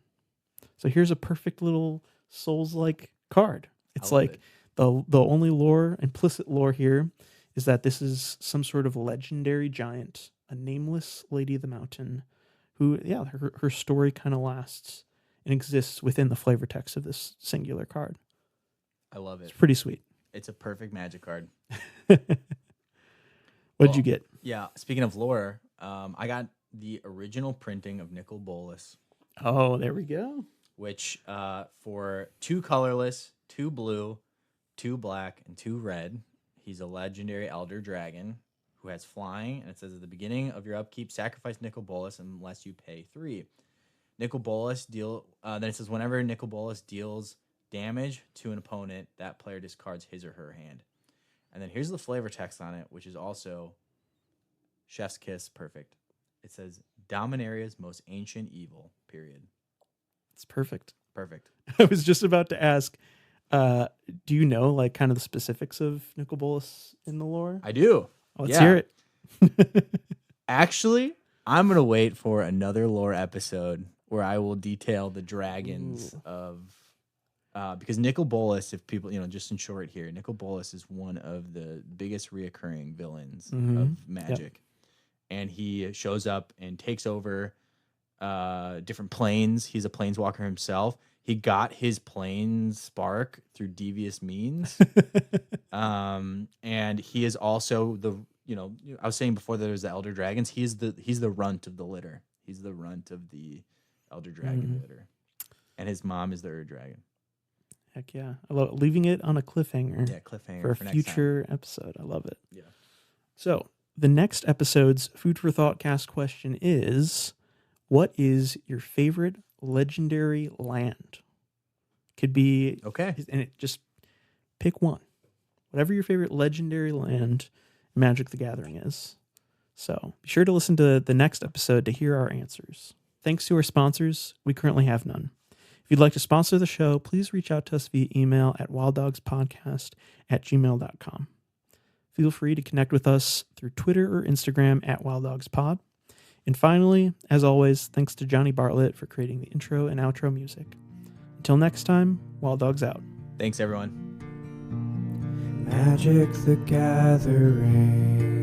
So here's a perfect little Souls-like card. It's like the only lore, implicit lore here, is that this is some sort of legendary giant, a nameless Lady of the Mountain, who, her story kind of lasts and exists within the flavor text of this singular card. I love it. It's pretty sweet. It's a perfect Magic card. What'd you get? Yeah, speaking of lore, I got the original printing of Nicol Bolas. Oh, there we go. Which for 2 colorless, 2 blue, 2 black, and 2 red, he's a legendary Elder Dragon who has flying, and it says at the beginning of your upkeep, sacrifice Nicol Bolas unless you pay 3. Nicol Bolas then it says whenever Nicol Bolas deals damage to an opponent, that player discards his or her hand. And then here's the flavor text on it, which is also chef's kiss perfect. It says Dominaria's most ancient evil, period. It's perfect. Perfect. I was just about to ask, do you know like kind of the specifics of Nicol Bolas in the lore? I do. Let's hear it. Actually, I'm going to wait for another lore episode where I will detail the dragons of... because Nicol Bolas, if people, just in short here, Nicol Bolas is one of the biggest reoccurring villains of Magic. Yep. And he shows up and takes over different planes. He's a planeswalker himself. He got his plane spark through devious means. And he is also the, I was saying before there was the Elder Dragons. He's the runt of the litter. He's the runt of the Elder Dragon litter. And his mom is the Ur Dragon. Heck yeah. I love leaving it on a cliffhanger. Yeah, cliffhanger for a future episode. I love it. Yeah. So the next episode's Food for Thoughtcast question is, what is your favorite legendary land? Could be okay. And it just pick one. Whatever your favorite legendary land in Magic the Gathering is. So be sure to listen to the next episode to hear our answers. Thanks to our sponsors. We currently have none. If you'd like to sponsor the show, please reach out to us via email at wilddogspodcast@gmail.com. Feel free to connect with us through Twitter or Instagram at wilddogspod. And finally, as always, thanks to Johnny Bartlett for creating the intro and outro music. Until next time, Wild Dogs out. Thanks, everyone. Magic the Gathering.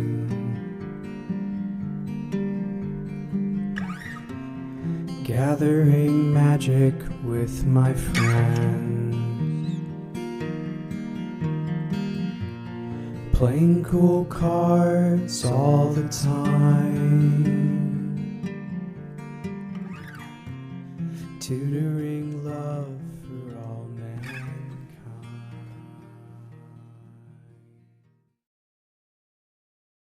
Gathering magic with my friends. Playing cool cards all the time. Tutoring love for all